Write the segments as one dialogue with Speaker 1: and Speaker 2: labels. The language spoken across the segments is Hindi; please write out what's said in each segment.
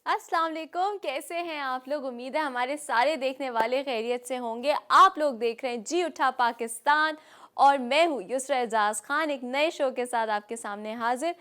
Speaker 1: अस्सलाम वालेकुम, कैसे हैं आप लोग। उम्मीद है हमारे सारे देखने वाले खैरियत से होंगे। आप लोग देख रहे हैं जी उठा पाकिस्तान और मैं हूँ युसरा एजाज खान एक नए शो के साथ आपके सामने हाजिर।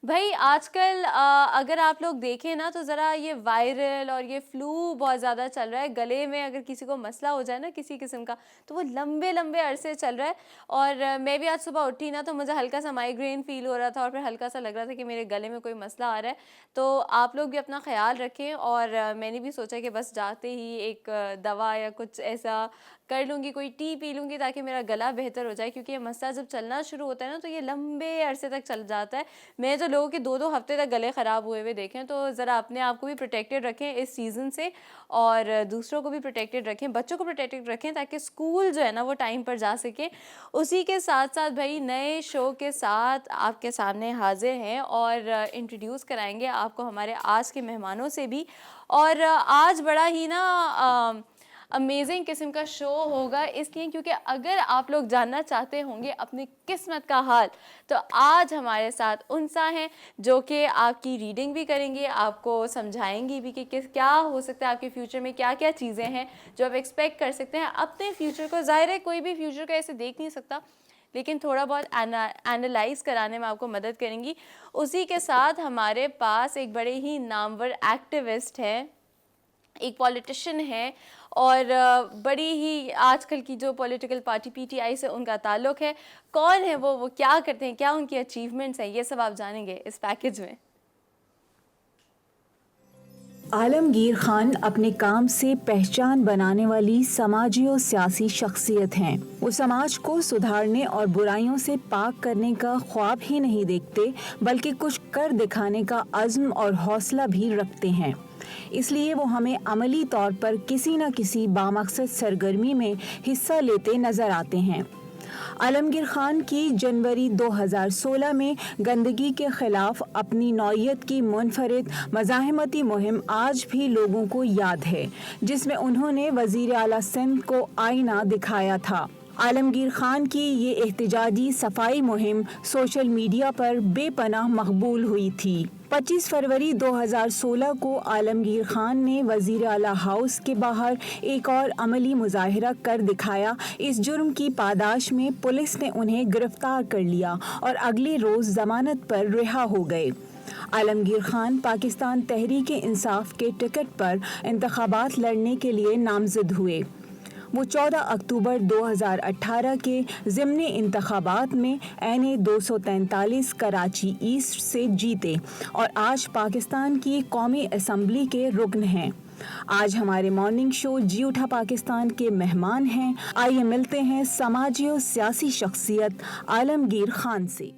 Speaker 1: भाई आजकल अगर आप लोग देखें ना तो ज़रा ये वायरल और ये फ्लू बहुत ज़्यादा चल रहा है। गले में अगर किसी को मसला हो जाए ना किसी किस्म का तो वो लंबे लंबे अरसे चल रहा है। और मैं भी आज सुबह उठी ना तो मुझे हल्का सा माइग्रेन फील हो रहा था और फिर हल्का सा लग रहा था कि मेरे गले में कोई मसला आ रहा है। तो आप लोग भी अपना ख्याल रखें। और मैंने भी सोचा कि बस जाते ही एक दवा या कुछ ऐसा कर लूँगी, कोई टी पी लूँगी ताकि मेरा गला बेहतर हो जाए, क्योंकि ये मसला जब चलना शुरू होता है ना तो ये लंबे अरसे तक चल जाता है। मैं जो लोगों के 2-2 हफ्ते तक गले ख़राब हुए हुए देखे हैं, तो ज़रा अपने आप को भी प्रोटेक्टेड रखें इस सीज़न से और दूसरों को भी प्रोटेक्टेड रखें, बच्चों को प्रोटेक्टेड रखें ताकि स्कूल जो है ना वो टाइम पर जा सके। उसी के साथ साथ भाई नए शो के साथ आपके सामने हाजिर हैं और इंट्रोड्यूस कराएंगे आपको हमारे आज के मेहमानों से भी। और आज बड़ा ही ना अमेजिंग किस्म का शो होगा, इसलिए क्योंकि अगर आप लोग जानना चाहते होंगे अपनी किस्मत का हाल तो आज हमारे साथ उनसा हैं जो कि आपकी रीडिंग भी करेंगे, आपको समझाएंगी भी कि किस क्या हो सकता है आपके फ्यूचर में, क्या क्या चीज़ें हैं जो आप एक्सपेक्ट कर सकते हैं अपने फ्यूचर को। ज़ाहिर है कोई भी फ्यूचर को ऐसे देख नहीं सकता, लेकिन थोड़ा बहुत एनालाइज कराने में आपको मदद करेंगी। उसी के साथ हमारे पास एक बड़े ही नामवर एक्टिविस्ट हैं, एक पॉलिटिशियन है और बड़ी ही आजकल की जो पॉलिटिकल पार्टी पीटीआई से उनका ताल्लुक़ है। कौन है वो क्या करते हैं, क्या उनकी अचीवमेंट्स हैं, ये सब आप जानेंगे इस पैकेज में।
Speaker 2: आलमगीर खान अपने काम से पहचान बनाने वाली समाजी और सियासी शख्सियत हैं। वो समाज को सुधारने और बुराइयों से पाक करने का ख्वाब ही नहीं देखते, बल्कि कुछ कर दिखाने का अज़्म और हौसला भी रखते हैं। इसलिए वो हमें अमली तौर पर किसी न किसी बामकसद सरगर्मी में हिस्सा लेते नजर आते हैं। आलमगीर खान की जनवरी 2016 में गंदगी के खिलाफ अपनी नौयत की मुनफरिद मज़ाहमती मुहिम आज भी लोगों को याद है, जिसमें उन्होंने वज़ीर आला सिंध को आईना दिखाया था। आलमगीर खान की ये एहतजाजी सफाई मुहिम सोशल मीडिया पर बेपनाह मकबूल हुई थी। 25 फरवरी 2016 को आलमगीर खान ने वज़ीर आला हाउस के बाहर एक और अमली मुजाहिरा कर दिखाया। इस जुर्म की पादाश में पुलिस ने उन्हें गिरफ्तार कर लिया और अगले रोज़ जमानत पर रिहा हो गए। आलमगीर खान पाकिस्तान तहरीक इंसाफ के टिकट पर इंतखाबात लड़ने के लिए नामजद हुए। वो 14 अक्टूबर 2018 के ज़िमनी इंतखाबात में एन 243 कराची ईस्ट से जीते और आज पाकिस्तान की कौमी असम्बली के रुकन हैं। आज हमारे मॉर्निंग शो जी उठा पाकिस्तान के मेहमान हैं। आइए मिलते हैं समाजी और सियासी शख्सियत आलमगीर खान से।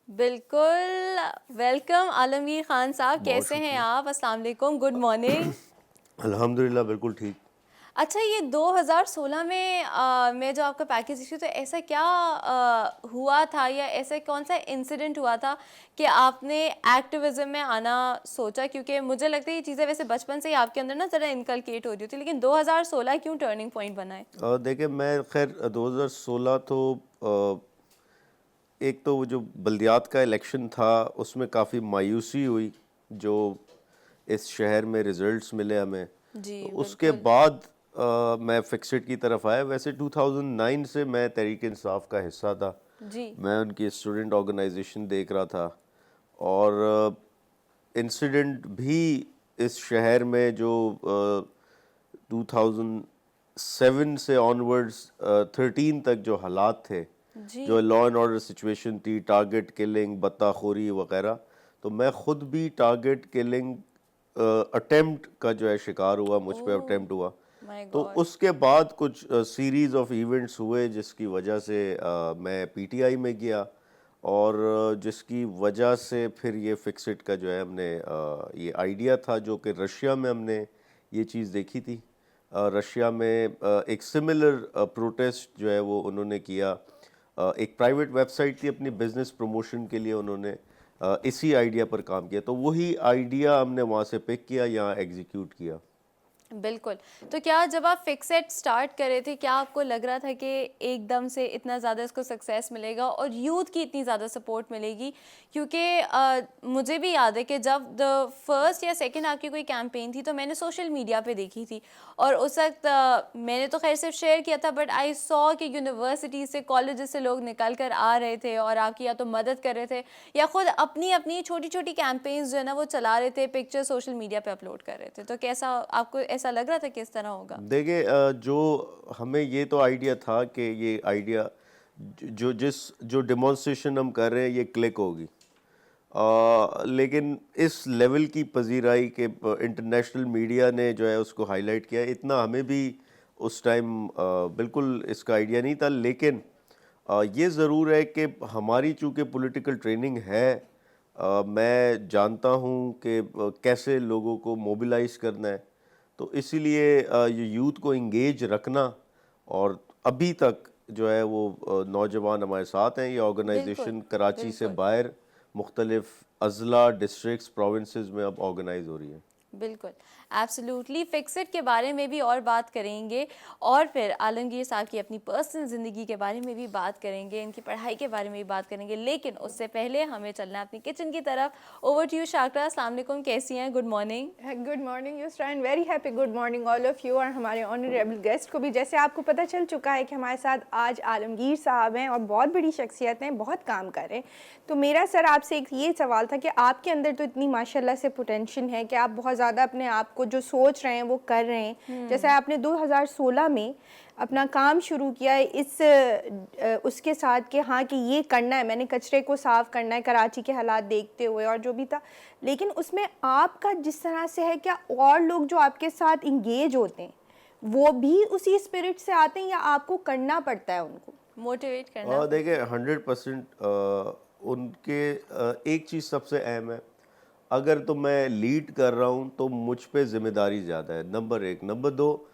Speaker 1: बिल्कुल, वेलकम आलमगीर खान साहब,
Speaker 3: बहुत
Speaker 1: कैसे हैं
Speaker 3: शुक्रिया।
Speaker 1: आप। अस्सलाम वालेकुम, गुड मॉर्निंग।
Speaker 3: अल्हम्दुलिल्लाह बिल्कुल ठीक।
Speaker 1: अच्छा, ये 2016 में मैं जो आपका पैकेज इशू, तो ऐसा क्या हुआ था या ऐसा कौन सा इंसिडेंट हुआ था कि आपने एक्टिविज्म में आना सोचा? क्योंकि मुझे लगता है ये चीज़ें वैसे बचपन से ही आपके अंदर ना ज़रा इनकलकेट हो रही थी, लेकिन 2016 क्यों टर्निंग पॉइंट बना है?
Speaker 3: देखिए मैं खैर 2016 तो एक तो वो जो बल्दियात का इलेक्शन था उसमें काफ़ी मायूसी हुई जो इस शहर में रिज़ल्ट्स मिले हमें।
Speaker 1: जी
Speaker 3: तो उसके
Speaker 1: बिल्कुल।
Speaker 3: बाद मैं फिक्सेड की तरफ आया। वैसे 2009 से मैं तहरीक इंसाफ का हिस्सा था।
Speaker 1: जी
Speaker 3: मैं उनकी स्टूडेंट ऑर्गेनाइजेशन देख रहा था और इंसिडेंट भी इस शहर में जो 2007 से ऑनवर्ड्स 13 तक जो हालात थे,
Speaker 1: जी
Speaker 3: जो लॉ एंड ऑर्डर सिचुएशन थी, टारगेट किलिंग, बत्ताखोरी वगैरह, तो मैं ख़ुद भी टारगेट किलिंग अटेम्प्ट का जो है शिकार हुआ, मुझ पे
Speaker 1: ओह
Speaker 3: अटेम्प्ट हुआ।
Speaker 1: माय
Speaker 3: तो
Speaker 1: गॉड।
Speaker 3: उसके बाद कुछ सीरीज़ ऑफ इवेंट्स हुए जिसकी वजह से मैं पीटीआई में गया और जिसकी वजह से फिर ये फिक्सिट का जो है हमने ये आइडिया था जो कि रशिया में हमने ये चीज़ देखी थी। रशिया में एक सिमिलर प्रोटेस्ट जो है वो उन्होंने किया। एक प्राइवेट वेबसाइट थी, अपनी बिजनेस प्रमोशन के लिए उन्होंने इसी आइडिया पर काम किया। तो वही आइडिया हमने वहाँ से पिक किया, यहाँ एग्जीक्यूट किया।
Speaker 1: बिल्कुल। तो क्या जब आप फिक्सेट स्टार्ट कर रहे थे, क्या आपको लग रहा था कि एकदम से इतना ज़्यादा इसको सक्सेस मिलेगा और यूथ की इतनी ज़्यादा सपोर्ट मिलेगी? क्योंकि मुझे भी याद है कि जब द फर्स्ट या सेकंड आपकी कोई कैंपेन थी तो मैंने सोशल मीडिया पे देखी थी, और उस वक्त मैंने तो खैर सिर्फ शेयर किया था, बट आई सॉ कि यूनिवर्सिटी से, कॉलेज से लोग निकल कर आ रहे थे और आपकी या तो मदद कर रहे थे या खुद अपनी अपनी छोटी छोटी कैंपेन्स जो है ना वो चला रहे थे, पिक्चर सोशल मीडिया पे अपलोड कर रहे थे। तो कैसा आपको ऐसा लग रहा था कि इस तरह होगा?
Speaker 3: देखिए जो हमें ये तो आइडिया था कि ये आइडिया जो डेमोन्स्ट्रेशन हम कर रहे हैं ये क्लिक होगी, लेकिन इस लेवल की पजीराई के इंटरनेशनल मीडिया ने जो है उसको हाईलाइट किया, इतना हमें भी उस टाइम बिल्कुल इसका आइडिया नहीं था। लेकिन ये ज़रूर है कि हमारी चूँकि पॉलिटिकल ट्रेनिंग है, मैं जानता हूँ कि कैसे लोगों को मोबिलाइज करना है, तो इसीलिए ये यूथ को इंगेज रखना, और अभी तक जो है वो नौजवान हमारे साथ हैं। ये ऑर्गेनाइजेशन कराची से
Speaker 1: बिल्कुल।
Speaker 3: बाहर मुख्तलिफ अजला, डिस्ट्रिक्ट्स, प्रोविंसेस में अब ऑर्गेनाइज हो रही है।
Speaker 1: बिल्कुल, एब्सोल्युटली। फिक्सिट के बारे में भी और बात करेंगे, और फिर आलमगीर साहब की अपनी पर्सनल ज़िंदगी के बारे में भी बात करेंगे, इनकी पढ़ाई के बारे में भी बात करेंगे, लेकिन उससे पहले हमें चलना है अपनी किचन की तरफ। ओवर टू यू शाकरा, अस्सलाम वालेकुम, कैसी हैं? Good morning.
Speaker 4: Good morning Yusra, and very happy good morning all of you, और हमारे ऑनरेबल गेस्ट को भी। जैसे आपको पता चल चुका है कि हमारे साथ आज आलमगीर साहब हैं और बहुत बड़ी शख्सियत हैं, बहुत काम कर रहे हैं। तो मेरा सर आपसे एक ये सवाल था कि आपके अंदर तो इतनी माशाल्लाह से पोटेंशियल है कि आप बहुत ज़्यादा अपने आप को जो सोच रहे हैं वो कर रहे हैं। जैसे आपने 2016 में अपना काम शुरू किया है उसके साथ कि हाँ कि ये करना है, मैंने कचरे को साफ़ करना है कराची के हालात देखते हुए और जो भी था। लेकिन उसमें आपका जिस तरह से है, क्या और लोग जो आपके साथ इंगेज होते हैं वो भी उसी स्पिरिट से आते हैं या आपको करना पड़ता है उनको
Speaker 1: मोटिवेट करना?
Speaker 3: देखिए 100% उनके एक चीज़ सबसे अहम है, अगर तो मैं लीड कर रहा हूँ तो मुझ पे जिम्मेदारी ज़्यादा है, नंबर एक। नंबर दो,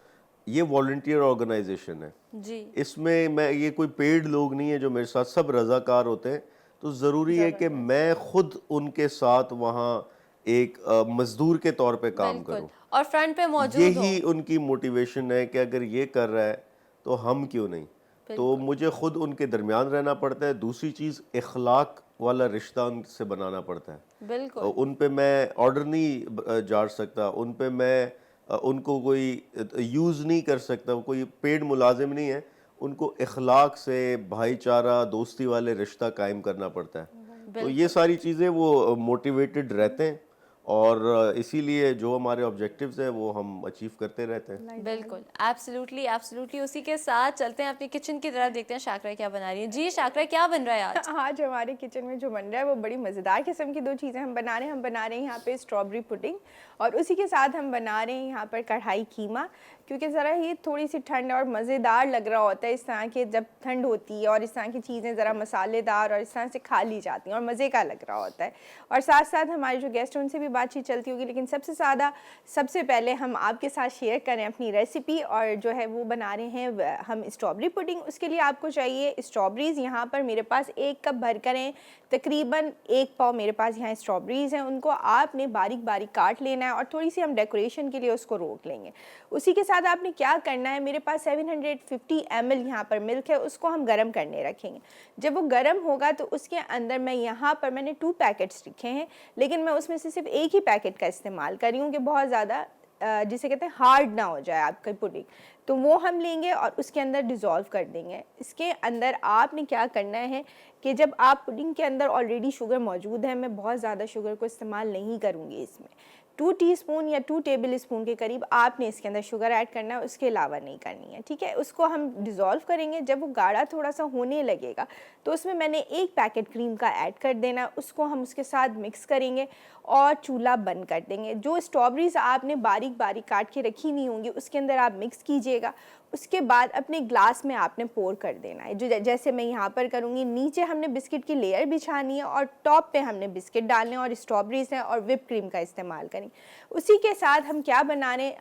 Speaker 3: ये वॉलंटियर ऑर्गेनाइजेशन है
Speaker 1: जी।
Speaker 3: इसमें मैं, ये कोई पेड लोग नहीं है जो मेरे साथ, सब रज़ाकार होते हैं। तो ज़रूरी है कि मैं खुद उनके साथ वहाँ एक मज़दूर के तौर पे काम
Speaker 1: बिल्कुल,
Speaker 3: करूँ।
Speaker 1: और फ्रंट पे मौजूद हो।
Speaker 3: यही उनकी मोटिवेशन है कि अगर ये कर रहा है तो हम क्यों नहीं। तो मुझे खुद उनके दरमियान रहना पड़ता है। दूसरी चीज़, इखलाक वाला रिश्ता उनसे बनाना पड़ता है।
Speaker 1: बिल्कुल।
Speaker 3: उन पे मैं ऑर्डर नहीं झाड़ सकता, उन पे मैं उनको कोई यूज़ नहीं कर सकता, कोई पेड मुलाजिम नहीं है। उनको इखलाक से भाईचारा, दोस्ती वाले रिश्ता कायम करना पड़ता है। तो ये सारी चीज़ें वो मोटिवेटेड रहते हैं, और इसीलिए जो हमारे ऑब्जेक्टिव्स हैं वो हम अचीव करते रहते हैं।
Speaker 1: बिल्कुल, एब्सोल्युटली एब्सोल्युटली। उसी के साथ चलते हैं अपनी किचन की तरफ, देखते हैं शाकरा क्या बना रही है। जी शाकरा, क्या बन रहा है आज?
Speaker 4: आज हमारे किचन में जो बन रहा है वो बड़ी मज़ेदार किस्म की दो चीज़ें हम बना रहे हैं। हम बना रहे हैं यहाँ पे स्ट्रॉबेरी पुडिंग, और उसी के साथ हम बना रहे हैं यहाँ पर कढ़ाई कीमा, क्योंकि ज़रा ये थोड़ी सी ठंड और मज़ेदार लग रहा होता है इस तरह के, जब ठंड होती है और इस तरह की चीज़ें ज़रा मसालेदार और इस तरह से खा ली जाती हैं और मज़े का लग रहा होता है। और साथ साथ हमारे जो गेस्ट हैं उनसे भी बातचीत चलती होगी, लेकिन सबसे पहले हम आपके साथ शेयर करें अपनी रेसिपी, और जो है वो बना रहे हैं हम स्ट्रॉबेरी पुडिंग। उसके लिए आपको चाहिए स्ट्रॉबेरीज़। यहाँ पर मेरे पास 1 कप भर करें, तकरीबन 1 पाव मेरे पास यहाँ स्ट्रॉबेरीज़ हैं। उनको आपने बारीक बारीक काट लेना है और थोड़ी सी हम डेकोरेशन के लिए उसको रोक लेंगे। उसी के साथ आपने क्या करना है, मेरे पास 750 ml यहाँ पर मिल्क है, उसको हम गर्म करने रखेंगे। जब वो गर्म होगा तो उसके अंदर यहाँ पर मैंने 2 पैकेट्स रखे हैं, लेकिन मैं उसमें से सिर्फ एक ही पैकेट का इस्तेमाल कर रही हूँ कि बहुत ज़्यादा जिसे कहते हैं हार्ड ना हो जाए आपका पुडिंग। तो वो हम लेंगे और उसके अंदर डिज़ोल्व कर देंगे। इसके अंदर आपने क्या करना है कि जब आप पुडिंग के अंदर ऑलरेडी शुगर मौजूद है, मैं बहुत ज़्यादा शुगर को इस्तेमाल नहीं करूँगी इसमें, 2 टीस्पून या 2 टेबल स्पून के करीब आपने इसके अंदर शुगर ऐड करना है, उसके अलावा नहीं करनी है, ठीक है। उसको हम डिज़ोल्व करेंगे। जब वो गाढ़ा थोड़ा सा होने लगेगा तो उसमें मैंने 1 पैकेट क्रीम का ऐड कर देना, उसको हम उसके साथ मिक्स करेंगे और चूल्हा बंद कर देंगे। जो स्ट्रॉबेरीज आपने बारीक बारीक काट के रखी हुई होंगी उसके अंदर आप मिक्स कीजिएगा। उसके बाद अपने ग्लास में आपने पोर कर देना है, जो जैसे मैं यहाँ पर करूँगी। नीचे हमने बिस्किट की लेयर बिछानी है और टॉप पे हमने बिस्किट डालने और स्ट्रॉबेरीज हैं और व्हिप क्रीम का इस्तेमाल करें। उसी के साथ हम क्या बना रहे,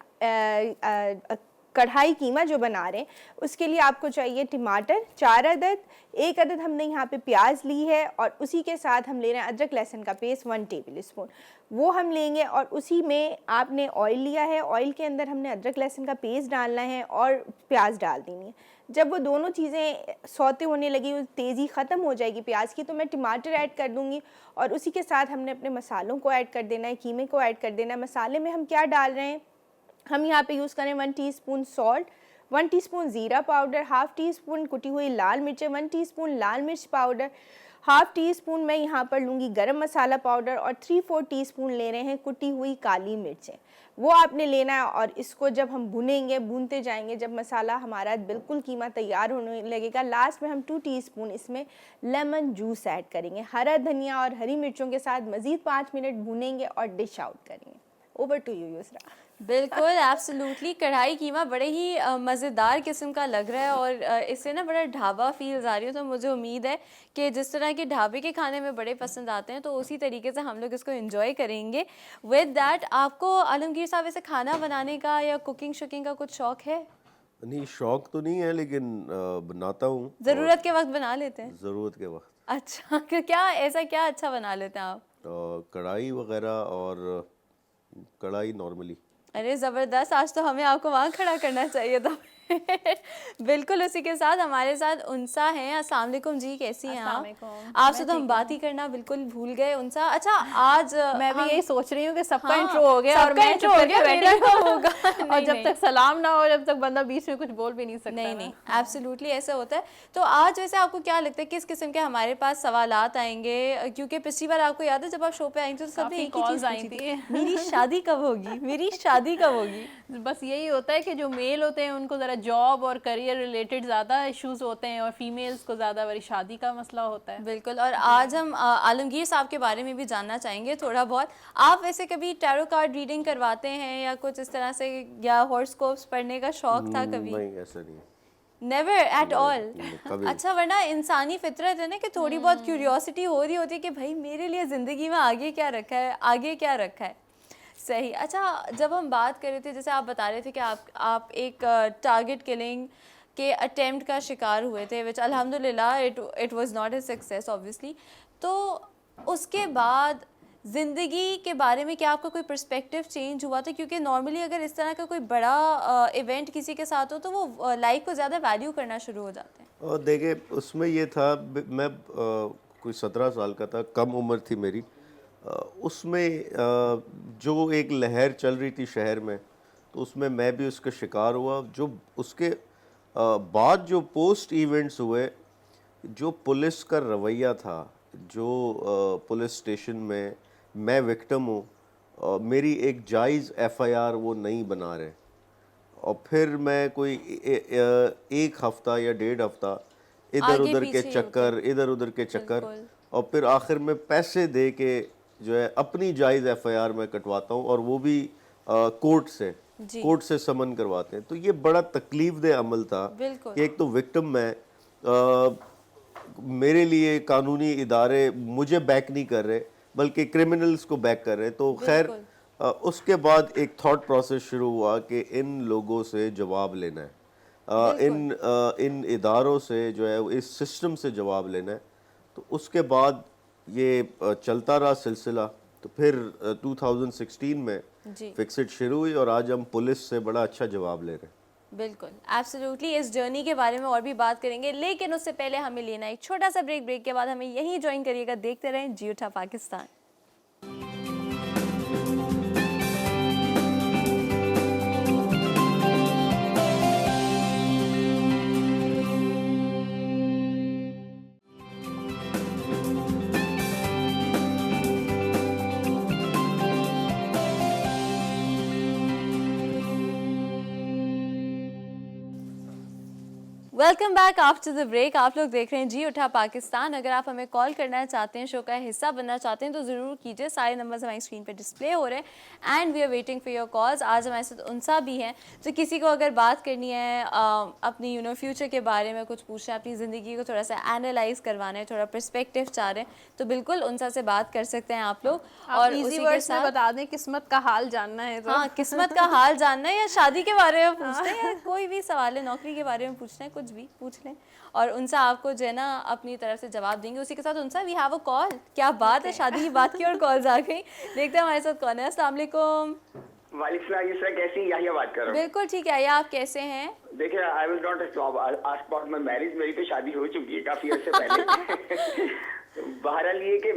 Speaker 4: कढ़ाई कीमा जो बना रहे हैं उसके लिए आपको चाहिए टमाटर 4 अदद, 1 अदद हमने यहाँ पे प्याज ली है और उसी के साथ हम ले रहे हैं अदरक लहसुन का पेस्ट 1 टेबल स्पून, वो हम लेंगे। और उसी में आपने ऑयल लिया है, ऑयल के अंदर हमने अदरक लहसुन का पेस्ट डालना है और प्याज डाल देनी है। जब वो दोनों चीज़ें सौते होने लगी, तेज़ी ख़त्म हो जाएगी प्याज की, तो मैं टमाटर ऐड कर दूँगी और उसी के साथ हमने अपने मसालों को ऐड कर देना है, कीमे को ऐड कर देना है। मसाले में हम क्या डाल रहे हैं, हम यहाँ पे यूज़ करें 1 टीस्पून सॉल्ट, 1 टीस्पून ज़ीरा पाउडर, हाफ़ टी स्पून कुटी हुई लाल मिर्चें, 1 टीस्पून लाल मिर्च पाउडर, हाफ़ टी स्पून मैं यहाँ पर लूँगी गरम मसाला पाउडर और 3-4 टीस्पून ले रहे हैं कुटी हुई काली मिर्चें। वो आपने लेना है और इसको जब हम भुनेंगे, भूनते जाएंगे, जब मसाला हमारा बिल्कुल कीमा तैयार होने लगेगा, लास्ट में हम 2 टीस्पून इसमें लेमन जूस ऐड करेंगे। हरा धनिया और हरी मिर्चों के साथ मज़ीद 5 मिनट भूनेंगे और डिश आउट करेंगे। Over to you Yusra.
Speaker 1: बिल्कुल एब्सोल्युटली, कढ़ाई कीमा बड़े ही मज़ेदार किस्म का लग रहा है और इससे ना बड़ा ढाबा फील्स आ रही है। तो मुझे उम्मीद है कि जिस तरह के ढाबे के खाने में बड़े पसंद आते हैं तो उसी तरीके से हम लोग इसको एंजॉय करेंगे। विद दैट, आपको आलमगीर साहब ऐसे खाना बनाने का या कुकिंग शुकिंग का कुछ शौक़ है?
Speaker 3: नहीं, शौक तो नहीं है लेकिन बनाता हूँ
Speaker 1: ज़रूरत के वक्त बना लेते हैं?
Speaker 3: ज़रूरत के वक्त।
Speaker 1: अच्छा, क्या ऐसा क्या अच्छा बना लेते हैं आप?
Speaker 3: कढ़ाई वगैरह और कढ़ाई नॉर्मली।
Speaker 1: अरे ज़बरदस्त, आज तो हमें आपको वहाँ खड़ा करना चाहिए था। बिल्कुल, उसी के साथ हमारे साथ उनसा हैं। अस्सलाम वालेकुम जी, कैसी हैं आप? आपसे तो हम बात ही करना बिल्कुल भूल गए उनसा। अच्छा, आज
Speaker 5: मैं भी यही सोच रही हूँ कि सबका
Speaker 1: हाँ,
Speaker 5: इंट्रो हो गया और
Speaker 1: सबका
Speaker 5: मैं
Speaker 1: इंट्रो
Speaker 5: चुप
Speaker 1: हो
Speaker 5: करके
Speaker 1: गया,
Speaker 5: बैठी
Speaker 1: मेरा
Speaker 5: हूँ।
Speaker 1: होगा।
Speaker 5: और
Speaker 1: नहीं,
Speaker 5: जब
Speaker 1: नहीं।
Speaker 5: तक सलाम ना हो, जब तक बंदा बीच में कुछ बोल भी नहीं सकता
Speaker 1: नहीं
Speaker 5: ना।
Speaker 1: नहीं, एब्सोल्युटली ऐसा होता है। तो आज वैसे आपको क्या लगता है किस किस्म के हमारे पास सवालात आएंगे? क्योंकि पिछली बार आपको याद है जब आप शो पे आई थी तो सबने
Speaker 5: काफी
Speaker 1: एक ही
Speaker 5: calls
Speaker 1: चीज़
Speaker 5: आई
Speaker 1: पूछी
Speaker 5: थी।
Speaker 1: थी, मेरी शादी कब होगी, मेरी शादी कब होगी?
Speaker 5: बस यही होता है कि जो मेल होते हैं उनको ज़रा जॉब और करियर रिलेटेड ज़्यादा इश्यूज होते हैं और फीमेल्स को ज़्यादा बड़ी शादी का मसला होता है।
Speaker 1: बिल्कुल, और आज हम आलमगीर साहब के बारे में भी जानना चाहेंगे थोड़ा बहुत। आप वैसे कभी टैरो कार्ड रीडिंग करवाते हैं या कुछ इस तरह से, या हॉरोस्कोप्स पढ़ने का शौक था कभी?
Speaker 3: नहीं, ऐसा नहीं।
Speaker 1: Never at all?
Speaker 3: कभी।
Speaker 1: अच्छा, वरना इंसानी फितरत है ना कि थोड़ी बहुत क्यूरियोसिटी हो रही होती है कि भाई मेरे लिए ज़िंदगी में आगे क्या रखा है, आगे क्या रखा है। सही। अच्छा, जब हम बात कर रहे थे, जैसे आप बता रहे थे कि आप एक टारगेट किलिंग के अटेम्प्ट का शिकार हुए थे, विच अल्हम्दुलिल्लाह it was not a success obviously. तो उसके बाद ज़िंदगी के बारे में क्या आपका कोई पर्सपेक्टिव चेंज हुआ था? क्योंकि नॉर्मली अगर इस तरह का कोई बड़ा इवेंट किसी के साथ हो तो वो लाइफ को ज़्यादा वैल्यू करना शुरू हो जाते हैं।
Speaker 3: और देखिए, उसमें ये था, मैं कोई 17 साल का था, कम उम्र थी मेरी। उसमें जो एक लहर चल रही थी शहर में, तो उसमें मैं भी उसका शिकार हुआ। जो उसके बाद जो पोस्ट इवेंट्स हुए, जो पुलिस का रवैया था, जो पुलिस स्टेशन में मैं विक्टिम हूँ, मेरी एक जायज़ एफआईआर वो नहीं बना रहे, और फिर मैं कोई एक हफ्ता या 1.5 हफ्ता इधर उधर के चक्कर, इधर उधर के चक्कर, और फिर आखिर में पैसे दे के जो है अपनी जायज़ एफआईआर में कटवाता हूँ, और वो भी कोर्ट से समन करवाते हैं। तो ये बड़ा तकलीफदेह अमल था कि एक तो विक्टिम मैं, मेरे लिए कानूनी इदारे मुझे बैक नहीं कर रहे बल्कि क्रिमिनल्स को बैक कर रहे। तो खैर, उसके बाद एक थॉट प्रोसेस शुरू हुआ कि इन लोगों से जवाब लेना है, इन इदारों से जो है, इस सिस्टम से जवाब लेना है। तो उसके बाद ये चलता रहा सिलसिला। तो फिर 2016 में फिक्सिट शुरू हुई और आज हम पुलिस से बड़ा अच्छा जवाब ले रहे हैं।
Speaker 1: बिल्कुल, एब्सोल्युटली। इस जर्नी के बारे में और भी बात करेंगे, लेकिन उससे पहले हमें लेना एक छोटा सा ब्रेक के बाद हमें यहीं ज्वाइन करिएगा। देखते रहें जी उठा Pakistan. Welcome back after the break. आप लोग देख रहे हैं जी उठा पाकिस्तान। अगर आप हमें कॉल करना चाहते हैं, शो का हिस्सा बनना चाहते हैं तो ज़रूर कीजिए। सारे नंबर्स हमारी स्क्रीन पे डिस्प्ले हो रहे हैं and we are waiting for your calls. आज हमारे साथ उनसा भी हैं, तो किसी को अगर बात करनी है अपनी फ्यूचर के बारे में कुछ पूछना है, अपनी ज़िंदगी को थोड़ा सा एनालाइज करवाना है, थोड़ा पर्सपेक्टिव चाह रहे हैं, तो बिल्कुल उनसा से बात कर सकते हैं आप लोग।
Speaker 5: और इजी वर्ड्स में बता दें, किस्मत का हाल जानना है तो
Speaker 1: हाँ, किस्मत का हाल जानना है या शादी के बारे में पूछना है या कोई भी सवाल है, नौकरी के बारे में पूछना है, कुछ भी पूछ लें और उनसे आपको जो है ना अपनी तरफ से जवाब देंगे। उसी के साथ उनसे वी हैव अ कॉल। क्या बात है, शादी की बात की और कॉल्स आ गई। देखते हैं हमारे साथ कौन है। अस्सलाम वालेकुम।
Speaker 6: वालेकुम सर, कैसी हैं? याहिया बात कर रहा हूँ।
Speaker 1: बिल्कुल ठीक है, या आप कैसे हैं?
Speaker 6: देखिए, I will not ask about my marriage. मेरी तो शादी हो चुकी है काफी अर्से पहले। बहरहाल ये कि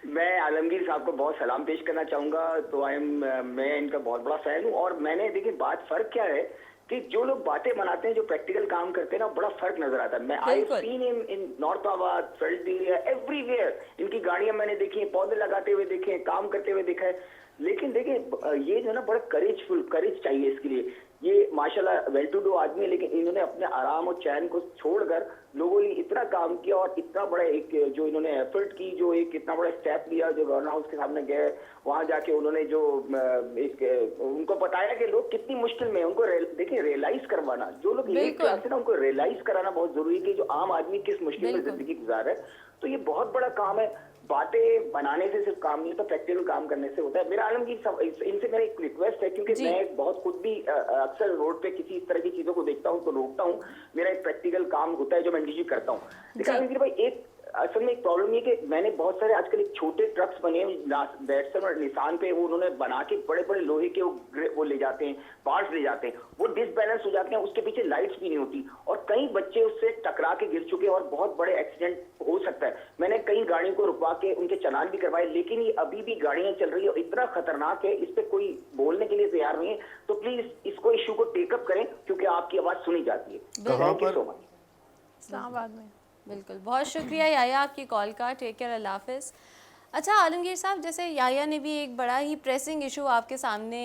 Speaker 6: मैं आलमगीर साहब को बहुत सलाम पेश करना चाहूंगा। तो मैं इनका बहुत बड़ा फैन हूँ। और मैंने देखिए बात फर्क क्या है कि जो लोग बातें बनाते हैं, जो प्रैक्टिकल काम करते हैं ना, बड़ा फर्क नजर आता है। मैं आई सीन इन नॉर्थ आबाद, फील्ड एरिया, एवरीवेयर। इनकी गाड़ियां मैंने देखी हैं, पौधे लगाते हुए देखे हैं, काम करते हुए देखा है। लेकिन देखिए ये जो है ना, बड़ा करेज चाहिए इसके लिए। ये माशाल्लाह वेल टू डू आदमी है, लेकिन इन्होंने अपने आराम और चैन को छोड़कर लोगों ने इतना काम किया और इतना बड़ा एक जो इन्होंने एफर्ट की, जो एक इतना बड़ा स्टेप लिया, जो गवर्नर हाउस के सामने गए, वहां जाके उन्होंने जो एक उनको बताया कि लोग कितनी मुश्किल में है, उनको देखिए रियलाइज करवाना। जो लोग एक क्लास है ना, उनको रियलाइज कराना बहुत जरूरी है कि जो आम आदमी किस मुश्किल में जिंदगी गुजार है। तो ये बहुत बड़ा काम है। बातें बनाने से सिर्फ काम नहीं होता, प्रैक्टिकल काम करने से होता है। मेरा आलमगीर इनसे मेरा एक रिक्वेस्ट है, क्योंकि मैं बहुत खुद भी अक्सर रोड पे किसी इस तरह की चीजों को देखता हूँ तो रोकता हूँ। मेरा एक प्रैक्टिकल काम होता है जो मैं इंडिविजुअली करता हूँ। देखिए आलमगीर भाई, एक असल में एक प्रॉब्लम ये कि मैंने बहुत सारे आजकल एक छोटे ट्रक्स बने हैं दैट्सन और निशान पे, वो उन्होंने बना के बड़े बड़े लोहे के वो ले जाते हैं, पार्ट्स ले जाते हैं, वो डिसबैलेंस हो जाते हैं, उसके पीछे लाइट्स भी नहीं होती और कई बच्चे उससे टकरा के गिर चुके हैं और बहुत बड़े एक्सीडेंट हो सकता है। मैंने कई गाड़ियों को रुकवा के उनके चालान भी करवाए, लेकिन ये अभी भी गाड़ियां चल रही है और इतना खतरनाक है, इस पे कोई बोलने के लिए तैयार नहीं है। तो प्लीज इसको इशू को टेकअप करें, क्योंकि आपकी आवाज सुनी जाती है।
Speaker 3: कहाँ पर?
Speaker 5: इस्लामाबाद में।
Speaker 1: बिल्कुल, बहुत शुक्रिया याया आपकी कॉल का। टेक केयर, अल्लाह हाफिज़। अच्छा आलमगीर साहब, जैसे याया ने भी एक बड़ा ही प्रेसिंग इशू आपके सामने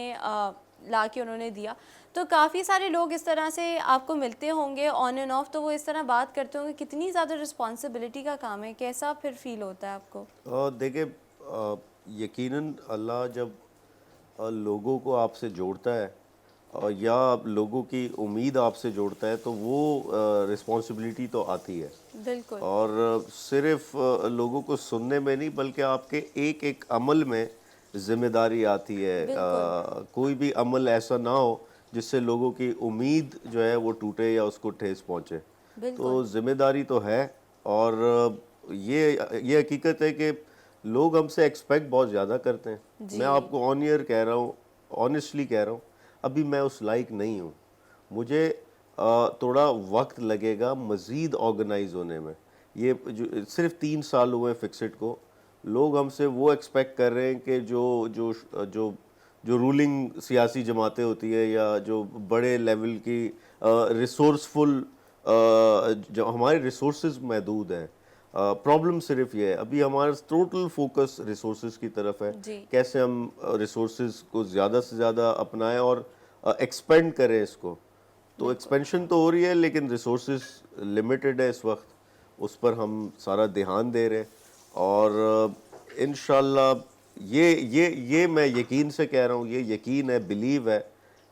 Speaker 1: ला के उन्होंने दिया, तो काफ़ी सारे लोग इस तरह से आपको मिलते होंगे ऑन एंड ऑफ, तो वो इस तरह बात करते होंगे। कितनी ज़्यादा रिस्पॉन्सिबिलिटी का काम है, कैसा फिर फील होता है आपको?
Speaker 3: देखिए, यकीनन अल्लाह जब लोगों को आपसे जोड़ता है या लोगों की उम्मीद आपसे जोड़ता है, तो वो रिस्पॉन्सिबिलिटी तो आती है।
Speaker 1: बिल्कुल।
Speaker 3: और सिर्फ लोगों को सुनने में नहीं, बल्कि आपके एक एक अमल में जिम्मेदारी आती है। कोई भी अमल ऐसा ना हो जिससे लोगों की उम्मीद जो है वो टूटे या उसको ठेस पहुंचे। तो जिम्मेदारी तो है। और ये हकीकत है कि लोग हमसे एक्सपेक्ट बहुत ज़्यादा करते हैं। मैं आपको ऑन ईयर कह रहा हूँ, ऑनेस्टली कह रहा हूँ, अभी मैं उस लायक नहीं हूँ। मुझे थोड़ा वक्त लगेगा मज़ीद ऑर्गेनाइज होने में। ये जो सिर्फ 3 साल हुए फिक्सिट को, लोग हमसे वो एक्सपेक्ट कर रहे हैं कि जो रूलिंग सियासी जमातें होती है या जो बड़े लेवल की रिसोर्सफुल, जो हमारे रिसोर्सेज महदूद हैं। प्रॉब्लम सिर्फ ये है, अभी हमारा टोटल फोकस रिसोर्सेज की तरफ है। कैसे हम रिसोर्सेज को ज़्यादा से ज़्यादा अपनाएं और एक्सपेंड करें इसको। तो एक्सपेंशन तो हो रही है, लेकिन रिसोर्सेज लिमिटेड है इस वक्त, उस पर हम सारा ध्यान दे रहे हैं। और इंशाल्लाह ये मैं यकीन से कह रहा हूँ, ये यकीन है, बिलीव है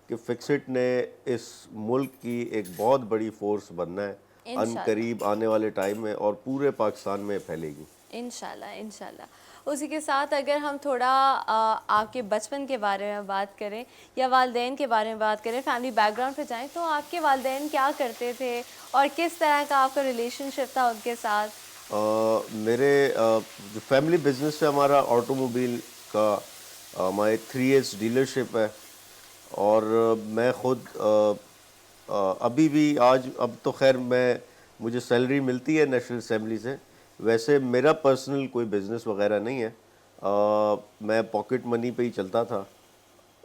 Speaker 3: कि फिक्सिट ने इस मुल्क की एक बहुत बड़ी फोर्स बनना है अनकरीब आने वाले टाइम में और पूरे पाकिस्तान में फैलेगी
Speaker 1: इंशाल्लाह इंशाल्लाह। उसी के साथ अगर हम थोड़ा आपके बचपन के बारे में बात करें या वालिदैन के बारे में बात करें, फैमिली बैकग्राउंड पे जाएं, तो आपके वालिदैन क्या करते थे और किस तरह का आपका रिलेशनशिप था उनके साथ?
Speaker 3: मेरे जो फैमिली बिजनेस है हमारा ऑटोमोबाइल का, हमारे 3S डीलरशिप है। और मैं ख़ुद अभी भी अब तो खैर मुझे सैलरी मिलती है नेशनल असेंबली से। वैसे मेरा पर्सनल कोई बिज़नेस वगैरह नहीं है, मैं पॉकेट मनी पे ही चलता था।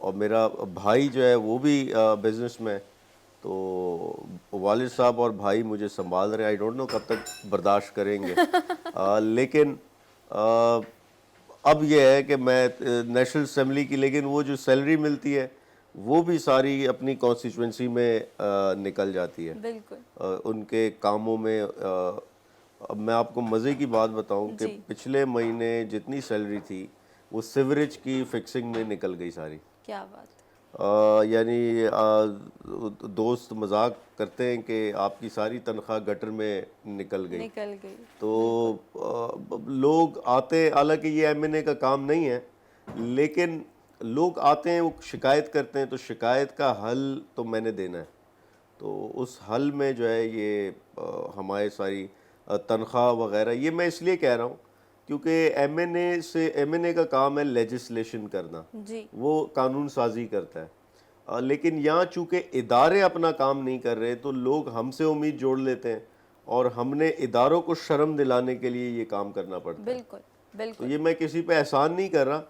Speaker 3: और मेरा भाई जो है वो भी बिज़नेस में, तो वालिद साहब और भाई मुझे संभाल रहे। आई डोंट नो कब तक बर्दाश्त करेंगे। लेकिन अब यह है कि मैं नेशनल असेंबली की, लेकिन वो जो सैलरी मिलती है वो भी सारी अपनी कॉन्स्टिट्यूंसी में निकल जाती है।
Speaker 1: बिल्कुल।
Speaker 3: उनके कामों में अब मैं आपको मज़े की बात बताऊं कि
Speaker 1: जी।
Speaker 3: पिछले महीने जितनी सैलरी थी वो सिवरेज की फिक्सिंग में निकल गई सारी।
Speaker 1: क्या बात।
Speaker 3: यानी दोस्त मजाक करते हैं कि आपकी सारी तनख्वाह गटर में निकल गई।
Speaker 1: निकल गई।
Speaker 3: तो लोग आते, हालांकि ये एमएनए का काम नहीं है, लेकिन लोग आते हैं, वो शिकायत करते हैं, तो शिकायत का हल तो मैंने देना है। तो उस हल में जो है ये हमारे सारी तनख्वाह वगैरह, ये मैं इसलिए कह रहा हूँ क्योंकि एमएनए का काम है लेजिस्लेशन करना,
Speaker 1: जी।
Speaker 3: वो कानून साजी करता है। लेकिन यहाँ चूँकि इदारे अपना काम नहीं कर रहे तो लोग हमसे उम्मीद जोड़ लेते हैं और हमने इदारों को शर्म दिलाने के लिए ये काम करना पड़ता है।
Speaker 1: बिल्कुल
Speaker 3: तो
Speaker 1: बिल्कुल।
Speaker 3: ये मैं किसी पे एहसान नहीं कर रहा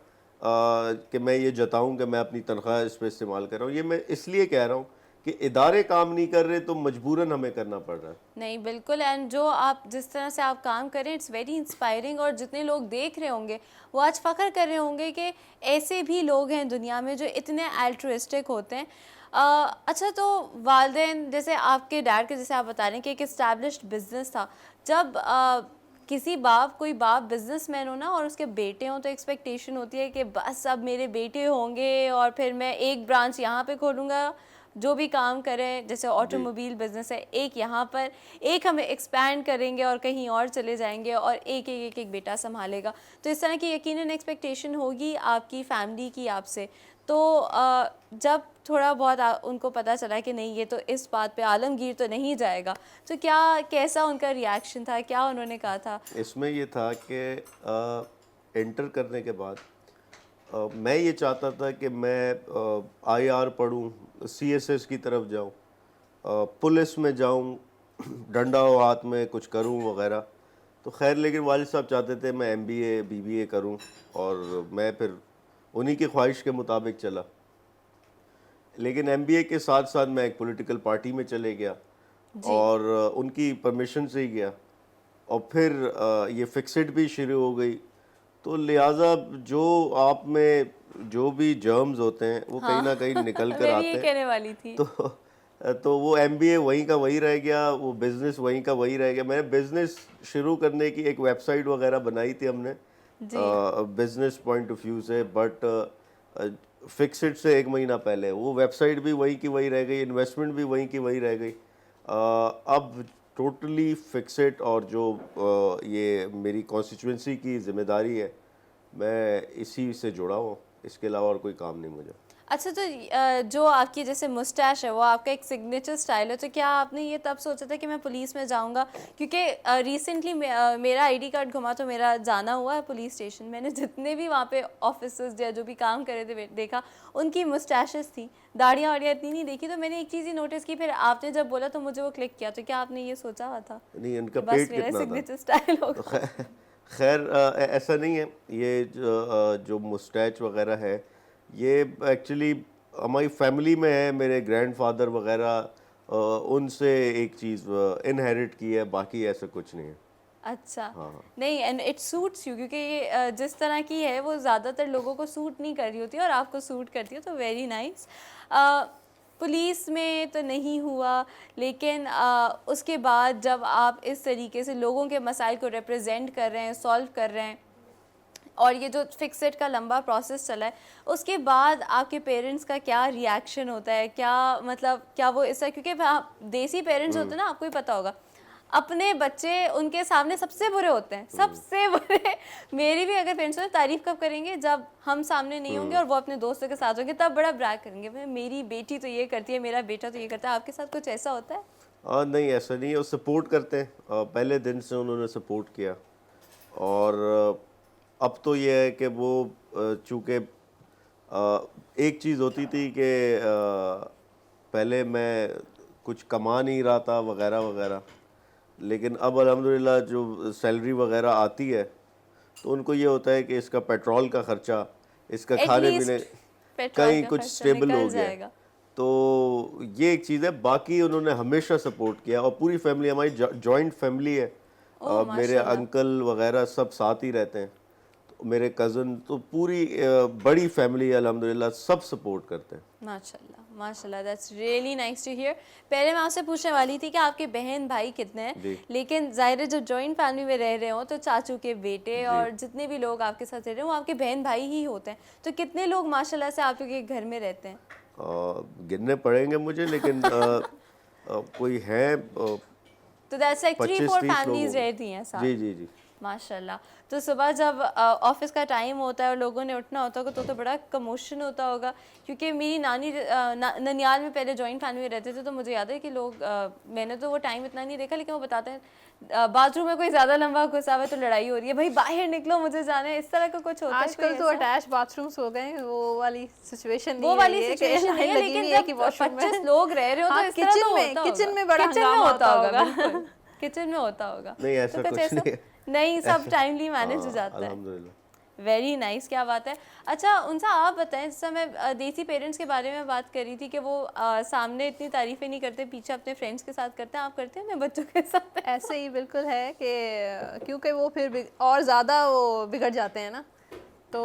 Speaker 3: कि मैं ये जताऊं कि मैं अपनी तनख्वाह इस पे इस्तेमाल कर रहा हूँ। ये मैं इसलिए कह रहा हूँ कि इदारे काम नहीं कर रहे तो मजबूरन हमें करना पड़ रहा है।
Speaker 1: नहीं बिल्कुल, एंड जो आप जिस तरह से आप काम कर रहे हैं इट्स वेरी इंस्पायरिंग, और जितने लोग देख रहे होंगे वो आज फ़ख्र कर रहे होंगे कि ऐसे भी लोग हैं दुनिया में जो इतने एल्ट्रुइस्टिक होते हैं। अच्छा, तो वालिदैन जैसे आपके डैड के, जैसे आप बता रहे हैं कि एक इस्टेब्लिश्ड बिजनेस था, जब कोई बाप बिजनेसमैन हो ना और उसके बेटे हों तो एक्सपेक्टेशन होती है कि बस अब मेरे बेटे होंगे और फिर मैं एक ब्रांच यहाँ पे खोलूँगा, जो भी काम करें, जैसे ऑटोमोबाइल बिजनेस है, एक यहाँ पर, एक हमें एक्सपैंड करेंगे और कहीं और चले जाएंगे और एक बेटा संभालेगा। तो इस तरह की यकीनन एक्सपेक्टेशन होगी आपकी फैमिली की आपसे। तो जब थोड़ा बहुत उनको पता चला कि नहीं ये तो इस बात पे आलमगीर तो नहीं जाएगा, तो कैसा उनका रिएक्शन था, क्या उन्होंने कहा था?
Speaker 3: इसमें ये था कि एंटर करने के बाद मैं ये चाहता था कि मैं आईआर पढूं, सीएसएस की तरफ जाऊं, पुलिस में जाऊं, डंडा हो हाथ में कुछ करूं वगैरह। तो खैर, लेकिन वालिद साहब चाहते थे मैं एमबीए बीबीए करूं और मैं फिर उन्हीं की ख्वाहिश के मुताबिक चला। लेकिन एमबीए के साथ साथ मैं एक पॉलिटिकल पार्टी में चले गया और उनकी परमिशन से ही गया, और फिर ये फिक्सिड भी शुरू हो गई। तो लिहाजा जो आप में जो भी जर्म्स होते हैं वो कहीं ना कहीं निकल कर
Speaker 1: मैं
Speaker 3: आते
Speaker 1: भी ये
Speaker 3: हैं।
Speaker 1: कहने वाली थी।
Speaker 3: तो वो एमबीए वहीं का वहीं रह गया, वो बिज़नेस वहीं का वहीं रह गया। मैंने बिज़नेस शुरू करने की एक वेबसाइट वगैरह बनाई थी हमने बिज़नेस पॉइंट ऑफ व्यू से, बट फिक्सिड से 1 महीना पहले वो वेबसाइट भी वहीं की वहीं रह गई, इन्वेस्टमेंट भी वहीं की वहीं रह गई। अब टोटली फिक्सिड, और जो ये मेरी कॉन्स्टिट्यूंसी की ज़िम्मेदारी है, मैं इसी से जुड़ा हूँ, इसके अलावा और कोई काम नहीं मुझे।
Speaker 1: अच्छा, तो जो आपकी जैसे मुस्टैश है वो आपका एक सिग्नेचर स्टाइल है, तो क्या आपने ये तब सोचा था कि मैं पुलिस में जाऊंगा? क्योंकि रिसेंटली मेरा आईडी कार्ड घुमा तो मेरा जाना हुआ है पुलिस स्टेशन, मैंने जितने भी वहाँ पे ऑफिसर्स या जो भी काम कर रहे थे देखा, उनकी मुस्टैशेस थी, दाढ़ियाँ वाड़ियाँ इतनी नहीं देखी। तो मैंने एक चीज़ ही नोटिस की, फिर आपने जब बोला तो मुझे वो क्लिक किया। तो क्या आपने ये सोचा हुआ था
Speaker 3: नहीं, इनका
Speaker 1: बस
Speaker 3: पेट
Speaker 1: मेरा
Speaker 3: कितना था?
Speaker 1: सिग्नेचर स्टाइल होगा?
Speaker 3: खैर ऐसा नहीं है। ये जो मुस्टैच वगैरह है ये एक्चुअली हमारी फैमिली में है, मेरे ग्रैंडफादर वगैरह उनसे एक चीज़ इनहेरिट की है, बाकी ऐसा कुछ नहीं है।
Speaker 1: अच्छा।
Speaker 3: हाँ।
Speaker 1: नहीं, एंड इट सूट्स यू, क्योंकि ये जिस तरह की है वो ज़्यादातर लोगों को सूट नहीं कर रही होती और आपको सूट करती है, तो वेरी नाइस। पुलिस में तो नहीं हुआ, लेकिन उसके बाद जब आप इस तरीके से लोगों के मसाइल को रिप्रेजेंट कर रहे हैं, सॉल्व कर रहे हैं, और ये जो फिक्सेड का लंबा प्रोसेस चला है, उसके बाद आपके पेरेंट्स का क्या रिएक्शन होता है? क्या मतलब क्या वो इस तरह, क्योंकि देसी पेरेंट्स होते हैं ना, आपको ही पता होगा, अपने बच्चे उनके सामने सबसे बुरे होते हैं, सबसे बुरे। मेरी भी अगर पेरेंट्स तारीफ कब करेंगे? जब हम सामने नहीं होंगे और वो अपने दोस्तों के साथ होंगे, तब बड़ा ब्रैग करेंगे, मेरी बेटी तो ये करती है, मेरा बेटा तो ये करता है। आपके साथ कुछ ऐसा होता है?
Speaker 3: नहीं, ऐसा नहीं है। वो सपोर्ट करते हैं, पहले दिन से उन्होंने सपोर्ट किया। और अब तो ये है कि वो चूँकि एक चीज़ होती थी कि पहले मैं कुछ कमा नहीं रहा था वगैरह वगैरह, लेकिन अब अल्हम्दुलिल्लाह जो सैलरी वगैरह आती है तो उनको ये होता है कि इसका पेट्रोल का ख़र्चा, इसका
Speaker 1: At
Speaker 3: खाने
Speaker 1: least
Speaker 3: पीने
Speaker 1: पेट्रोल
Speaker 3: कहीं
Speaker 1: का
Speaker 3: कुछ
Speaker 1: खर्चा
Speaker 3: स्टेबल
Speaker 1: निकल
Speaker 3: हो गया।
Speaker 1: जाएगा।
Speaker 3: तो ये एक चीज़ है। बाकी उन्होंने हमेशा सपोर्ट किया, और पूरी फैमिली, हमारी जॉइंट फैमिली है, मेरे
Speaker 1: माशाल्लाह।
Speaker 3: अंकल वगैरह सब साथ ही रहते हैं। मेरे कज़न, तो पूरी बड़ी फैमिली अल्हम्दुलिल्लाह सब सपोर्ट करते हैं।
Speaker 1: माशाल्लाह माशाल्लाह, that's really nice to hear. पहले मैं आपसे पूछने वाली थी कि आपके बहन भाई कितने हैं,
Speaker 3: जी।
Speaker 1: लेकिन ज़ाहिर है जब जॉइंट फैमिली में रह रहे हो तो चाचू के बेटे
Speaker 3: जी।
Speaker 1: और जितने भी लोग आपके साथ रह रहे हो वो आपके बहन भाई ही होते हैं। तो कितने लोग माशाल्लाह से आप लोग के घर में रहते हैं?
Speaker 3: गिनने पड़ेंगे मुझे, लेकिन कोई है
Speaker 1: तो दैट्स लाइक 3-4
Speaker 3: 25-30 लोग
Speaker 1: फैमिलीज
Speaker 3: होंगे।
Speaker 1: रहती हैं साथ।
Speaker 3: जी जी जी।
Speaker 1: माशाल्लाह। तो सुबह जब ऑफिस का टाइम होता है और लोगों ने उठना होता होगा तो बड़ा कमोशन होता होगा, क्योंकि मेरी नानी ननियाल में पहले जॉइंट फैमिली में रहते थे, तो मुझे याद है कि लोग मैंने तो वो टाइम इतना नहीं देखा, लेकिन वो बताते हैं बाथरूम में कोई ज़्यादा लंबा घुसा हुआ है तो लड़ाई हो रही है, भाई बाहर निकलो मुझे जाना है, इस तरह का कुछ होता है?
Speaker 5: आजकल तो अटैच बाथरूम्स हो गए हैं, वो वाली सिचुएशन
Speaker 1: वो वाली सिचुएशन नहीं है, लेकिन जब 25 लोग रह रहे हो तो इस तरह तो होता होगा।
Speaker 5: किचन में बड़ा
Speaker 1: किचन में
Speaker 5: हंगामा
Speaker 1: होता
Speaker 5: होता
Speaker 1: होगा, किचन में होता होगा।
Speaker 3: नहीं, ऐसा
Speaker 1: तो
Speaker 3: कुछ
Speaker 1: ऐसा
Speaker 3: नहीं है।
Speaker 1: नहीं, सब टाइमली मैनेज हो
Speaker 3: हाँ,
Speaker 1: जाता है।
Speaker 3: अल्हम्दुलिल्लाह।
Speaker 1: वेरी नाइस, क्या बात है। अच्छा उनसा आप बताएं, जैसा मैं देसी पेरेंट्स के बारे में बात कर रही थी कि वो सामने इतनी तारीफ़ें नहीं करते, पीछे अपने फ्रेंड्स के साथ करते हैं, आप करते हैं अपने बच्चों के साथ?
Speaker 5: ऐसे ही बिल्कुल है कि क्योंकि वो फिर और ज़्यादा वो बिगड़ जाते हैं ना, तो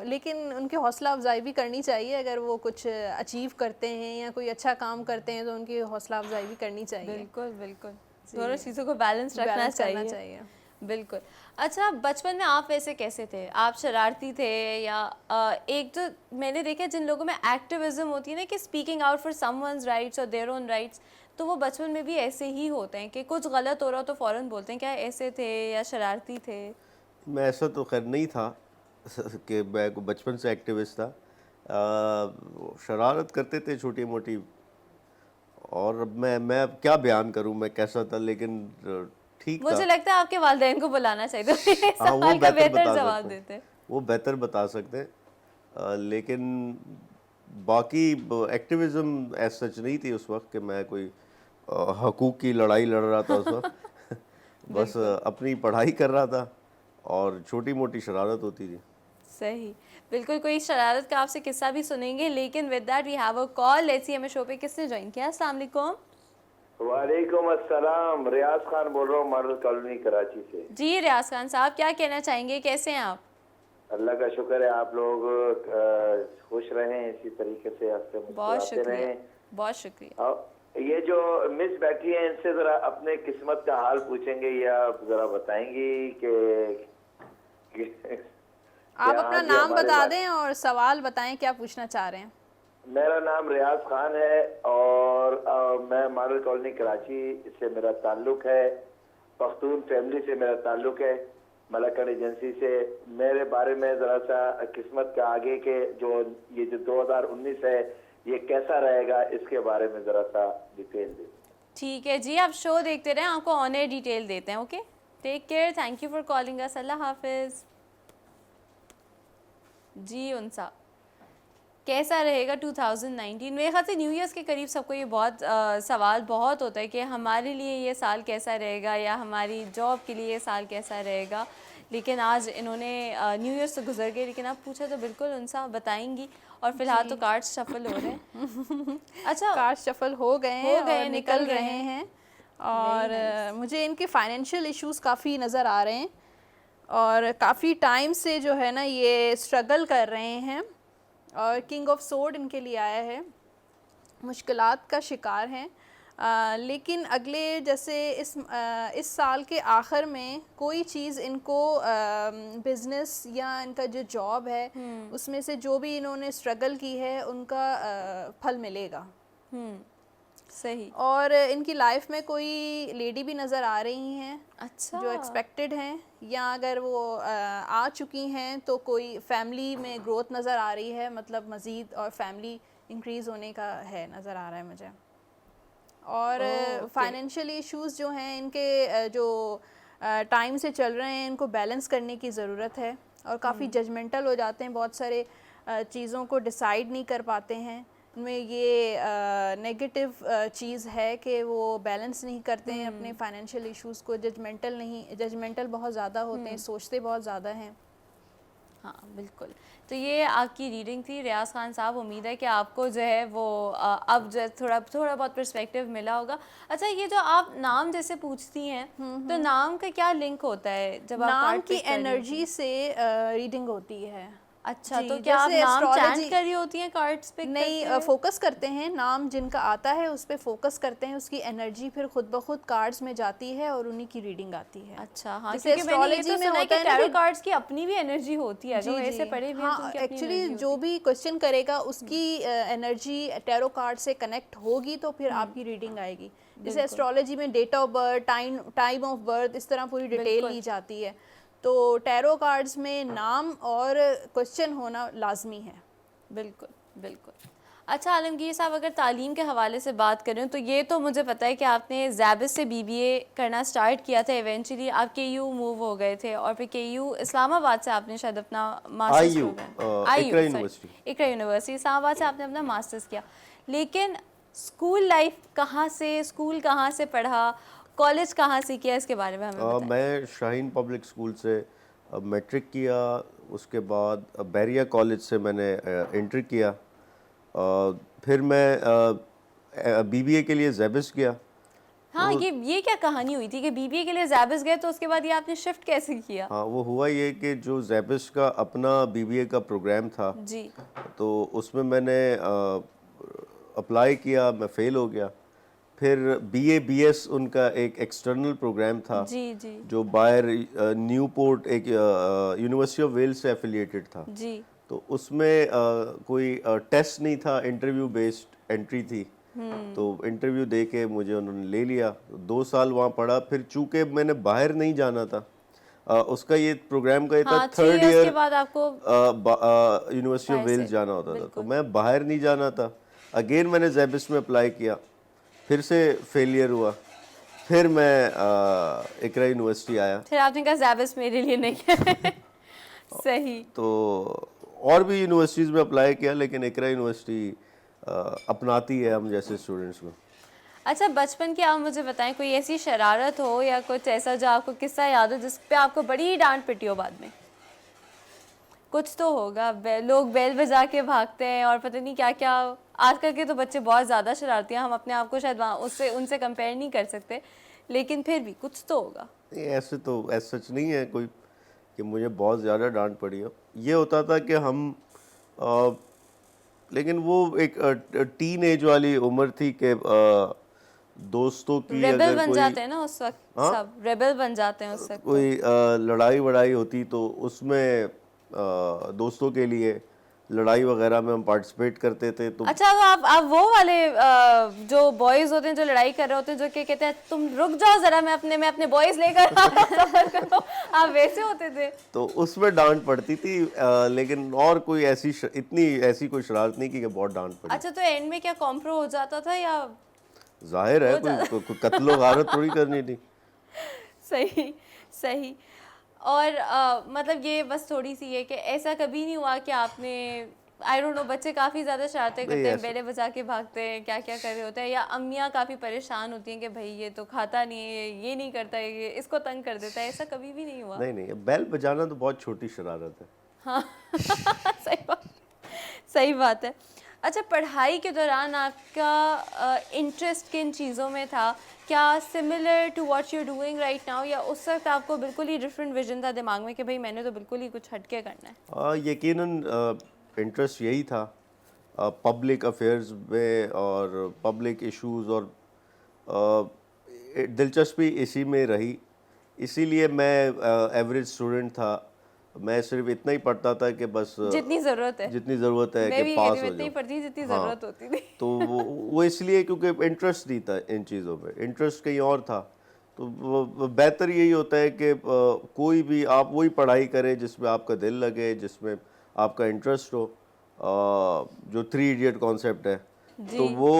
Speaker 5: लेकिन उनकी हौसला अफजाई भी करनी चाहिए। अगर वो कुछ अचीव करते हैं या कोई अच्छा काम करते हैं तो उनकी हौसला अफजाई भी करनी चाहिए।
Speaker 1: बिल्कुल बिल्कुल, दोनों चीज़ों को बैलेंस रखना
Speaker 5: बैलेंस करना
Speaker 1: चाहिए। बिल्कुल। अच्छा बचपन में आप वैसे कैसे थे? आप शरारती थे या एक तो मैंने देखा जिन लोगों में एक्टिविज्म होती है ना कि speaking out for someone's rights और देयर ओन राइट्स, तो वो बचपन में भी ऐसे ही होते हैं कि कुछ गलत हो रहा हो तो फ़ौरन बोलते हैं, क्या ऐसे थे या शरारती थे?
Speaker 3: मैं ऐसा तो खैर नहीं था कि मैं बचपन से एक्टिविस्ट था। शरारत करते थे छोटी मोटी, और मैं अब क्या बयान करूं मैं कैसा था, लेकिन ठीक था।
Speaker 1: मुझे लगता है आपके वालिदैन को बुलाना चाहिए था, ये
Speaker 3: हाँ, वो
Speaker 1: सवाल का
Speaker 3: बेहतर
Speaker 1: बेहतर
Speaker 3: बता
Speaker 1: जवाब
Speaker 3: सकते हैं।
Speaker 1: देते।
Speaker 3: वो बेहतर बता सकते हैं। लेकिन बाकी एक्टिविज़्म एज सच नहीं थी उस वक्त कि मैं कोई हकूक़ की लड़ाई लड़ रहा था उस वक्त। बस अपनी पढ़ाई कर रहा था और छोटी मोटी शरारत होती थी।
Speaker 1: सही, बिल्कुल। कोई शरारत का आपसे किस्सा भी सुनेंगे, लेकिन with that we have a call. Let's see हमें शो पे किसने ज्वाइन किया। अस्सलाम वालेकुम।
Speaker 7: वालेकुम अस्सलाम, रियाज खान बोल रहा हूँ, मॉडल कॉलोनी कराची से।
Speaker 1: जी रियाज खान साहब, क्या कहना चाहेंगे, कैसे हैं आप?
Speaker 7: अल्लाह का शुक्र है, आप लोग खुश रहें, इसी तरीके से हंसते
Speaker 1: बहुत
Speaker 7: मुस्कुराते
Speaker 1: शुक्रिया,
Speaker 7: रहें।
Speaker 1: बहुत शुक्रिया।
Speaker 7: और ये जो मिस बैठी हैं, इनसे जरा अपने किस्मत का हाल पूछेंगे या जरा बताएंगी कि
Speaker 5: आप अपना नाम बता दें और सवाल बताएं, क्या पूछना चाह रहे हैं?
Speaker 7: मेरा नाम रियाज खान है और मैं मॉडल कॉलोनी कराची से मेरा ताल्लुक है, पख्तून फैमिली से मेरा ताल्लुक है, मलकन एजेंसी से। मेरे बारे में ज़रा सा किस्मत का आगे के ये जो 2019 है ये कैसा रहेगा, इसके बारे में ज़रा सा डिटेल दें।
Speaker 1: ठीक है जी, आप शो देखते रहें, आपको ऑन एयर डिटेल देते हैं। Okay, take care, thank you for calling us, अल्लाह हाफिज़। जी उनसा, कैसा रहेगा 2019? मेरे ख्याल से न्यू ईयर्स के करीब सबको ये बहुत सवाल बहुत होता है कि हमारे लिए ये साल कैसा रहेगा या हमारी जॉब के लिए ये साल कैसा रहेगा। लेकिन आज इन्होंने न्यू ईयर्स तो गुजर गए, लेकिन आप पूछा तो बिल्कुल उनसा बताएंगी। और फिलहाल तो कार्ड शफल हो रहे हैं। अच्छा,
Speaker 5: कार्ड शफल हो गए हैं और निकल रहे
Speaker 1: हैं।
Speaker 5: हैं, और मुझे इनके फाइनेंशियल इश्यूज काफ़ी नज़र आ रहे हैं और काफ़ी टाइम से जो है ना ये स्ट्रगल कर रहे हैं, और किंग ऑफ सोर्ड इनके लिए आया है, मुश्किलात का शिकार हैं। लेकिन अगले जैसे इस साल के आखिर में कोई चीज़ इनको बिज़नेस या इनका जो जॉब है उसमें से जो भी इन्होंने स्ट्रगल की है उनका फल मिलेगा।
Speaker 1: सही।
Speaker 5: और इनकी लाइफ में कोई लेडी भी नज़र आ रही हैं,
Speaker 1: अच्छा,
Speaker 5: जो एक्सपेक्टेड हैं, या अगर वो आ चुकी हैं तो कोई फैमिली में ग्रोथ नज़र आ रही है, मतलब मज़ीद और फैमिली इंक्रीज़ होने का है नज़र आ रहा है मुझे। और फाइनेंशियल इश्यूज जो हैं इनके जो टाइम से चल रहे हैं, इनको बैलेंस करने की ज़रूरत है, और काफ़ी जजमेंटल हो जाते हैं, बहुत सारे चीज़ों को डिसाइड नहीं कर पाते हैं। उनमें ये नेगेटिव चीज़ है कि वो बैलेंस नहीं करते हैं अपने फाइनेंशियल इश्यूज को, जजमेंटल बहुत ज़्यादा होते हैं, सोचते बहुत ज़्यादा हैं।
Speaker 1: हाँ बिल्कुल। तो ये आपकी रीडिंग थी रियाज खान साहब। उम्मीद है कि आपको जो है वो अब जो है थोड़ा बहुत पर्सपेक्टिव मिला होगा। अच्छा, ये जो आप नाम जैसे पूछती हैं तो नाम का क्या लिंक होता है जब आप
Speaker 5: नाम
Speaker 1: कार्ड
Speaker 5: की
Speaker 1: पिक कर रही होती
Speaker 5: एनर्जी
Speaker 1: हैं?
Speaker 5: से रीडिंग होती है।
Speaker 1: अच्छा,
Speaker 5: जी,
Speaker 1: तो क्या आप
Speaker 5: जैसे
Speaker 1: नाम चैंट
Speaker 5: astrology-
Speaker 1: कर रही होती हैं कार्ड्स पिक करते
Speaker 5: नहीं,
Speaker 1: हुए?
Speaker 5: फोकस करते हैं, नाम जिनका आता है उस पर फोकस करते हैं, उसकी एनर्जी फिर खुद ब खुद कार्ड्स में जाती है और उन्हीं की रीडिंग आती है।
Speaker 1: अच्छा, हाँ,
Speaker 5: जैसे
Speaker 1: क्योंकि मैंने ये
Speaker 5: astrology
Speaker 1: तो
Speaker 5: में
Speaker 1: सुना है
Speaker 5: होता
Speaker 1: कि
Speaker 5: है ना
Speaker 1: टैरो
Speaker 5: कि
Speaker 1: कार्ड्स की अपनी भी एनर्जी होती है,
Speaker 5: जी
Speaker 1: अगर ऐसे
Speaker 5: जी,
Speaker 1: पढ़े भी हैं तो
Speaker 5: हाँ,
Speaker 1: उनकी अपनी
Speaker 5: एक्चुअली
Speaker 1: एनर्जी
Speaker 5: जो
Speaker 1: होती
Speaker 5: भी क्वेश्चन करेगा उसकी एनर्जी टैरो कार्ड से कनेक्ट होगी तो फिर आपकी रीडिंग आएगी। जैसे एस्ट्रोलॉजी में date of birth, time of birth, इस तरह पूरी डिटेल
Speaker 1: बिल्कुल।
Speaker 5: ली जाती है। तो टैरो कार्ड्स में नाम और क्वेश्चन होना लाजमी है।
Speaker 1: बिल्कुल बिल्कुल। अच्छा आलमगीर साहब, अगर तालीम के हवाले से बात करें तो ये तो मुझे पता है कि आपने ज़ैबिस से बीबीए करना स्टार्ट किया था, इवेंचुअली आप केयू मूव हो गए थे और फिर केयू इस्लामाबाद से आपने शायद अपना मास्टर्स
Speaker 3: IU,
Speaker 1: प्रोग्राम
Speaker 3: इकरा यूनिवर्सिटी।
Speaker 1: इकरा यूनिवर्सिटी इस्लामाबाद से आपने अपना मास्टर्स किया। लेकिन स्कूल लाइफ कहाँ से, स्कूल कहाँ से पढ़ा, कॉलेज कहाँ से किया, इसके बारे में हमें बताएं।
Speaker 3: मैं शाहीन पब्लिक स्कूल से मैट्रिक किया, उसके बाद बैरिया कॉलेज से मैंने इंटर किया, फिर मैं बीबीए के लिए ज़ैबिस गया।
Speaker 1: हाँ, ये क्या कहानी हुई थी कि बीबीए के लिए ज़ैबिस गए तो उसके बाद ये आपने शिफ्ट कैसे किया?
Speaker 3: हाँ, वो हुआ ये कि जो ज़ैबिस का अपना बीबीए का प्रोग्राम था,
Speaker 1: जी
Speaker 3: तो उसमें मैंने अप्लाई किया, मैं फ़ेल हो गया। फिर बीए बीएस उनका एक एक्सटर्नल प्रोग्राम था
Speaker 1: जी जी
Speaker 3: जो बायर न्यूपोर्ट एक यूनिवर्सिटी ऑफ वेल्स से एफिलिएटेड था।
Speaker 1: जी।
Speaker 3: तो उसमें कोई टेस्ट नहीं था, इंटरव्यू बेस्ड एंट्री थी। तो इंटरव्यू दे के मुझे उन्होंने ले लिया, 2 साल वहाँ पढ़ा। फिर चूंकि मैंने बाहर नहीं जाना था, उसका ये प्रोग्राम का ये था
Speaker 1: हाँ, 3
Speaker 3: थर्ड
Speaker 1: years
Speaker 3: ईयर
Speaker 1: के बाद आपको
Speaker 3: यूनिवर्सिटी ऑफ
Speaker 1: बाहर से,
Speaker 3: वेल्स जाना होता था, तो
Speaker 1: बिल्कुल।
Speaker 3: मैं बाहर नहीं जाना था। अगेन मैंने ज़ैबिस में अप्लाई किया, फिर से फेलियर हुआ। फिर मैं इकरा यूनिवर्सिटी आया।
Speaker 1: फिर आपने कहा ज़ैबिस मेरे लिए नहीं है। सही।
Speaker 3: तो और भी यूनिवर्सिटीज़ में अप्लाई किया, लेकिन इकरा यूनिवर्सिटी अपनाती है हम जैसे स्टूडेंट्स को।
Speaker 1: अच्छा, बचपन की आप मुझे बताएं कोई ऐसी शरारत हो या कुछ ऐसा जो आपको किस्सा याद हो जिस पे आपको बड़ी डांट पिटी हो बाद में? कुछ तो होगा। लोग बेल बजा के भागते हैं और पता नहीं क्या क्या। आजकल के तो बच्चे बहुत ज़्यादा शरारती हैं, हम अपने आप को शायद उससे उनसे कंपेयर नहीं कर सकते, लेकिन फिर भी कुछ तो होगा।
Speaker 3: नहीं, ऐसे तो ऐसा सच नहीं है कोई कि मुझे बहुत ज़्यादा डांट पड़ी हो। ये होता था कि हम लेकिन वो एक टीन एज वाली उम्र थी कि दोस्तों की
Speaker 1: रेबल
Speaker 3: अगर
Speaker 1: बन
Speaker 3: कोई
Speaker 1: जाते हैं ना उस वक्त, सब रेबल बन जाते हैं उस वक्त।
Speaker 3: कोई लड़ाई वड़ाई होती तो उसमें दोस्तों के लिए लड़ाई वगैरह में हम पार्टिसिपेट करते थे। तो
Speaker 1: अच्छा, तो आप वो वाले जो बॉयज होते हैं जो लड़ाई कर रहे होते हैं, जो कि कहते हैं तुम रुक जाओ जरा, मैं अपने बॉयज लेकर सफर करो, आप वैसे होते थे?
Speaker 3: तो उसमें डांट पड़ती थी, लेकिन और कोई इतनी ऐसी कोई शरारत नहीं की कि बहुत डांट पड़ी।
Speaker 1: अच्छा, तो एंड में क्या कॉम्प्रो हो जाता था या?
Speaker 3: जाहिर है कोई कत्लो गारत थोड़ी करनी थी।
Speaker 1: सही सही। और मतलब ये बस थोड़ी सी है कि ऐसा कभी नहीं हुआ कि आपने, आई डोंट नो, बच्चे काफ़ी ज़्यादा शरारतें करते हैं, बेले बजा के भागते हैं, क्या क्या कर रहे होते हैं, या अम्मियाँ काफ़ी परेशान होती हैं कि भाई ये तो खाता नहीं है, ये नहीं करता है, ये इसको तंग कर देता है, ऐसा कभी भी नहीं हुआ?
Speaker 3: नहीं, बैल बजाना तो बहुत छोटी शरारत है।
Speaker 1: हाँ सही बात है। अच्छा, पढ़ाई के दौरान आपका इंटरेस्ट किन चीज़ों में था? क्या similar to what you doing right now, या उस वक्त आपको बिल्कुल ही डिफरेंट विजन था दिमाग में कि भाई मैंने तो बिल्कुल ही कुछ हटके करना है?
Speaker 3: यकीनन इंटरेस्ट यही था पब्लिक अफेयर्स में और पब्लिक इश्यूज, और दिलचस्पी इसी में रही। इसीलिए मैं एवरेज स्टूडेंट था। मैं सिर्फ इतना ही पढ़ता था कि बस
Speaker 1: जितनी ज़रूरत है,
Speaker 3: जितनी ज़रूरत है
Speaker 1: मैं
Speaker 3: कि
Speaker 1: भी
Speaker 3: पास हो
Speaker 1: इतनी
Speaker 3: जाऊं।
Speaker 1: पढ़ती जितनी
Speaker 3: हाँ,
Speaker 1: ज़रूरत होती थी।
Speaker 3: तो वो इसलिए क्योंकि इंटरेस्ट नहीं था इन चीज़ों पे, इंटरेस्ट कहीं और था। तो बेहतर यही होता है कि कोई भी आप वही पढ़ाई करें जिसमें आपका दिल लगे, जिसमें आपका इंटरेस्ट हो। जो 3 इडियट कॉन्सेप्ट है, तो वो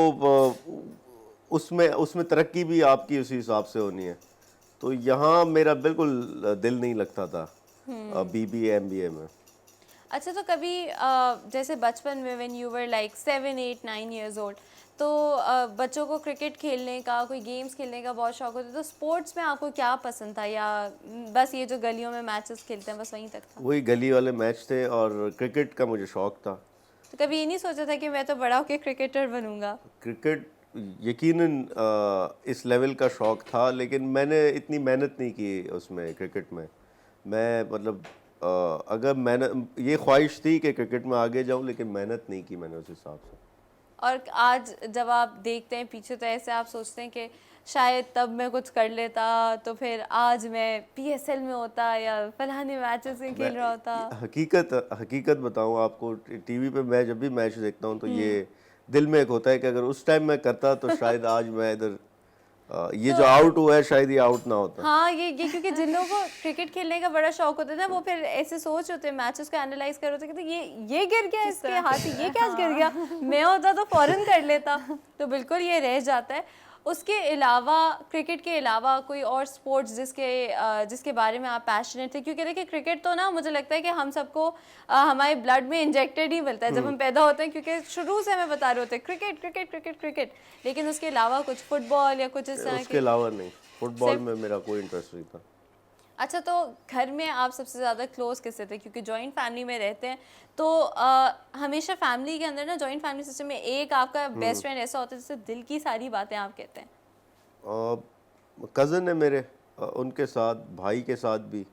Speaker 3: उसमें तरक्की भी आपकी उसी हिसाब से होनी है। तो यहाँ मेरा बिल्कुल दिल नहीं लगता था बीबीए एमबीए में।
Speaker 1: अच्छा, तो कभी जैसे बचपन में when you were like 7, 8, 9 years old, तो बच्चों को क्रिकेट खेलने का, कोई गेम्स खेलने का बहुत शौक होता है, तो स्पोर्ट्स में आपको क्या पसंद था, या बस ये जो गलियों में मैचेस खेलते हैं बस वहीं तक था?
Speaker 3: वही गली वाले मैच थे और क्रिकेट का मुझे शौक था।
Speaker 1: तो कभी ये नहीं सोचा था कि मैं तो बड़ा होकर क्रिकेटर बनूंगा?
Speaker 3: क्रिकेट यकीनन इस लेवल का शौक था, लेकिन मैंने इतनी मेहनत नहीं की उसमें, क्रिकेट में। मैं मतलब अगर मेहनत, ये ख्वाहिश थी कि क्रिकेट में आगे जाऊं, लेकिन मेहनत नहीं की मैंने उस हिसाब से।
Speaker 1: और आज जब आप देखते हैं पीछे, तो ऐसे आप सोचते हैं कि शायद तब मैं कुछ कर लेता तो फिर आज मैं पीएसएल में होता या फलाने मैचेस में खेल रहा होता?
Speaker 3: हकीकत बताऊं आपको, टीवी पे मैं जब भी मैच देखता हूं तो ये दिल में एक होता है कि अगर उस टाइम मैं करता तो शायद आज मैं इधर ये जो आउट हुआ है शायद ये आउट ना होता।
Speaker 1: हाँ, ये क्योंकि जिन लोगों को क्रिकेट खेलने का बड़ा शौक होता है ना, वो फिर ऐसे सोच होते हैं, मैचेस को एनालाइज कर होते हैं कि ये गिर गया इसके हाथ से, ये कैच गिर गया, मैं होता तो फौरन कर लेता। तो बिल्कुल ये रह जाता है। उसके अलावा, क्रिकेट के अलावा कोई और स्पोर्ट्स जिसके बारे में आप पैशनेट थे? क्योंकि देखिए क्रिकेट तो ना मुझे लगता है कि हम सबको हमारे ब्लड में इंजेक्टेड ही मिलता है जब हम पैदा होते हैं, क्योंकि शुरू से हमें बता रहे होते हैं क्रिकेट क्रिकेट क्रिकेट क्रिकेट। लेकिन उसके अलावा कुछ फुटबॉल या कुछ इस तरह
Speaker 3: उसके
Speaker 1: के?
Speaker 3: अलावा नहीं, फुटबॉल में मेरा कोई इंटरेस्ट नहीं था।
Speaker 1: अच्छा, तो घर में आप सबसे ज़्यादा क्लोज किससे थे? क्योंकि जॉइंट फैमिली में रहते हैं तो हमेशा फैमिली के अंदर ना, जॉइंट फैमिली सिस्टम में एक आपका बेस्ट फ्रेंड ऐसा होता है जिससे दिल की सारी बातें आप कहते हैं।
Speaker 3: कज़न है मेरे, उनके साथ, भाई के साथ भी,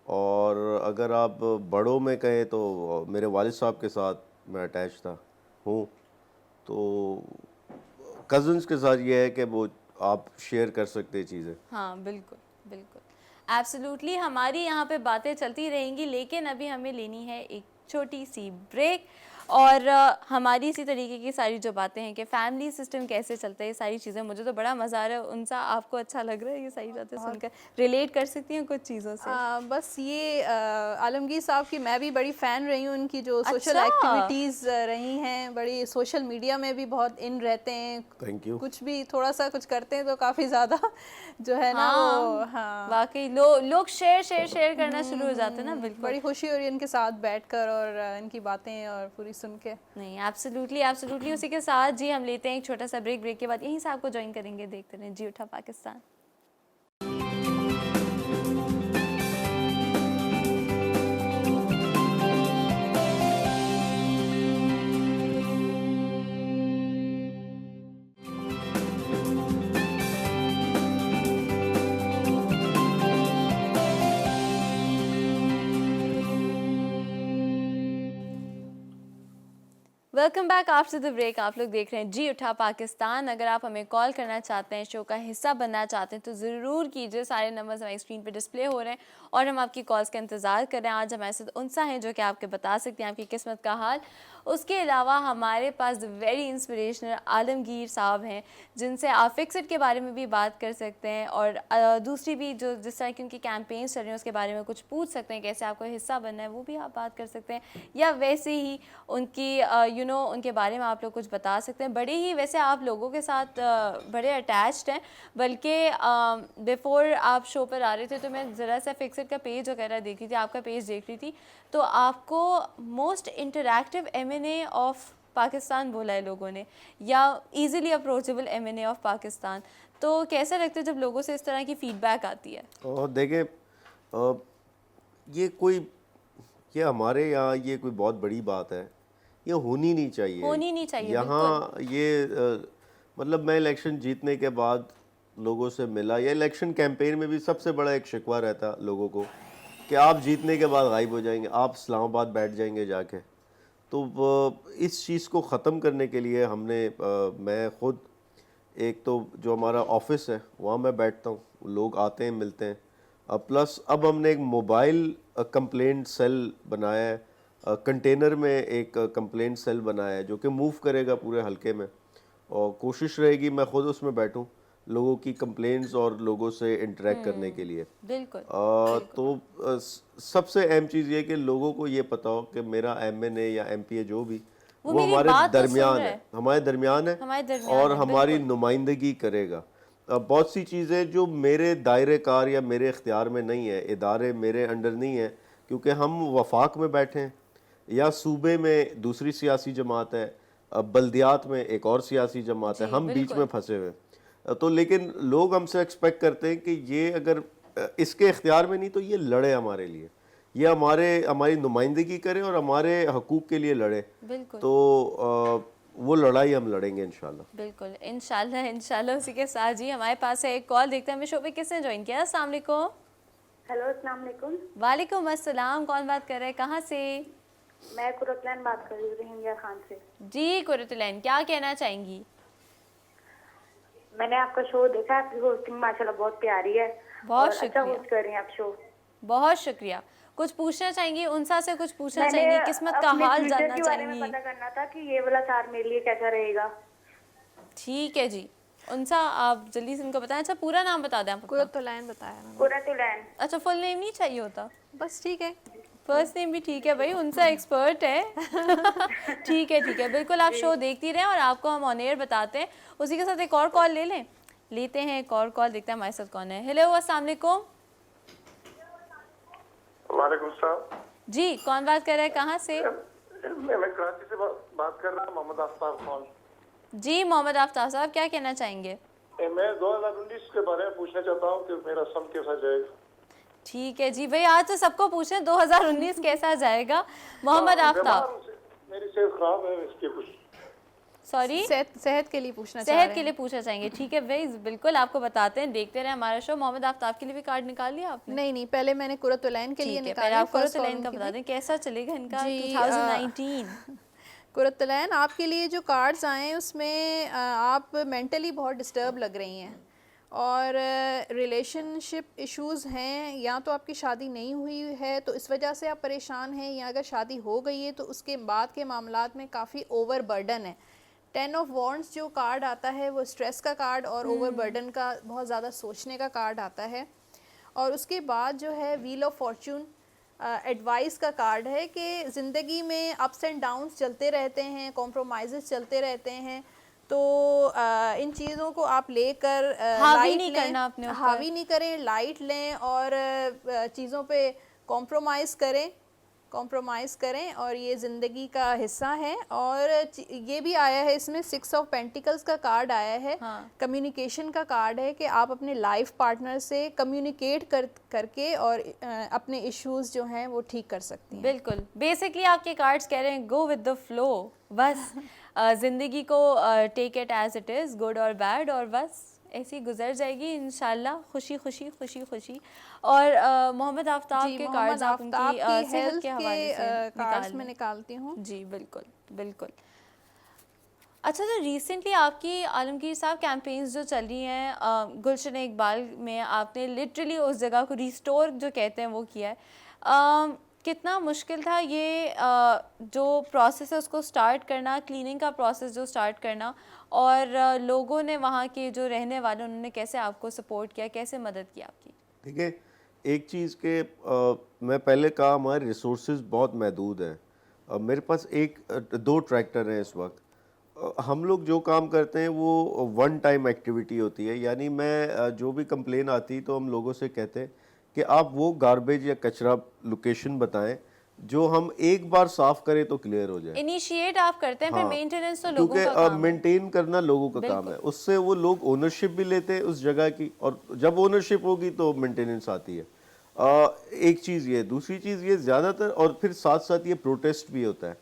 Speaker 3: और अगर आप बड़ों में कहें तो मेरे वालिद साहब के साथ मैं अटैच हूँ। तो कज़न्स के साथ ये है कि वो आप शेयर कर सकते हैं चीज़ें।
Speaker 1: हाँ, बिल्कुल बिल्कुल, एब्सोल्युटली। हमारी यहाँ पे बातें चलती रहेंगी, लेकिन अभी हमें लेनी है एक छोटी सी ब्रेक। और हमारी इसी तरीके की सारी जो बातें हैं कि फैमिली सिस्टम कैसे चलता है, ये सारी चीज़ें, मुझे तो बड़ा मज़ा आ रहा है। उनसा आपको अच्छा लग रहा है ये सारी बातें सुनकर? रिलेट कर सकती हैं कुछ चीज़ों से?
Speaker 5: बस ये आलमगीर साहब की मैं भी बड़ी फ़ैन रही हूँ, उनकी जो सोशल
Speaker 1: अच्छा।
Speaker 5: एक्टिविटीज़ रही हैं, बड़ी सोशल मीडिया में भी बहुत इन रहते हैं।
Speaker 3: Thank you.
Speaker 5: कुछ भी थोड़ा सा कुछ करते हैं तो काफ़ी ज़्यादा जो है ना वो, हाँ,
Speaker 1: वाकई लोग शेयर करना शुरू हो जाते हैं ना। बिल्कुल,
Speaker 5: बड़ी खुशी हो रही है इनके साथ बैठकर और इनकी बातें और पूरी सुन के।
Speaker 1: नहीं, एब्सोल्युटली। उसी के साथ जी हम लेते हैं एक छोटा सा ब्रेक के बाद यहीं से आपको ज्वाइन करेंगे। देखते रहें जी उठा Pakistan. Welcome back after the break. आप लोग देख रहे हैं जी उठा पाकिस्तान। अगर आप हमें कॉल करना चाहते हैं, शो का हिस्सा बनना चाहते हैं, तो ज़रूर कीजिए। सारे नंबर्स हमारी स्क्रीन पे डिस्प्ले हो रहे हैं और हम आपकी कॉल्स का इंतज़ार कर रहे हैं। आज हमारे साथ उनसा हैं जो कि आपके बता सकते हैं आपकी किस्मत का हाल। उसके अलावा हमारे पास वेरी इंस्पिरेशनल आलमगीर साहब हैं, जिनसे आप फिक्सड के बारे में भी बात कर सकते हैं, और दूसरी भी जो जिस तरह की उनकी कैंपेन्स चल रही हैं उसके बारे में कुछ पूछ सकते हैं, कैसे आपको हिस्सा बनना है वो भी आप बात कर सकते हैं, या वैसे ही उनकी उनके बारे में आप लोग कुछ बता सकते हैं। बड़े ही वैसे आप लोगों के साथ बड़े अटैच्ड हैं, बल्कि बिफोर आप शो पर आ रहे थे तो मैं ज़रा सा फिक्सड का पेज वगैरह देख रही थी, आपका पेज देख रही थी, तो आपको most interactive M&A of Pakistan बोला है लोगों ने, या easily approachable M&A of Pakistan. तो कैसा लगता है जब लोगों से इस तरह की फीडबैक आती है?
Speaker 3: और देखें, ये हमारे यहाँ ये कोई बहुत बड़ी बात है, ये होनी नहीं चाहिए यहाँ। ये मतलब मैं इलेक्शन जीतने के बाद लोगों से मिला, या इलेक्शन कैंपेन में भी सबसे बड़ा एक शिकवा रहता लोगों को कि आप जीतने के बाद गायब हो जाएंगे, आप इस्लामाबाद बैठ जाएंगे जाके। तो इस चीज़ को ख़त्म करने के लिए मैं ख़ुद, एक तो जो हमारा ऑफिस है वहाँ मैं बैठता हूँ, लोग आते हैं मिलते हैं, प्लस अब हमने एक मोबाइल कंप्लेंट सेल बनाया है, कंटेनर में एक कंप्लेंट सेल बनाया है जो कि मूव करेगा पूरे हलके में, और कोशिश रहेगी मैं ख़ुद उसमें बैठूं लोगों की कंप्लेंट्स और लोगों से इंटरेक्ट करने के लिए।
Speaker 1: बिल्कुल।
Speaker 3: तो सबसे अहम चीज़ ये कि लोगों को ये पता हो कि मेरा MNA या MPA जो भी वो हमारे दरमियान है, और हमारी नुमाइंदगी करेगा। बहुत सी चीज़ें जो मेरे दायरे कार या मेरे इख्तियार में नहीं है, इदारे मेरे अंडर नहीं है, क्योंकि हम वफाक में बैठे हैं या सूबे में दूसरी सियासी जमात है, बल्दियात में एक और सियासी जमात है,
Speaker 1: जी,
Speaker 3: हम बीच
Speaker 1: बिल्कुल।
Speaker 3: में फंसे हुए हैं। तो लेकिन लोग हमसे एक्सपेक्ट करते हैं कि ये अगर इसके इख्तियार में नहीं तो ये लड़े हमारे लिए, ये हमारी नुमाइंदगी करे और हमारे हकूक़ के लिए लड़े।
Speaker 1: बिल्कुल।
Speaker 3: तो वो लड़ाई हम लड़ेंगे इंशाल्लाह।
Speaker 1: बिल्कुल, इंशाल्लाह इंशाल्लाह। उसी के साथ जी हमारे पास है एक कॉल, देखते हैं हमें शो पे किसने ज्वाइन किया। अस्सलाम वालेकुम।
Speaker 8: हेलो, अस्सलाम वालेकुम।
Speaker 1: वालेकुम अस्सलाम। कौन बात कर रहे हैं, कहाँ से?
Speaker 8: मैं कुरतलैन बात कर रही हूँ, रहीमिया खान से।
Speaker 1: जी कुरतलैन, क्या कहना चाहेंगी?
Speaker 8: मैंने आपका शो देखा, आपकी होस्टिंग माशाल्लाह बहुत प्यारी है।
Speaker 1: बहुत
Speaker 8: और अच्छा
Speaker 1: शुक्रिया।
Speaker 8: होस्ट कर रही हैं आप शो।
Speaker 1: बहुत शुक्रिया। कुछ पूछना चाहेंगी उनसा से, कुछ पूछना
Speaker 8: मैंने
Speaker 1: चाहेंगी, किस्मत का
Speaker 8: अपने
Speaker 1: हाल
Speaker 8: फ्यूचर
Speaker 1: जानना
Speaker 8: के बारे में
Speaker 1: चाहेंगी?
Speaker 8: पता करना था कि ये वाला साल मेरे लिए कैसा रहेगा।
Speaker 1: ठीक है जी, उनसा आप जल्दी से उनको बताएं। अच्छा पूरा नाम बता दें आप अपना।
Speaker 5: कुरतुलैन बताया मैंने।
Speaker 8: कुरतलैन।
Speaker 1: अच्छा फुल नेम नहीं चाहिए होता?
Speaker 5: बस ठीक है।
Speaker 1: फर्स्ट नेम भी ठीक है भाई, उनसा एक्सपर्ट है। ठीक है ठीक है, बिल्कुल आप शो देखती रहें और आपको हम ऑन एयर बताते हैं। उसी के साथ एक और कॉल लेते हैं एक और कॉल, देखते हैं हमारे साथ कौन है। हेलो अस्सलाम वालेकुम।
Speaker 9: वालेकुम सलाम
Speaker 1: जी कौन बात कर रहा है, कहाँ से?
Speaker 9: मैं कराची से बात कर रहा हूँ, मोहम्मद आफ्ताब खान।
Speaker 1: जी मोहम्मद आफ्ताब साहब, क्या कहना चाहेंगे?
Speaker 9: मैं 2019 के बारे में पूछना चाहता हूँ कि मेरा सम कैसा जाएगा।
Speaker 1: ठीक है जी भाई, आज तो सबको पूछें 2019 कैसा जाएगा। मोहम्मद आफ्ताब,
Speaker 9: मेरी सेहत खराब है, इसके कुछ
Speaker 1: सॉरी
Speaker 5: सेहत के लिए पूछना चाह
Speaker 1: सेहत
Speaker 5: रहे
Speaker 1: के लिए पूछना चाहेंगे। ठीक है भाई, बिल्कुल आपको बताते हैं, देखते रहे हमारा शो। मोहम्मद आफ्ताब के लिए भी कार्ड निकाल लिया आपने?
Speaker 5: नहीं नहीं, पहले मैंने कुरतुलैन के लिए
Speaker 1: ठीक है,
Speaker 5: निकाला।
Speaker 1: पहले आप कुरतलैन का बता दें कैसा चलेगा इनका
Speaker 5: जी,
Speaker 1: 2019।
Speaker 5: कुरतलैन आपके लिए जो कार्ड्स आए हैं उसमें आप मेंटली बहुत डिस्टर्ब लग रही हैं और रिलेशनशिप इश्यूज़ हैं, या तो आपकी शादी नहीं हुई है तो इस वजह से आप परेशान हैं, या अगर शादी हो गई है तो उसके बाद के मामलात में काफ़ी ओवर बर्डन है। 10 ऑफ वॉन्ड्स जो कार्ड आता है वो स्ट्रेस का कार्ड और ओवर बर्डन का, बहुत ज़्यादा सोचने का कार्ड आता है। और उसके बाद जो है व्हील ऑफ फॉर्चून एडवाइस का कार्ड है कि ज़िंदगी में अप्स एंड डाउन्स चलते रहते हैं, कॉम्प्रोमाइज़ चलते रहते हैं, तो इन चीज़ों को आप लेकर
Speaker 1: हावी नहीं करना अपने ऊपर।
Speaker 5: हावी नहीं करें, लाइट लें और चीज़ों पे कॉम्प्रोमाइज़ करें और ये ज़िंदगी का हिस्सा है। और ये भी आया है इसमें 6 ऑफ पेंटिकल्स का कार्ड आया है।
Speaker 1: हाँ।
Speaker 5: कम्युनिकेशन का कार्ड है कि आप अपने लाइफ पार्टनर से कम्युनिकेट करके और अपने इश्यूज जो हैं वो ठीक कर सकती हैं।
Speaker 1: बिल्कुल, बेसिकली आपके कार्ड्स कह रहे हैं गो विद द फ्लो, बस ज़िंदगी को take it as it is, good और बैड, और बस ऐसी गुजर जाएगी इंशाल्लाह, खुशी खुशी खुशी खुशी। और मोहम्मद आफ्ताब
Speaker 5: जी,
Speaker 1: के
Speaker 5: मोहम्मद
Speaker 1: कार्ड्स आप
Speaker 5: आफ्ताब
Speaker 1: उनकी
Speaker 5: की
Speaker 1: सेहत
Speaker 5: हेल्थ
Speaker 1: के हवाले से
Speaker 5: कार्ड्स
Speaker 1: निकाल
Speaker 5: में
Speaker 1: लें।
Speaker 5: निकालती हूँ।
Speaker 1: जी बिल्कुल बिल्कुल। अच्छा, तो रिसेंटली आपकी आलमगीर साहब कैंपेन्स जो चल रही हैं, गुलशन इकबाल में आपने लिटरली उस जगह को रिस्टोर जो कहते हैं वो किया है। कितना मुश्किल था ये जो प्रोसेस है उसको स्टार्ट करना, क्लीनिंग का प्रोसेस जो स्टार्ट करना, और लोगों ने वहाँ के जो रहने वाले उन्होंने कैसे आपको सपोर्ट किया, कैसे मदद की आपकी?
Speaker 3: ठीक है, एक चीज़ के मैं पहले कहा हमारे रिसोर्सेज बहुत महदूद हैं। मेरे पास 2 ट्रैक्टर हैं इस वक्त। हम लोग जो काम करते हैं वो वन टाइम एक्टिविटी होती है, यानी मैं जो भी कंप्लेन आती तो हम लोगों से कहते हैं कि आप वो गार्बेज या कचरा लोकेशन बताएं जो हम एक बार साफ करें तो क्लियर हो जाए।
Speaker 1: इनिशिएट आप करते हैं, फिर
Speaker 3: हाँ,
Speaker 1: मेंटेनेंस तो लोगों का
Speaker 3: क्योंकि
Speaker 1: काम है।
Speaker 3: मेंटेन करना लोगों का काम है, उससे वो लोग ओनरशिप भी लेते हैं उस जगह की, और जब ओनरशिप होगी तो मेंटेनेंस आती है। एक चीज़ ये, दूसरी चीज़ ये ज़्यादातर, और फिर साथ साथ ये प्रोटेस्ट भी होता है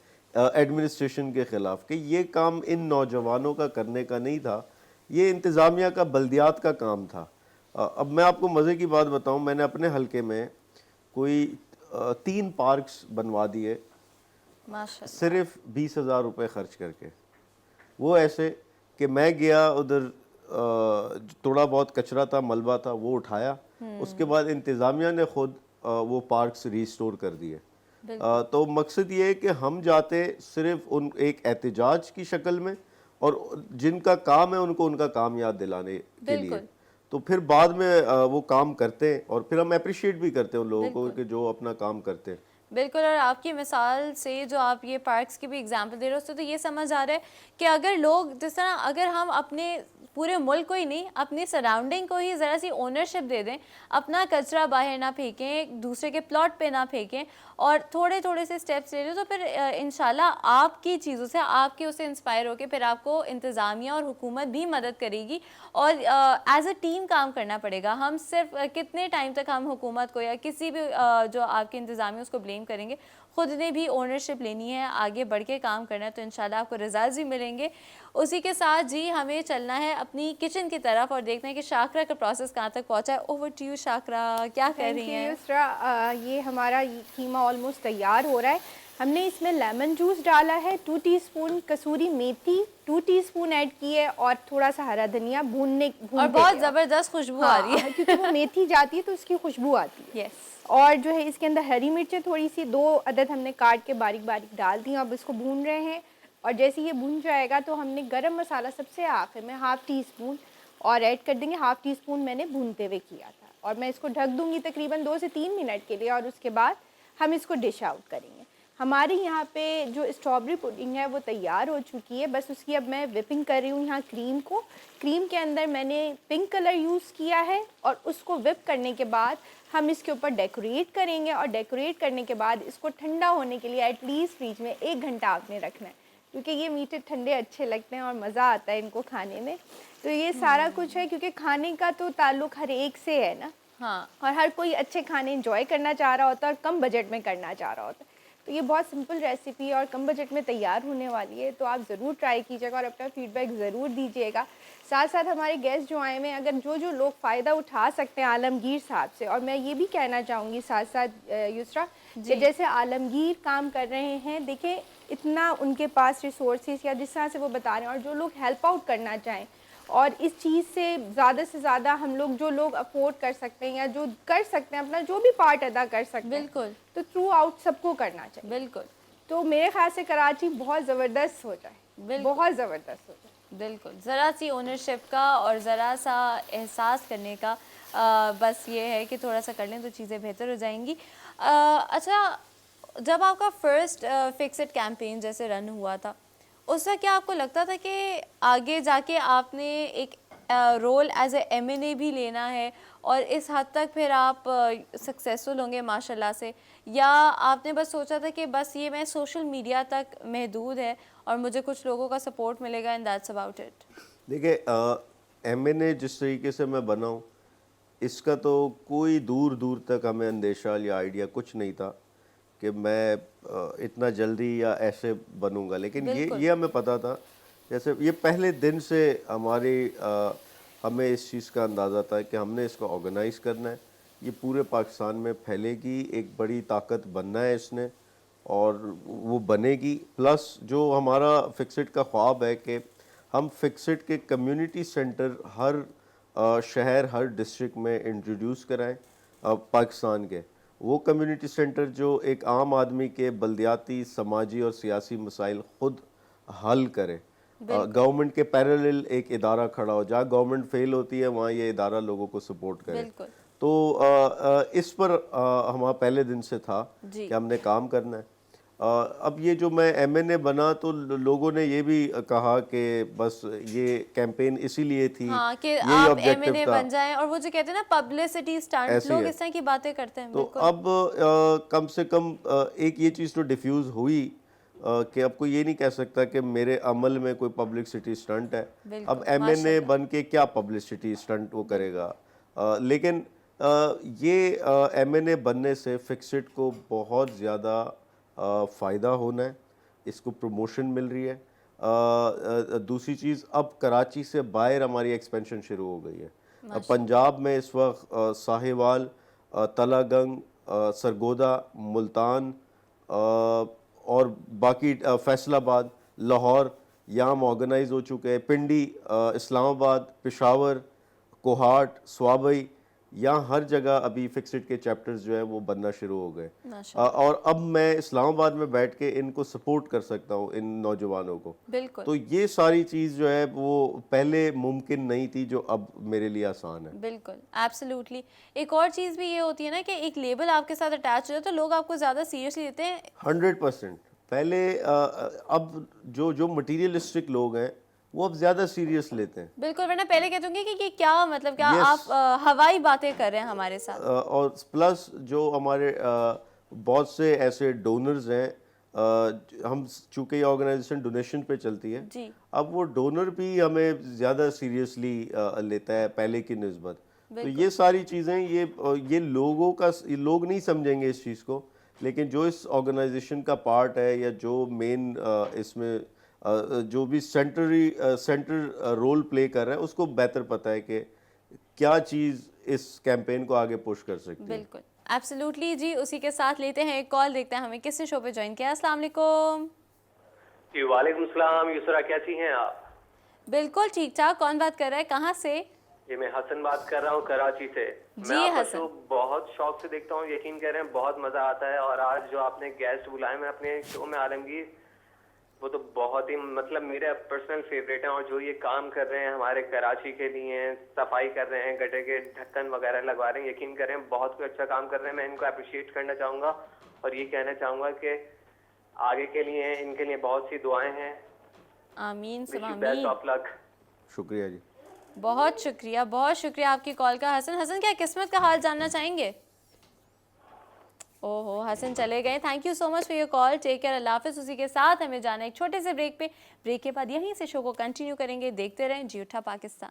Speaker 3: एडमिनिस्ट्रेशन के ख़िलाफ़ कि ये काम इन नौजवानों का करने का नहीं था, ये इंतज़ामिया का, बल्दियात का काम था। अब मैं आपको मज़े की बात बताऊं, मैंने अपने हलके में कोई 3 पार्क्स बनवा दिए
Speaker 1: माशाल्लाह।
Speaker 3: सिर्फ 20,000 रुपये खर्च करके। वो ऐसे कि मैं गया उधर, थोड़ा बहुत कचरा था, मलबा था, वो उठाया, उसके बाद इंतज़ामिया ने खुद वो पार्क्स रिस्टोर कर दिए। तो मकसद ये है कि हम जाते सिर्फ उन एक एहतजाज की शक्ल में, और जिनका काम है उनको उनका काम याद दिलाने के लिए, तो फिर बाद में वो काम करते हैं, और फिर हम अप्रिशिएट भी करते हैं उन लोगों को कि जो अपना काम करते हैं।
Speaker 1: बिल्कुल, और आपकी मिसाल से जो आप ये पार्क्स की भी एग्जांपल दे रहे हो, उससे तो ये समझ आ रहा है कि अगर लोग जिस तरह, अगर हम अपने पूरे मुल्क को ही नहीं, अपनी सराउंडिंग को ही ज़रा सी ओनरशिप दे दें, अपना कचरा बाहर ना फेंकें, दूसरे के प्लॉट पे ना फेंकें, और थोड़े थोड़े से स्टेप्स ले लो तो फिर इंशाल्लाह आपकी चीज़ों से, आपके उससे इंस्पायर होकर फिर आपको इंतज़ामिया और हुकूमत भी मदद करेगी और एज अ टीम काम करना पड़ेगा। हम सिर्फ कितने टाइम तक हम हुकूमत को या किसी भी जो आपके इंतज़ामिया उसको ब्लेम करेंगे, ख़ुद ने भी ओनरशिप लेनी है, आगे बढ़ के काम करना है, तो इंशाल्लाह आपको रिजल्ट्स भी मिलेंगे। उसी के साथ जी हमें चलना है अपनी किचन की तरफ और देखना है कि शाकरा का प्रोसेस कहाँ तक पहुँचा है। ओवर टू यू शाकरा, क्या कर रही हैं?
Speaker 4: युसरा, ये हमारा कीमा ऑलमोस्ट तैयार हो रहा है। हमने इसमें लेमन जूस डाला है, 2 टीस्पून कसूरी मेथी 2 टीस्पून ऐड की है और थोड़ा सा हरा धनिया
Speaker 1: और बहुत ज़बरदस्त खुशबू आ रही है
Speaker 4: क्योंकि वो मेथी जाती है तो उसकी खुशबू आती है।
Speaker 1: यस।
Speaker 4: और जो है इसके अंदर हरी मिर्चें थोड़ी सी 2 अदद हमने काट के बारीक बारीक डाल दी। अब इसको भून रहे हैं और जैसे ये भून जाएगा तो हमने गरम मसाला सबसे आखिर में 1/2 टीस्पून और ऐड कर देंगे। 1/2 टीस्पून मैंने भूनते हुए किया था और मैं इसको ढक दूंगी तकरीबन 2 से 3 मिनट के लिए और उसके बाद हम इसको डिश आउट करेंगे। हमारे यहाँ पे जो स्ट्रॉबेरी पुडिंग है वो तैयार हो चुकी है, बस उसकी अब मैं विपिंग कर रही हूँ यहाँ क्रीम को। क्रीम के अंदर मैंने पिंक कलर यूज़ किया है और उसको विप करने के बाद हम इसके ऊपर डेकोरेट करेंगे और डेकोरेट करने के बाद इसको ठंडा होने के लिए एटलीस्ट फ्रिज में 1 घंटा आपने रखना है, क्योंकि ये मीठे ठंडे अच्छे लगते हैं और मज़ा आता है इनको खाने में। तो ये सारा कुछ है, क्योंकि खाने का तो ताल्लुक़ हर एक से है ना।
Speaker 1: हाँ।
Speaker 4: और हर कोई अच्छे खाने इंजॉय करना चाह रहा होता है और कम बजट में करना चाह रहा होता है। तो ये बहुत सिंपल रेसिपी और कम बजट में तैयार होने वाली है, तो आप ज़रूर ट्राई कीजिएगा और अपना फीडबैक ज़रूर दीजिएगा। साथ साथ हमारे गेस्ट जो आए हुए हैं, अगर जो लोग फ़ायदा उठा सकते हैं आलमगीर साहब से, और मैं ये भी कहना चाहूँगी साथ साथ युसरा कि जैसे आलमगीर काम कर रहे हैं, देखें इतना उनके पास रिसोर्सेज या जिस तरह से वो बता रहे हैं, और जो लोग हेल्प आउट करना चाहें और इस चीज़ से ज़्यादा हम लोग जो लोग अफोर्ड कर सकते हैं या जो कर सकते हैं अपना जो भी पार्ट अदा कर सकते हैं,
Speaker 1: बिल्कुल,
Speaker 4: तो थ्रू आउट सबको करना चाहिए।
Speaker 1: बिल्कुल।
Speaker 4: तो मेरे ख्याल से कराची बहुत ज़बरदस्त हो जाए, बहुत ज़बरदस्त हो जाए।
Speaker 1: बिल्कुल, ज़रा सी ओनरशिप का और ज़रा सा एहसास करने का बस ये है कि थोड़ा सा कर लें तो चीज़ें बेहतर हो जाएंगी। अच्छा, जब आपका फ़र्स्ट फिक्स इट कैंपेन जैसे रन हुआ था, उससे क्या आपको लगता था कि आगे जाके आपने एक रोल एज ए MNA भी लेना है और इस हद तक फिर आप सक्सेसफुल होंगे माशाल्लाह से, या आपने बस सोचा था कि बस ये मैं सोशल मीडिया तक महदूद है और मुझे कुछ लोगों का सपोर्ट मिलेगा एंड दैट्स अबाउट इट?
Speaker 3: देखिए, MNA जिस तरीके से मैं बना हूँ, इसका तो कोई दूर दूर तक हमें अंदेशा या आइडिया कुछ नहीं था कि मैं इतना जल्दी या ऐसे बनूंगा, लेकिन ये हमें पता था। जैसे ये पहले दिन से हमें इस चीज़ का अंदाज़ा था कि हमने इसको ऑर्गेनाइज़ करना है, ये पूरे पाकिस्तान में फैलेगी, एक बड़ी ताकत बनना है इसने और वो बनेगी। प्लस जो हमारा फिक्सिट का ख्वाब है कि हम फिक्सिट के कम्युनिटी सेंटर हर शहर हर डिस्ट्रिक्ट में इंट्रोड्यूस कराएं पाकिस्तान के, वो कम्युनिटी सेंटर जो एक आम आदमी के बल्दियाती, समाजी और सियासी मसाइल ख़ुद हल करे। गवर्नमेंट के पैरेलल एक इदारा खड़ा हो, जहाँ गवर्नमेंट फेल होती है वहाँ ये इदारा लोगों को सपोर्ट करे। तो इस पर हमारा पहले दिन से था कि हमने काम करना है। अब ये जो मैं MNA बना तो लोगों ने ये भी कहा कि बस ये कैंपेन इसीलिए थी,
Speaker 1: हाँ, कि
Speaker 3: यही
Speaker 1: आप
Speaker 3: ऑब्जेक्टिव
Speaker 1: MNA
Speaker 3: था।
Speaker 1: बन जाएं, और वो जो कहते हैं ना पब्लिसिटी स्टंट, लोग इस तरह की बातें करते हैं।
Speaker 3: तो अब कम से कम एक ये चीज़ तो डिफ्यूज़ हुई कि अब कोई ये नहीं कह सकता कि मेरे अमल में कोई पब्लिसिटी स्टंट है। अब MNA बन के क्या पब्लिसिटी स्टंट वो करेगा। लेकिन ये MNA बनने से फिक्सिट को बहुत ज़्यादा फ़ायदा होना है, इसको प्रमोशन मिल रही है। दूसरी चीज़, अब कराची से बाहर हमारी एक्सपेंशन शुरू हो गई है। पंजाब में इस वक्त साहिवाल, तलागंग, सरगोदा, मुल्तान और बाकी फैसलाबाद, लाहौर, यहाँ हम ऑर्गेनाइज हो चुके हैं। पिंडी, इस्लामाबाद, पेशावर, कोहाट, स्वाबई, यहाँ हर जगह अभी फिक्सिट के चैप्टर्स जो है वो बनना शुरू हो गए। और अब मैं इस्लामाबाद में बैठ के इनको सपोर्ट कर सकता हूँ, इन नौजवानों को।
Speaker 1: बिल्कुल।
Speaker 3: तो ये सारी चीज़ जो है वो पहले मुमकिन नहीं थी, जो अब मेरे लिए आसान है।
Speaker 1: बिल्कुल, एब्सोल्युटली। एक और चीज़ भी ये होती है ना कि एक लेबल आपके साथ अटैच हो जाए तो लोग आपको ज़्यादा सीरियसली लेते हैं।
Speaker 3: 100%। पहले अब जो मटीरियलिस्टिक लोग हैं वो अब ज़्यादा सीरियस लेते हैं।
Speaker 1: बिल्कुल, वरना पहले कहते होंगे कि क्या मतलब, क्या आप हवाई बातें कर रहे हैं हमारे साथ।
Speaker 3: और प्लस जो हमारे बहुत से ऐसे डोनर्स हैं, हम चूँकि ये ऑर्गेनाइजेशन डोनेशन पे चलती है,
Speaker 1: जी
Speaker 3: अब वो डोनर भी हमें ज़्यादा सीरियसली लेता है पहले की निस्बत। तो ये सारी चीज़ें ये लोगों का, ये लोग नहीं समझेंगे इस चीज़ को, लेकिन जो इस ऑर्गेनाइजेशन का पार्ट है या जो मेन इसमें जो भी सेंटर रोल प्ले कर रहा है उसको बेहतर पता है कि क्या चीज़ इस कैंपेन को आगे पुश कर सकती है।
Speaker 1: बिल्कुल, एब्सोल्युटली जी। उसी के साथ लेते हैं एक कॉल, देखते हैं हमें किसने शो पे ज्वाइन किया। अस्सलाम वालेकुम।
Speaker 10: जी वालेकुम सलाम। युसरा कैसी हैं आप?
Speaker 1: बिल्कुल ठीक ठाक। कौन बात कर रहा है, कहाँ से?
Speaker 10: जी मैं हसन बात कर रहा हूँ कराची से।
Speaker 1: जी,
Speaker 10: मैं आपका
Speaker 1: हसन।
Speaker 10: शो बहुत शौक से देखता हूँ, यकीन करें बहुत मजा आता है। और आज जो आपने गेस्ट बुलाए मैं अपने शो में, आलमगीर, वो तो बहुत ही मतलब मेरे पर्सनल फेवरेट हैं। और जो ये काम कर रहे हैं हमारे कराची के लिए, सफाई कर रहे हैं, गटर के ढक्कन वगैरह लगवा रहे हैं, यकीन करें बहुत कोई अच्छा काम कर रहे हैं। मैं इनको अप्रिशिएट करना चाहूँगा और ये कहना चाहूँगा कि आगे के लिए इनके लिए बहुत सी दुआएं हैं।
Speaker 1: आमीन सब
Speaker 10: बेस्ट
Speaker 1: आमीन।
Speaker 10: Of luck.
Speaker 3: शुक्रिया जी।
Speaker 1: बहुत शुक्रिया आपकी कॉल का। हसन, क्या किस्मत का हाल जानना चाहेंगे? ओहो, हसन चले गए। Thank you so much for your call, take care, अल्लाह हाफिज़। उसी के साथ हमें जाना है एक छोटे से ब्रेक पे। ब्रेक के बाद यहीं से शो को कंटिन्यू करेंगे। देखते रहें जी उठा पाकिस्तान।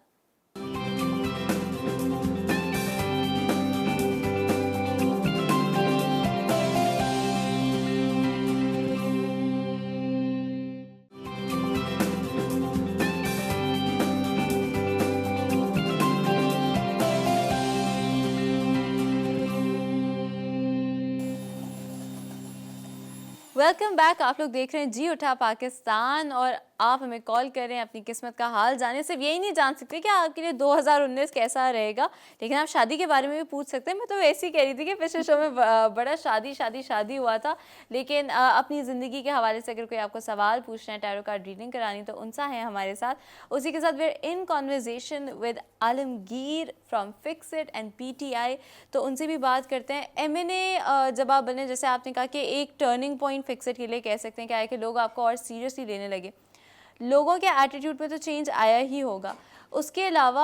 Speaker 1: Welcome back. आप लोग देख रहे हैं जी उठा पाकिस्तान और आप हमें कॉल कर रहे हैं अपनी किस्मत का हाल जाने। सिर्फ यही नहीं जान सकते कि आपके लिए 2019 कैसा रहेगा, लेकिन आप शादी के बारे में भी पूछ सकते हैं। मैं तो वैसे ही कह रही थी कि पिछले शो में बड़ा शादी हुआ था, लेकिन अपनी ज़िंदगी के हवाले से अगर कोई आपको सवाल पूछना है, टैरो कार्ड रीडिंग करानी, तो उनसा है हमारे साथ। उसी के साथ we in conversation with Alamgir from Fix It and PTI, तो उनसे भी बात करते हैं। MNA जब आप बने, जैसे आपने कहा कि एक टर्निंग पॉइंट फिक्स इट के लिए कह सकते हैं क्या है कि लोग आपको और सीरियसली लेने लगे, लोगों के एटीट्यूड पे तो चेंज आया ही होगा। उसके अलावा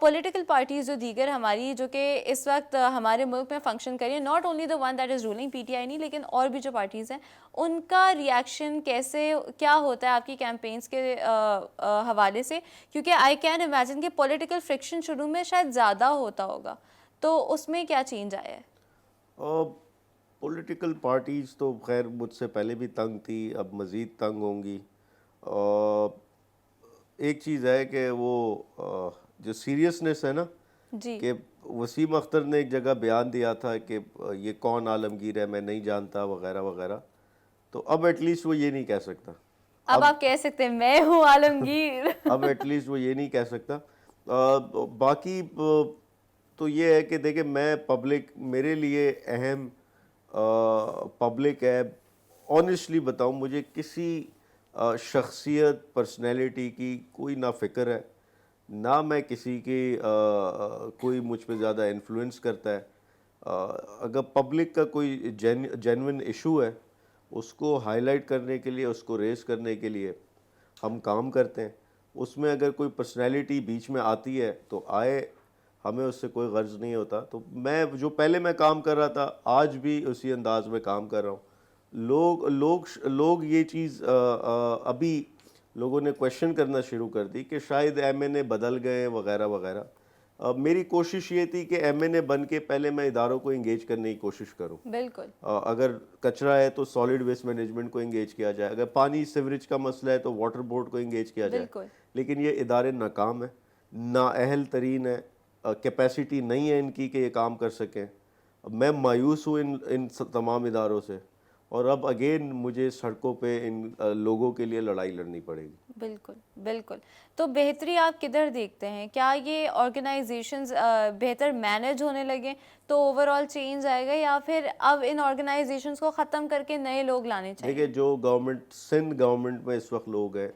Speaker 1: पॉलिटिकल पार्टीज़ जो दीगर हमारी, जो कि इस वक्त हमारे मुल्क में फंक्शन करिए, not only the one that is ruling PTI नहीं, लेकिन और भी जो पार्टीज़ हैं, उनका रिएक्शन कैसे क्या होता है आपकी कैंपेन्स के हवाले से? क्योंकि आई कैन इमेजिन कि पॉलिटिकल फ्रिक्शन शुरू में शायद ज़्यादा होता होगा, तो उसमें क्या चेंज आया है?
Speaker 3: पॉलिटिकल पार्टीज़ तो खैर मुझसे पहले भी तंग थी, अब मज़ीद तंग होंगी। एक चीज़ है कि वो जो सीरियसनेस है ना,
Speaker 1: जी
Speaker 3: कि वसीम अख्तर ने एक जगह बयान दिया था कि ये कौन आलमगीर है, मैं नहीं जानता वगैरह वगैरह, तो अब एटलीस्ट वो ये नहीं कह सकता।
Speaker 1: अब आप कह सकते हैं मैं हूँ आलमगीर।
Speaker 3: अब एटलीस्ट वो ये नहीं कह सकता। बाकी तो ये है कि देखिए, मैं पब्लिक, मेरे लिए अहम पब्लिक है। ऑनेस्टली बताऊं, मुझे किसी शख्सियत, पर्सनैलिटी की कोई ना फ़िक्र है, ना मैं किसी की कोई मुझ पे ज़्यादा इन्फ्लुएंस करता है। अगर पब्लिक का कोई जेन्युइन इशू है, उसको हाईलाइट करने के लिए, उसको रेस करने के लिए हम काम करते हैं। उसमें अगर कोई पर्सनैलिटी बीच में आती है तो आए, हमें उससे कोई गर्ज नहीं होता। तो मैं जो पहले मैं काम कर रहा था, आज भी उसी अंदाज में काम कर रहा हूँ। लोग ये चीज़ अभी लोगों ने क्वेश्चन करना शुरू कर दी कि शायद MNA बदल गए वगैरह वगैरह। मेरी कोशिश ये थी कि MNA बन के पहले मैं इदारों को इंगेज करने की कोशिश करूँ।
Speaker 1: बिल्कुल।
Speaker 3: अगर कचरा है तो सॉलिड वेस्ट मैनेजमेंट को इंगेज किया जाए, अगर पानी सीवरेज का मसला है तो वाटर बोर्ड को इंगेज किया जाए।
Speaker 1: बिल्कुल।
Speaker 3: लेकिन ये इदारे नाकाम है, नाअहल तरीन है, कैपेसिटी नहीं है इनकी कि ये काम कर सकें। मैं मायूस हूँ इन तमाम इदारों से, और अब अगेन मुझे सड़कों पे इन लोगों के लिए लड़ाई लड़नी पड़ेगी।
Speaker 1: बिल्कुल बिल्कुल। तो बेहतरी आप किधर देखते हैं? क्या ये ऑर्गेनाइजेशंस बेहतर मैनेज होने लगे तो ओवरऑल चेंज आएगा, या फिर अब इन ऑर्गेनाइजेशंस को ख़त्म करके नए लोग लाने चाहिए?
Speaker 3: देखिए, जो गवर्नमेंट, सिंध गवर्नमेंट में इस वक्त लोग हैं,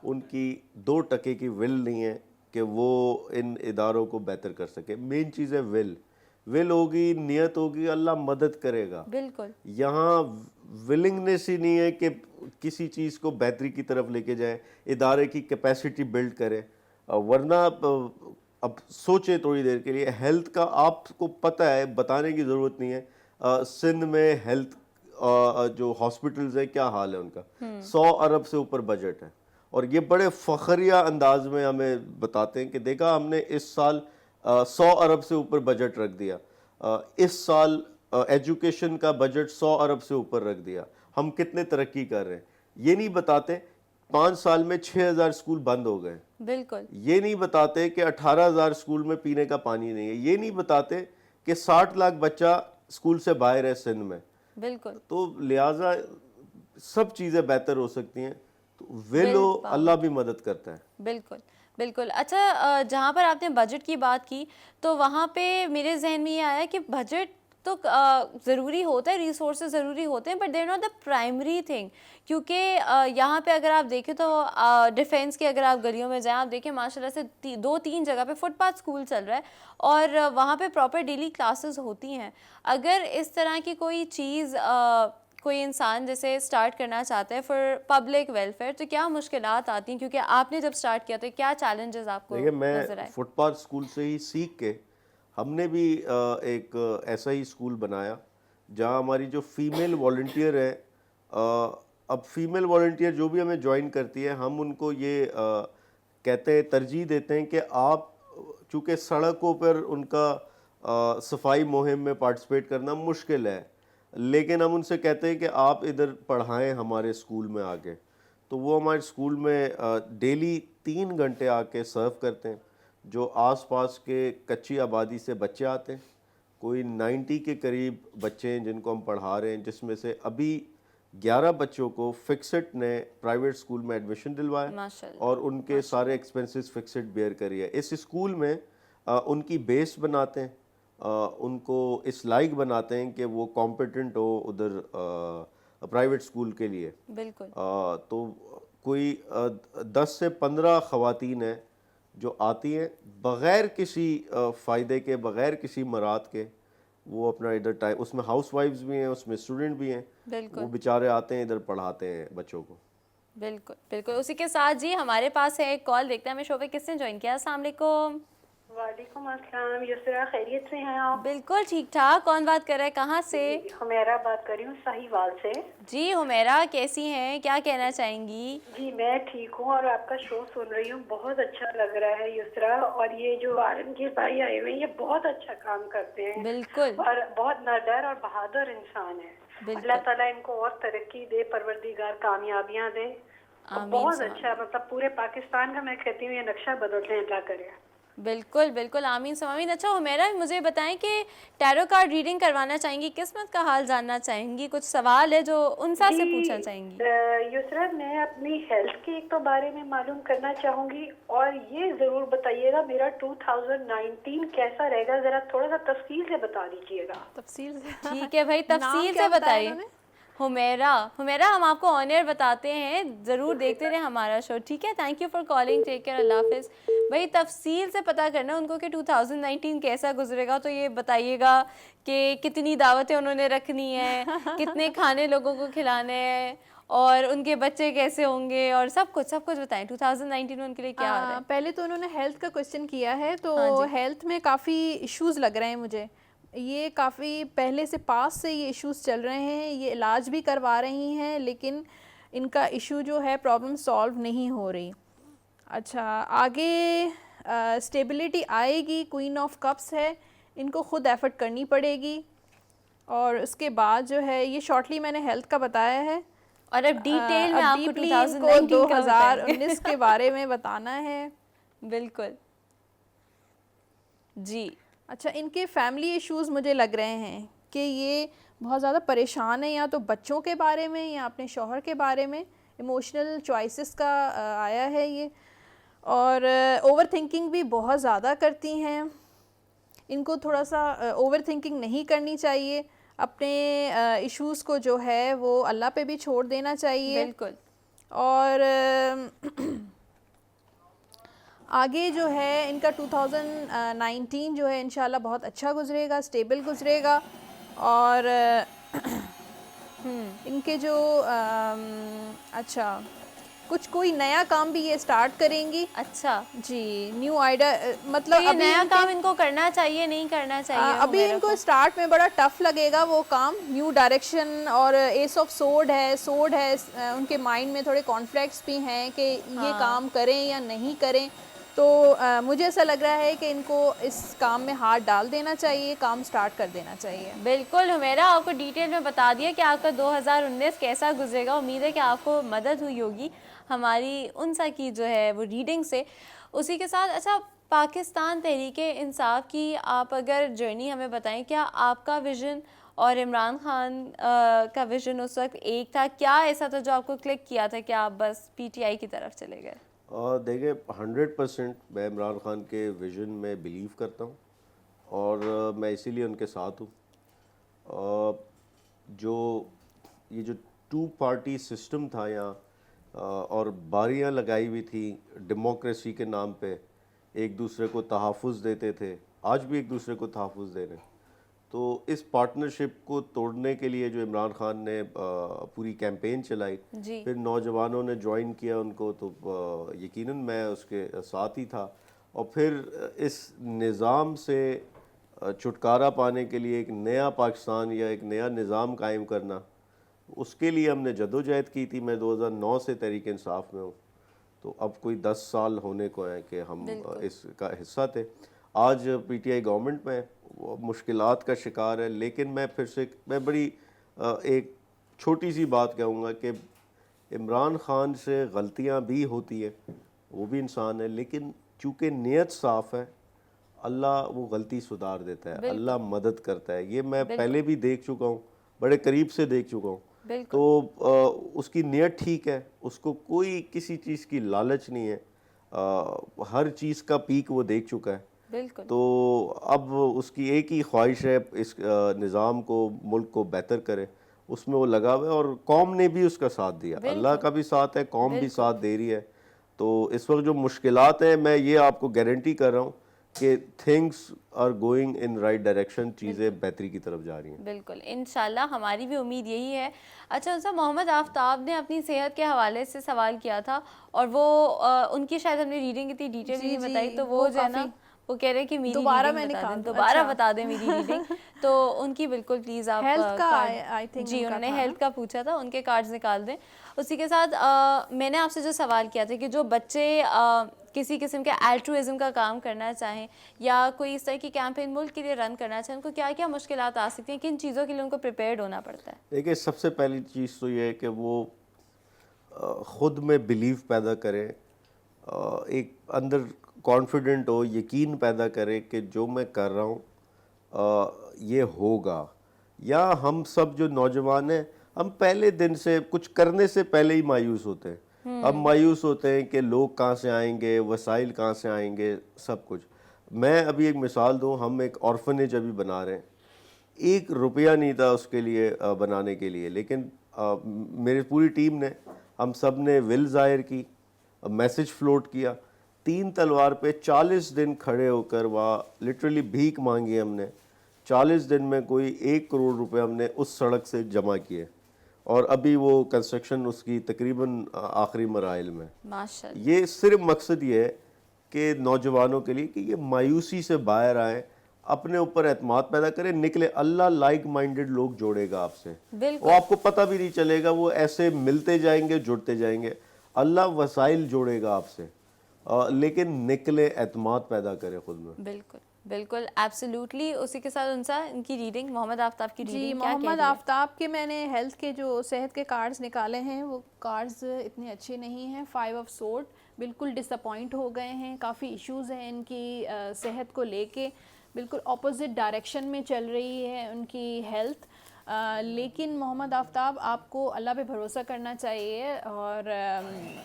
Speaker 3: उनकी 2% की विल नहीं है कि वो इन इदारों को बेहतर कर सके। मेन चीज़ है विल होगी, नियत होगी, अल्लाह मदद करेगा।
Speaker 1: बिल्कुल।
Speaker 3: यहाँ विलिंगनेस ही नहीं है कि किसी चीज़ को बेहतरी की तरफ लेके जाए, इदारे की कैपेसिटी बिल्ड करे। वरना अब सोचे थोड़ी देर के लिए, हेल्थ का आपको पता है, बताने की ज़रूरत नहीं है। सिंध में हेल्थ जो हॉस्पिटल्स है क्या हाल है उनका। 100 अरब से ऊपर बजट है और ये बड़े फखरिया अंदाज में हमें बताते हैं कि देखा हमने इस साल 100 अरब से ऊपर बजट रख दिया, इस साल एजुकेशन का बजट 100 अरब से ऊपर रख दिया, हम कितने तरक्की कर रहे हैं। ये नहीं बताते 5 साल में 6000 स्कूल बंद हो गए।
Speaker 1: बिल्कुल।
Speaker 3: ये नहीं बताते कि 18,000 स्कूल में पीने का पानी नहीं है। ये नहीं बताते कि 60 लाख बच्चा स्कूल से बाहर है सिंध में।
Speaker 1: बिल्कुल।
Speaker 3: तो लिहाजा सब चीज़ें बेहतर हो सकती हैं, तो विलो अल्लाह भी मदद करता है।
Speaker 1: बिल्कुल बिल्कुल। अच्छा, जहाँ पर आपने बजट की बात की तो वहाँ पे मेरे जहन में ये आया कि बजट तो ज़रूरी होता है, रिसोर्सेज ज़रूरी होते हैं, but there not the primary thing. क्योंकि यहाँ पे अगर आप देखें तो डिफेंस के अगर आप गलियों में जाएं, आप देखें माशाल्लाह से 2-3 जगह पे फुटपाथ स्कूल चल रहा है और वहाँ पे प्रॉपर डेली क्लासेस होती हैं। अगर इस तरह की कोई चीज़ कोई इंसान जैसे स्टार्ट करना चाहता है फॉर पब्लिक वेलफेयर, तो क्या मुश्किलात आती हैं? क्योंकि आपने जब स्टार्ट किया तो क्या चैलेंजेस आपको
Speaker 3: देखिए,
Speaker 1: नजर
Speaker 3: मैं
Speaker 1: आए?
Speaker 3: फुटपाथ स्कूल से ही सीख के हमने भी एक ऐसा ही स्कूल बनाया जहां हमारी जो फीमेल वॉल्टियर है, अब फीमेल वॉल्टियर जो भी हमें ज्वाइन करती है, हम उनको ये कहते हैं, तरजीह देते हैं कि आप चूँकि सड़कों पर उनका सफाई मुहिम में पार्टिसिपेट करना मुश्किल है, लेकिन हम उनसे कहते हैं कि आप इधर पढ़ाएं हमारे स्कूल में आके। तो वो हमारे स्कूल में डेली 3 घंटे आके सर्व करते हैं। जो आसपास के कच्ची आबादी से बच्चे आते हैं, कोई 90 के करीब बच्चे हैं जिनको हम पढ़ा रहे हैं, जिसमें से अभी 11 बच्चों को फिक्सेड ने प्राइवेट स्कूल में एडमिशन दिलवाया
Speaker 1: माशाल्लाह।
Speaker 3: और उनके सारे एक्सपेंसेस फिक्सेड बेयर करिए। इस स्कूल में उनकी बेस बनाते हैं, उनको इस लायक बनाते हैं कि वो कॉम्पिटेंट हो उधर प्राइवेट स्कूल के लिए।
Speaker 1: बिल्कुल।
Speaker 3: तो कोई 10 से 15 ख़वातीन हैं जो आती हैं बग़ैर किसी फ़ायदे के, बग़ैर किसी मराद के, वो अपना इधर टाइम, उसमें हाउस वाइफ्स भी हैं, उसमें स्टूडेंट भी हैं, वो बेचारे आते हैं इधर पढ़ाते हैं बच्चों को।
Speaker 1: बिल्कुल बिल्कुल। उसी के साथ जी हमारे पास है एक कॉल, देखते हैं हमें शो पे किसने ज्वाइन किया। अस्सलाम वालेकुम।
Speaker 8: वालेकुम अस्सलाम। युसरा, खैरियत से हैं आप?
Speaker 1: बिल्कुल ठीक ठाक। कौन बात कर रहा है, कहाँ से?
Speaker 8: हुमैरा बात कर रही हूँ साहिवाल से।
Speaker 1: जी हुमैरा, कैसी हैं, क्या कहना चाहेंगी?
Speaker 8: जी मैं ठीक हूँ और आपका शो सुन रही हूँ, बहुत अच्छा लग रहा है युसरा। और ये जो आलमगीर भाई आए हुए हैं, ये बहुत अच्छा काम करते हैं।
Speaker 1: बिल्कुल।
Speaker 8: और बहुत नडर और बहादुर इंसान है। अल्लाह ताला इनको और तरक्की दे, परवरदिगार कामयाबियाँ दे। बहुत अच्छा, मतलब पूरे पाकिस्तान का मैं कहती हूँ ये नक्शा बदलने अल्लाह करे।
Speaker 1: बिल्कुल बिल्कुल, आमीन समामीन। अच्छा हुमैरा, मुझे बताएं कि टैरो कार्ड रीडिंग करवाना चाहेंगी, किस्मत का हाल जानना चाहेंगी, कुछ सवाल है जो उनसा से पूछना चाहेंगी?
Speaker 8: युसरा, मैं अपनी हेल्थ के एक तो बारे में मालूम करना चाहूँगी और ये ज़रूर बताइएगा मेरा 2019 कैसा रहेगा, ज़रा थोड़ा सा तफसील से बता दीजिएगा।
Speaker 5: तफसील से?
Speaker 1: ठीक है भाई, तफसील से बताइए हुमैरा। हुमैरा, हम आपको ऑन एयर बताते हैं, ज़रूर देखते रहे हमारा शो, ठीक है? Thank you for calling, take care, अल्लाह हाफिज़। भाई तफसील से पता करना उनको कि 2019 कैसा गुजरेगा, तो ये बताइएगा कि कितनी दावतें उन्होंने रखनी है, कितने खाने लोगों को खिलाने हैं और उनके बच्चे कैसे होंगे और सब कुछ बताएं। 2019 में उनके लिए क्या आ रहा है?
Speaker 5: पहले तो उन्होंने हेल्थ का क्वेश्चन किया है, तो हेल्थ में काफ़ी इश्यूज़ लग रहे हैं मुझे। ये काफ़ी पहले से पास से ये इश्यूज़ चल रहे हैं, ये इलाज भी करवा रही हैं, लेकिन इनका इशू जो है प्रॉब्लम सॉल्व नहीं हो रही। अच्छा, आगे स्टेबिलिटी आएगी, क्वीन ऑफ कप्स है, इनको ख़ुद एफर्ट करनी पड़ेगी। और उसके बाद जो है, ये शॉर्टली मैंने हेल्थ का बताया है
Speaker 1: और अब डिटेल में आपको
Speaker 5: 2019 के बारे में बताना है।
Speaker 1: बिल्कुल जी।
Speaker 5: अच्छा, इनके फैमिली इश्यूज़ मुझे लग रहे हैं कि ये बहुत ज़्यादा परेशान है, या तो बच्चों के बारे में या अपने शौहर के बारे में। इमोशनल चॉइसेस का आया है ये, और ओवर थिंकिंग भी बहुत ज़्यादा करती हैं। इनको थोड़ा सा ओवर थिंकिंग नहीं करनी चाहिए, अपने इश्यूज़ को जो है वो अल्लाह पे भी छोड़ देना चाहिए।
Speaker 1: बिल्कुल।
Speaker 5: और आगे जो है इनका 2019 जो है इंशाल्लाह बहुत अच्छा गुजरेगा, स्टेबल गुजरेगा। और इनके जो अच्छा कुछ कोई नया काम भी ये स्टार्ट करेंगी।
Speaker 1: अच्छा
Speaker 5: जी, न्यू आइडिया मतलब
Speaker 1: तो ये
Speaker 5: अभी
Speaker 1: नया
Speaker 5: इनके-
Speaker 1: काम इनको करना चाहिए नहीं करना चाहिए
Speaker 5: अभी
Speaker 1: हुमैरा
Speaker 5: इनको
Speaker 1: को?
Speaker 5: स्टार्ट में बड़ा टफ लगेगा वो काम, न्यू डायरेक्शन और एस ऑफ सोर्ड है, उनके माइंड में थोड़े कॉन्फ्लिक्ट्स भी हैं कि ये काम करें या नहीं करें। तो मुझे ऐसा लग रहा है कि इनको इस काम में हाथ डाल देना चाहिए, काम स्टार्ट कर देना चाहिए।
Speaker 1: बिल्कुल हुमैरा, आपको डिटेल में बता दिया कि आपका 2019 कैसा गुजरेगा। उम्मीद है कि आपको मदद हुई होगी हमारी उनसा की जो है वो रीडिंग से। उसी के साथ अच्छा, पाकिस्तान तहरीके इंसाफ की आप अगर जर्नी हमें बताएं, क्या आपका विज़न और इमरान खान का विज़न उस वक्त एक था? क्या ऐसा था जो आपको क्लिक किया था कि आप बस पीटीआई की तरफ चले गए?
Speaker 3: देखिए 100% मैं इमरान खान के विज़न में बिलीव करता हूँ और मैं इसीलिए उनके साथ हूँ। जो ये जो 2 पार्टी सिस्टम था यहाँ और बारियाँ लगाई हुई थी डेमोक्रेसी के नाम पे, एक दूसरे को तहफ़्फ़ुज़ देते थे, आज भी एक दूसरे को तहफ़्फ़ुज़ दे रहे हैं। तो इस पार्टनरशिप को तोड़ने के लिए जो इमरान खान ने पूरी कैंपेन चलाई, फिर नौजवानों ने ज्वाइन किया उनको, तो यकीनन मैं उसके साथ ही था। और फिर इस निज़ाम से छुटकारा पाने के लिए एक नया पाकिस्तान या एक नया निज़ाम कायम करना, उसके लिए हमने जदोजहद की थी। मैं 2009 से तहरीक इंसाफ में हूँ, तो अब कोई 10 साल होने को हैं कि हम इसका हिस्सा थे। आज पीटीआई गवर्नमेंट में मुश्किलात का शिकार है, लेकिन मैं बड़ी एक छोटी सी बात कहूँगा कि इमरान खान से गलतियाँ भी होती है, वो भी इंसान है, लेकिन चूँकि नीयत साफ़ है, अल्लाह वो गलती सुधार देता है, अल्लाह मदद करता है। ये मैं पहले भी देख चुका हूँ, बड़े करीब से देख चुका हूँ। तो उसकी नीयत ठीक है, उसको कोई किसी चीज़ की लालच नहीं है, हर चीज़ का पीक वो देख चुका है। तो अब उसकी एक ही ख्वाहिश है, इस निज़ाम को, मुल्क को बेहतर करे, उसमें वो लगा हुआ है और कौम ने भी उसका साथ दिया, अल्लाह का भी साथ है, कौम भी साथ दे रही है। तो इस वक्त जो मुश्किलात हैं, मैं ये आपको गारंटी कर रहा हूँ कि things are going in right direction, चीज़ें बेहतरी की तरफ जा रही हैं।
Speaker 1: बिल्कुल, इंशाल्लाह हमारी भी उम्मीद यही है। अच्छा उनसे मोहम्मद आफ्ताब ने अपनी सेहत के हवाले से सवाल किया था और वो उनकी शायद हमने रीडिंग इतनी डिटेल नहीं बताई, तो वो जो है ना वो कह रहे हैं कि मेरी
Speaker 5: दोबारा
Speaker 1: दोबारा बता दें मेरी रीडिंग। तो उनकी बिल्कुल प्लीज़ आप
Speaker 5: हेल्थ का आई थिंक
Speaker 1: जी उन्होंने हेल्थ का पूछा था, उनके कार्ड्स निकाल दें। उसी के साथ मैंने आपसे जो सवाल किया था कि जो बच्चे किसी किस्म के एल्ट्रुइज्म का काम करना चाहें या कोई इस तरह की कैंपेन मुल्क के लिए रन करना चाहें, उनको क्या क्या मुश्किलात आ सकती हैं, किन चीज़ों के लिए उनको प्रिपेयर्ड होना पड़ता है?
Speaker 3: देखिए सबसे पहली चीज़ तो ये है कि वो ख़ुद में बिलीव पैदा करें, एक अंदर कॉन्फिडेंट हो, यकीन पैदा करे कि जो मैं कर रहा हूँ ये होगा। या हम सब जो नौजवान हैं, हम पहले दिन से कुछ करने से पहले ही मायूस होते हैं। हम मायूस होते हैं कि लोग कहाँ से आएंगे, वसाइल कहाँ से आएंगे, सब कुछ। मैं अभी एक मिसाल दूँ, हम एक ऑर्फनेज अभी बना रहे हैं, 1 रुपया नहीं था उसके लिए बनाने के लिए, लेकिन मेरी पूरी टीम ने, हम सब ने विल ज़ाहिर की, मैसेज फ्लोट किया, 3 तलवार पे 40 दिन खड़े होकर वहाँ लिटरली भीख मांगी हमने। 40 दिन में कोई 1 करोड़ रुपए हमने उस सड़क से जमा किए और अभी वो कंस्ट्रक्शन उसकी तकरीबन आखिरी मराइल में।
Speaker 1: माशाअल्लाह।
Speaker 3: ये सिर्फ मकसद ये है कि नौजवानों के लिए कि ये मायूसी से बाहर आए, अपने ऊपर एतमाद पैदा करें, निकले। अल्लाह लाइक माइंडेड लोग जोड़ेगा आपसे, वो आपको पता भी नहीं चलेगा, वो ऐसे मिलते जाएंगे, जुड़ते जाएंगे। अल्लाह वसाइल जोड़ेगा आपसे, लेकिन निकले, एतमाद पैदा करें खुद में।
Speaker 1: बिल्कुल बिल्कुल एब्सोल्युटली। उसी के साथ उनसा इनकी रीडिंग, मोहम्मद आफ्ताब की रीडिंग।
Speaker 5: जी मोहम्मद आफ्ताब के मैंने हेल्थ के जो सेहत के कार्ड्स निकाले हैं, वो कार्ड्स इतने अच्छे नहीं हैं। 5 ऑफ सोर्ड, बिल्कुल डिसअपॉइंट हो गए हैं, काफ़ी इश्यूज़ हैं इनकी सेहत को लेके, बिल्कुल अपोजिट डायरेक्शन में चल रही है उनकी हेल्थ। लेकिन मोहम्मद आफ्ताब, आपको अल्लाह पे भरोसा करना चाहिए और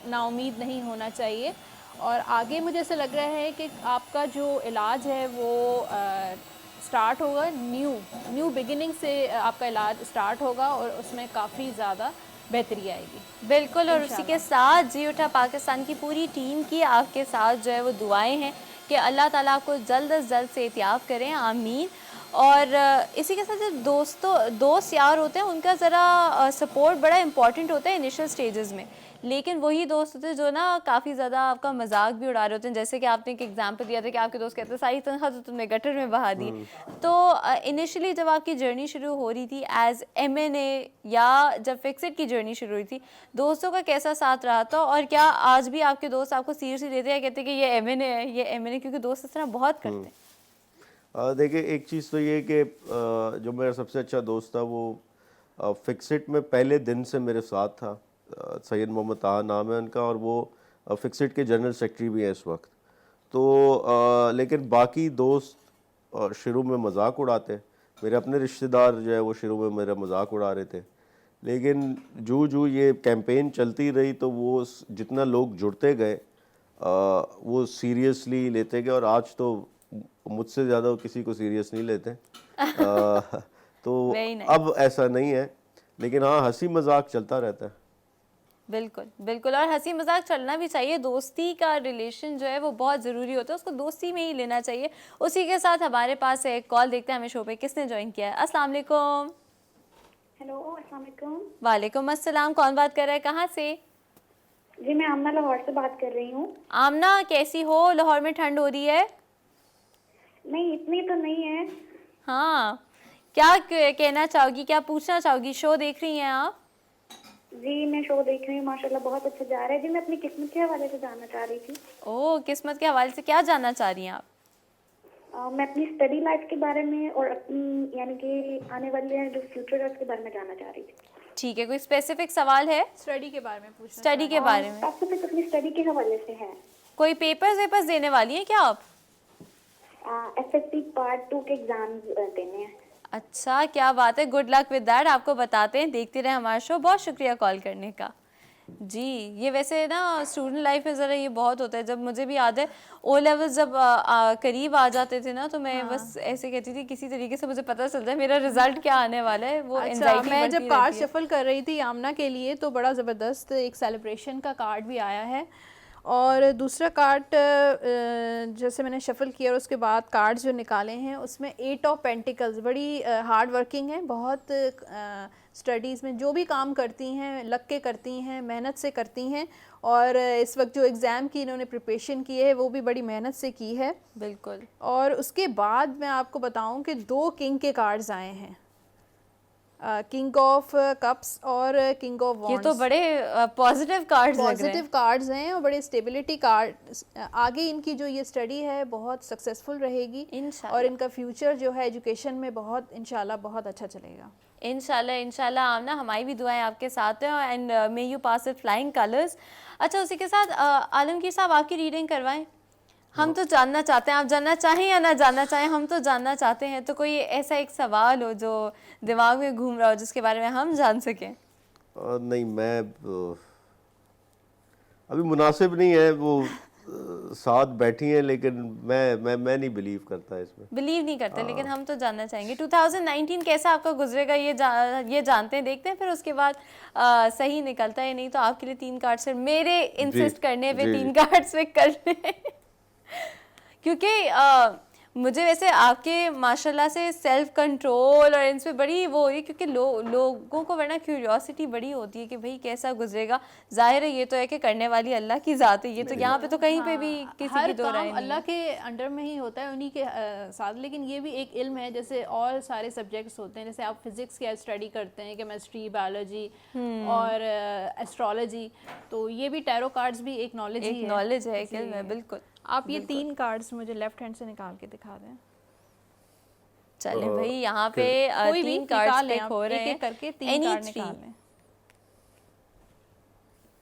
Speaker 5: नाउमीद नहीं होना चाहिए। और आगे मुझे ऐसा लग रहा है कि आपका जो इलाज है वो स्टार्ट होगा, न्यू बिगिनिंग से आपका इलाज स्टार्ट होगा और उसमें काफ़ी ज़्यादा बेहतरी आएगी।
Speaker 1: बिल्कुल। और उसी के साथ जी उठा पाकिस्तान की पूरी टीम की आपके साथ जो है वो दुआएं हैं कि अल्लाह ताला आपको जल्द अज जल्द सेहतियाब करें, आमीन। और इसी के साथ जो दोस्त यार होते हैं, उनका ज़रा सपोर्ट बड़ा इम्पॉर्टेंट होता है इनिशियल स्टेजेस में, लेकिन वही दोस्त होते हैं जो ना काफ़ी ज़्यादा आपका मजाक भी उड़ा रहे होते हैं। जैसे कि आपने एक एग्जांपल दिया था कि आपके दोस्त कहते हैं सारी तनख्वाह तो तुमने गटर में बहा दी। तो इनिशियली जब आपकी जर्नी शुरू हो रही थी एज M&A या जब फिक्सिट की जर्नी शुरू हुई थी, दोस्तों का कैसा साथ रहा था? और क्या आज भी आपके दोस्त आपको सीरियसली लेते हैं, कहते हैं कि ये M&A है, ये M&A? क्योंकि दोस्त इस तरह बहुत करते हैं।
Speaker 3: देखिए, एक चीज़ तो ये कि जो मेरा सबसे अच्छा दोस्त था वो फिक्सिट में पहले दिन से मेरे साथ था। सैयद मोहम्मद ताहा नाम है उनका, और वो फिक्सिट के जनरल सेक्रेटरी भी हैं इस वक्त। तो लेकिन बाकी दोस्त शुरू में मजाक उड़ाते, मेरे अपने रिश्तेदार जो है वो शुरू में मेरा मजाक उड़ा रहे थे, लेकिन जो ये कैंपेन चलती रही तो वो जितना लोग जुड़ते गए वो सीरियसली लेते गए, और आज तो मुझसे ज़्यादा किसी को सीरियस नहीं लेते। तो अब ऐसा नहीं है, लेकिन हाँ, हंसी मजाक चलता रहता है।
Speaker 1: बिल्कुल बिल्कुल, और हंसी मजाक चलना भी चाहिए। दोस्ती का रिलेशन जो है वो बहुत ज़रूरी होता है, उसको दोस्ती में ही लेना चाहिए। उसी के साथ हमारे पास एक कॉल देखते हैं हमें शो पे किसने ज्वाइन किया है। अस्सलाम वालेकुम।
Speaker 11: हेलो, अस्सलाम वालेकुम।
Speaker 1: वालेकुम अस्सलाम। कौन बात कर रहा है, कहाँ से?
Speaker 11: जी, मैं आमना लाहौर से बात कर रही हूँ।
Speaker 1: आमना, कैसी हो? लाहौर में ठंड हो रही है?
Speaker 11: नहीं, इतनी तो नहीं है।
Speaker 1: हाँ, क्या कहना चाहोगी, क्या पूछना चाहोगी? शो देख रही हैं आप?
Speaker 11: जी, मैं शो देख रही हूँ, माशाल्लाह बहुत अच्छा जा रहा है। जी, मैं अपनी किस्मत के हवाले से जानना चाह रही थी।
Speaker 1: ओह, किस्मत के हवाले से क्या जानना चाह रही हैं आप?
Speaker 11: मैं अपनी स्टडी लाइफ के बारे में और अपनी यानी कि आने वाले जो फ्यूचर है उसके बारे में जानना चाह रही थी।
Speaker 1: ठीक है, कोई स्पेसिफिक सवाल है?
Speaker 5: स्टडी के बारे में पूछना।
Speaker 1: स्टडी के बारे में
Speaker 11: स्पेसिफिक अपनी स्टडी के हवाले से है।
Speaker 1: कोई पेपर्स देने वाली हैं क्या आप?
Speaker 11: SSC पार्ट 2 के एग्जाम्स देने हैं।
Speaker 1: अच्छा, क्या बात है, गुड लक विद दैट। आपको बताते हैं, देखते रहे हमारा शो। बहुत शुक्रिया कॉल करने का। जी, ये वैसे ना स्टूडेंट लाइफ में ज़रा ये बहुत होता है। जब मुझे भी याद है O लेवल्स जब करीब आ जाते थे ना, तो मैं बस ऐसे कहती थी किसी तरीके से मुझे पता चलता है मेरा रिजल्ट क्या आने वाला है। वो
Speaker 5: अच्छा, मैं जब कार्ड शफल कर रही थी आमना के लिए तो बड़ा ज़बरदस्त एक सेलिब्रेशन का कार्ड भी आया है, और दूसरा कार्ड जैसे मैंने शफल किया और उसके बाद कार्ड्स जो निकाले हैं उसमें 8 ऑफ पेंटिकल्स, बड़ी हार्ड वर्किंग है, बहुत स्टडीज़ में जो भी काम करती हैं लग के करती हैं, मेहनत से करती हैं, और इस वक्त जो एग्ज़ाम की इन्होंने प्रिपरेशन की है वो भी बड़ी मेहनत से की है।
Speaker 1: बिल्कुल।
Speaker 5: और उसके बाद मैं आपको बताऊं कि 2 किंग के कार्ड्स आए हैं, किंग ऑफ कप्स और किंग ऑफ वॉन्ड्स।
Speaker 1: ये तो बड़े पॉजिटिव
Speaker 5: कार्ड्स हैं और बड़े स्टेबिलिटी कार्ड्स। आगे इनकी जो ये स्टडी है बहुत सक्सेसफुल रहेगी और इनका फ्यूचर जो है एजुकेशन में बहुत इंशाल्लाह बहुत अच्छा चलेगा।
Speaker 1: इंशाल्लाह आमना, हमारी भी दुआएं आपके साथ हैं, and may you pass with flying colours. अच्छा, उसी के साथ आलमगीर साहब आपकी रीडिंग करवाएं। हम तो जानना चाहते हैं, आप जानना चाहें या ना जानना चाहें, हम तो जानना चाहते हैं। तो कोई ऐसा एक सवाल हो जो दिमाग में घूम रहा हो जिसके बारे में हम जान सकें।
Speaker 3: नहीं, मैं अभी मुनासिब नहीं है, वो साथ बैठी हैं, लेकिन मैं नहीं बिलीव करता इसमें।
Speaker 1: बिलीव नहीं करते, लेकिन हम तो जानना चाहेंगे 2019 कैसा आपका गुजरेगा, ये जानते हैं, देखते हैं फिर उसके बाद सही निकलता है नहीं तो आपके लिए 3 कार्ड्स फिर मेरे इंसिस्ट करने पे 3 कार्ड्स पिक करने क्योंकि मुझे वैसे आपके माशाल्लाह से सेल्फ कंट्रोल और इनसे बड़ी वो हो रही, क्योंकि लोगों को वरना क्यूरियोसिटी बड़ी होती है कि भाई कैसा गुजरेगा। जाहिर है ये तो है कि करने वाली अल्लाह की ज़ात है, ये तो यहाँ पे तो कहीं पे भी किसी की दो राय नहीं है।
Speaker 5: अल्लाह के अंडर में ही होता है, उन्हीं के साथ। लेकिन ये भी एक इल्म है, जैसे और सारे सब्जेक्ट्स होते हैं, जैसे आप फिजिक्स की स्टडी करते हैं, केमिस्ट्री, बायोलॉजी और एस्ट्रोलॉजी, तो ये भी टैरो कार्ड्स भी एक नॉलेज ही है,
Speaker 1: नॉलेज है, एक इल्म है। बिल्कुल।
Speaker 5: आप ये 3 कार्ड्स मुझे लेफ्ट हैंड से निकाल के दिखा दें।
Speaker 1: चले भाई, यहाँ पे 3 कार्ड्स पिक हो रहे हैं,
Speaker 5: करके 3 कार्ड निकाल लें।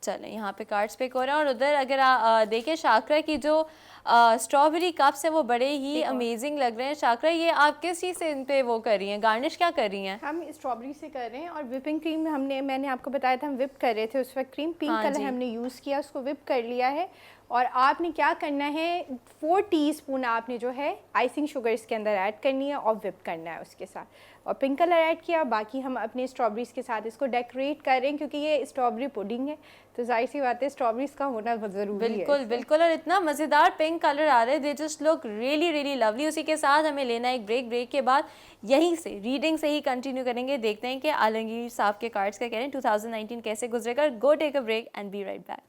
Speaker 1: चले, यहाँ पे कार्ड्स पिक हो रहे हैं, और उधर अगर देखें शाकरा की जो स्ट्रॉबेरी कप्स है वो बड़े ही अमेजिंग लग रहे हैं। शाकरा, ये आप किस चीज़ से इन पे वो कर रही हैं, गार्निश क्या कर रही हैं?
Speaker 4: हम स्ट्रॉबेरी से कर रहे हैं, और विपिंग क्रीम मैंने आपको बताया था हम विप कर रहे थे उस वक्त। क्रीम पिंक कलर हमने यूज़ किया, उसको विप कर लिया है। और आपने क्या करना है, 4 टीस्पून आपने जो है आइसिंग शुगर इसके अंदर ऐड करनी है और विप करना है उसके साथ, और पिंक कलर ऐड किया। बाकी हम अपने स्ट्रॉबेरीज़ के साथ इसको डेकोरेट कर रहे हैं, क्योंकि ये स्ट्रॉबेरी पुडिंग है तो जाहिर सी बात है स्ट्रॉबेरीज़ का होना बहुत ज़रूरी है।
Speaker 1: बिल्कुल, और इतना मज़ेदार पिंक पिंक कलर आ रहे हैं, they just look really really lovely. उसी के साथ हमें लेना है एक ब्रेक के बाद यहीं से रीडिंग से ही कंटिन्यू करेंगे। देखते हैं कि आलमगीर साहब के कार्ड्स का कह रहे हैं 2019 कैसे गुजरेगा। Go take a break and be right back.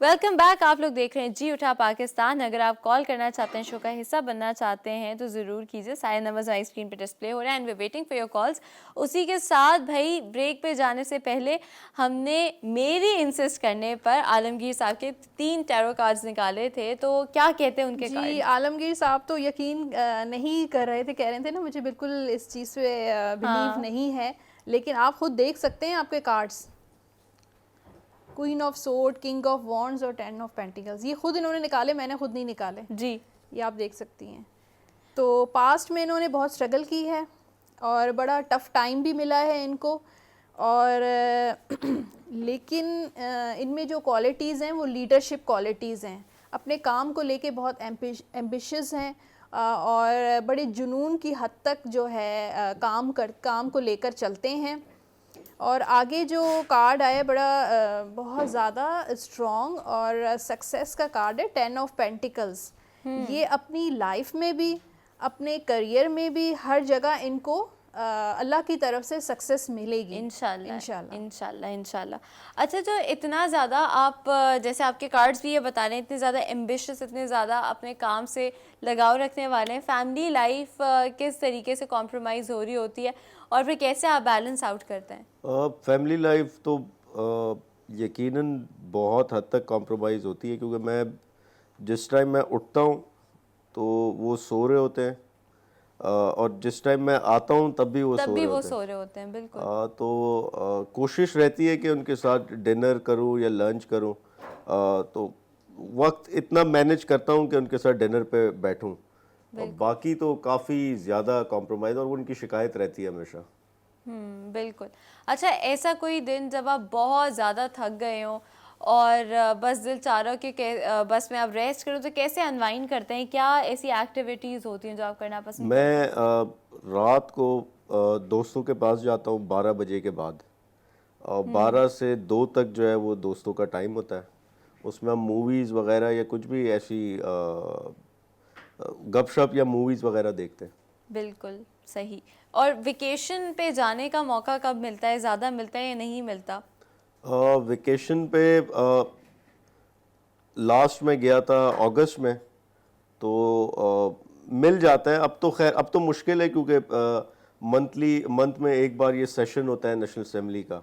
Speaker 1: Welcome back. आप लोग देख रहे हैं जी उठा पाकिस्तान। अगर आप कॉल करना चाहते हैं, शो का हिस्सा बनना चाहते हैं तो ज़रूर कीजिए। सारे नंबर्स हमारी स्क्रीन पे डिस्प्ले हो रहे हैं and we waiting for your calls. उसी के साथ भाई ब्रेक पे जाने से पहले हमने मेरी इंसिस्ट करने पर आलमगीर साहब के 3 टैरो कार्ड्स निकाले थे, तो क्या कहते हैं उनके कार्ड?
Speaker 5: जी, आलमगीर साहब तो यकीन नहीं कर रहे थे, कह रहे थे ना मुझे बिल्कुल इस चीज़ पे बिलीव नहीं है, लेकिन आप खुद देख सकते हैं आपके cards, queen of sword, king of wands और 10 ऑफ पेंटिकल्स। ये खुद इन्होंने निकाले, मैंने खुद नहीं निकाले
Speaker 1: जी।
Speaker 5: ये आप देख सकती हैं। तो पास्ट में इन्होंने बहुत स्ट्रगल की है और बड़ा टफ टाइम भी मिला है इनको, और लेकिन इनमें जो क्वालिटीज़ हैं वो लीडरशिप क्वालिटीज़ हैं। अपने काम को लेके बहुत एम्बिशियस हैं और बड़े जुनून की हद तक जो है काम को लेकर चलते हैं। और आगे जो कार्ड आया बड़ा बहुत ज़्यादा स्ट्रॉन्ग और सक्सेस का कार्ड है 10 ऑफ पेंटिकल्स। ये अपनी लाइफ में भी, अपने करियर में भी, हर जगह इनको अल्लाह की तरफ से सक्सेस मिलेगी इंशाल्लाह।
Speaker 1: अच्छा, जो इतना ज़्यादा आप जैसे आपके कार्ड्स भी ये बता रहे हैं, इतने ज़्यादा एम्बिशियस, इतने ज़्यादा अपने काम से लगाव रखने वाले हैं, फैमिली लाइफ किस तरीके से कॉम्प्रोमाइज़ हो रही होती है और फिर कैसे आप बैलेंस आउट करते हैं?
Speaker 3: फैमिली लाइफ तो यकीनन बहुत हद तक कॉम्प्रोमाइज़ होती है, क्योंकि मैं जिस टाइम मैं उठता हूँ तो वो सो रहे होते हैं, और जिस टाइम मैं आता हूँ तब भी वो सो रहे होते हैं।
Speaker 1: बिल्कुल।
Speaker 3: तो कोशिश रहती है कि उनके साथ डिनर करूँ या लंच करूँ, तो वक्त इतना मैनेज करता हूँ कि उनके साथ डिनर पे बैठूँ। बाकी तो काफ़ी ज़्यादा कॉम्प्रोमाइज़, और उनकी शिकायत रहती है हमेशा।
Speaker 1: बिल्कुल। अच्छा, ऐसा कोई दिन जब आप बहुत ज़्यादा थक गए हो और बस दिल चाह रहा हो कि बस में आप रेस्ट करो, तो कैसे अनवाइंड करते हैं? क्या ऐसी एक्टिविटीज़ होती हैं जो आप करना पसंद?
Speaker 3: मैं रात को दोस्तों के पास जाता हूँ 12 बजे के बाद, और 12 से 2 तक जो है वो दोस्तों का टाइम होता है। उसमें हम मूवीज़ वगैरह या कुछ भी ऐसी गपशप या मूवीज़ वगैरह देखते हैं।
Speaker 1: बिल्कुल सही। और वेकेशन पे जाने का मौका कब मिलता है? ज़्यादा मिलता है या नहीं मिलता?
Speaker 3: वेकेशन पे लास्ट में गया था अगस्त में, तो मिल जाता है। अब तो खैर अब तो मुश्किल है, क्योंकि मंथ में एक बार ये सेशन होता है नेशनल असेंबली का,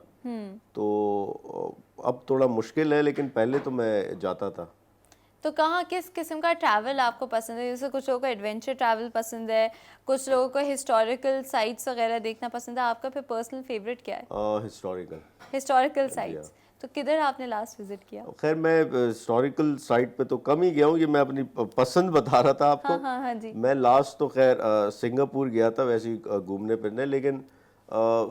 Speaker 3: तो अब थोड़ा मुश्किल है, लेकिन पहले तो मैं जाता था।
Speaker 1: तो कहाँ किस किस्म का ट्रैवल आपको पसंद है? जैसे कुछ लोगों को एडवेंचर ट्रैवल पसंद है, कुछ लोगों को हिस्टोरिकल साइट्स वगैरह देखना पसंद है। आपका फिर पर्सनल फेवरेट क्या है? Historical sites. तो किधर आपने लास्ट विजिट किया?
Speaker 3: खैर मैं हिस्टोरिकल साइट पे तो कम ही गया हूँ, ये मैं अपनी पसंद बता रहा था आपको।
Speaker 1: हाँ जी।
Speaker 3: मैं लास्ट तो खैर सिंगापुर गया था वैसे ही घूमने फिरने, लेकिन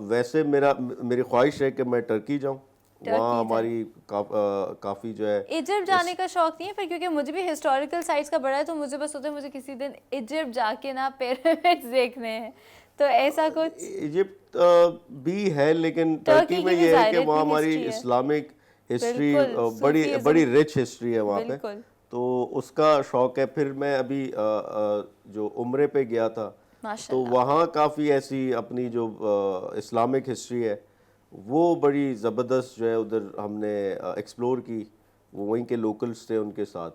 Speaker 3: वैसे मेरी ख्वाहिश है कि मैं टर्की जाऊँ। वहाँ हमारी काफ़ी जो है।
Speaker 1: इजिप्ट जाने का शौक नहीं है फिर? क्योंकि मुझे भी हिस्टोरिकल साइट्स का बड़ा है, तो मुझे बस होता है मुझे किसी दिन इजिप्ट जाके ना पिरामिड्स देखने हैं, तो ऐसा कुछ।
Speaker 3: इजिप्ट भी है, लेकिन टर्की में ये है कि वहाँ हमारी इस्लामिक हिस्ट्री बड़ी रिच हिस्ट्री है वहाँ पे, तो उसका शौक है। फिर मैं अभी जो उम्रे पे गया था, तो वहाँ काफ़ी ऐसी अपनी जो इस्लामिक हिस्ट्री है वो बड़ी ज़बरदस्त जो है उधर हमने एक्सप्लोर की। वो वहीं के लोकल्स थे उनके साथ,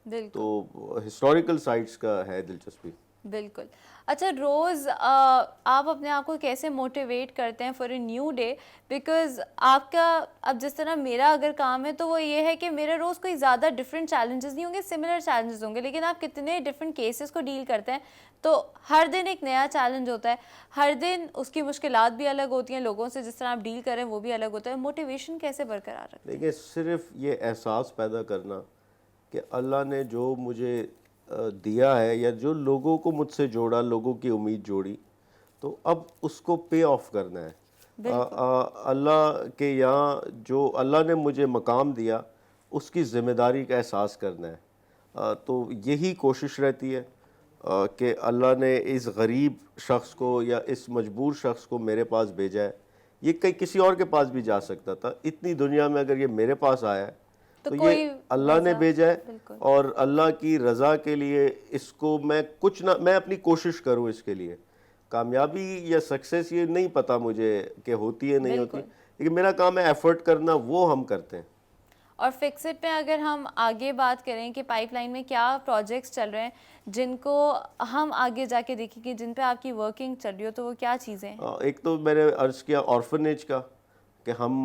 Speaker 3: तो हिस्टोरिकल साइट्स का है दिलचस्पी।
Speaker 1: बिल्कुल। अच्छा, रोज़ आप अपने आप को कैसे मोटिवेट करते हैं for a new day? Because आपका अब जिस तरह मेरा अगर काम है तो वो ये है कि मेरा रोज़ कोई ज़्यादा डिफरेंट चैलेंजेस नहीं होंगे, सिमिलर चैलेंजेस होंगे, लेकिन आप कितने डिफरेंट केसेस को डील करते हैं, तो हर दिन एक नया चैलेंज होता है, हर दिन उसकी मुश्किलात भी अलग होती हैं, लोगों से जिस तरह आप डील करें वो भी अलग होता है। मोटिवेशन कैसे बरकरार रखें?
Speaker 3: देखिए, सिर्फ ये एहसास पैदा करना कि अल्लाह ने जो मुझे दिया है या जो लोगों को मुझसे जोड़ा, लोगों की उम्मीद जोड़ी, तो अब उसको पे ऑफ करना है। अल्लाह के यहाँ जो अल्लाह ने मुझे मकाम दिया उसकी ज़िम्मेदारी का एहसास करना है। तो यही कोशिश रहती है कि अल्लाह ने इस गरीब शख्स को या इस मजबूर शख्स को मेरे पास भेजा है। ये कहीं किसी और के पास भी जा सकता था, इतनी दुनिया में अगर ये मेरे पास आया है तो ये अल्लाह ने भेजा है और अल्लाह की रज़ा के लिए इसको मैं अपनी कोशिश करूँ इसके लिए। कामयाबी या सक्सेस ये नहीं पता मुझे कि होती है नहीं होती, लेकिन मेरा काम है एफर्ट करना, वो हम करते हैं।
Speaker 1: और फिक्सिट पे अगर हम आगे बात करें कि पाइपलाइन में क्या प्रोजेक्ट्स चल रहे हैं जिनको हम आगे जाके देखेंगे, जिन पे आपकी वर्किंग चल रही हो, तो वो क्या चीज़ें हैं? एक
Speaker 3: तो मैंने अर्ज़ किया ऑर्फनेज का कि हम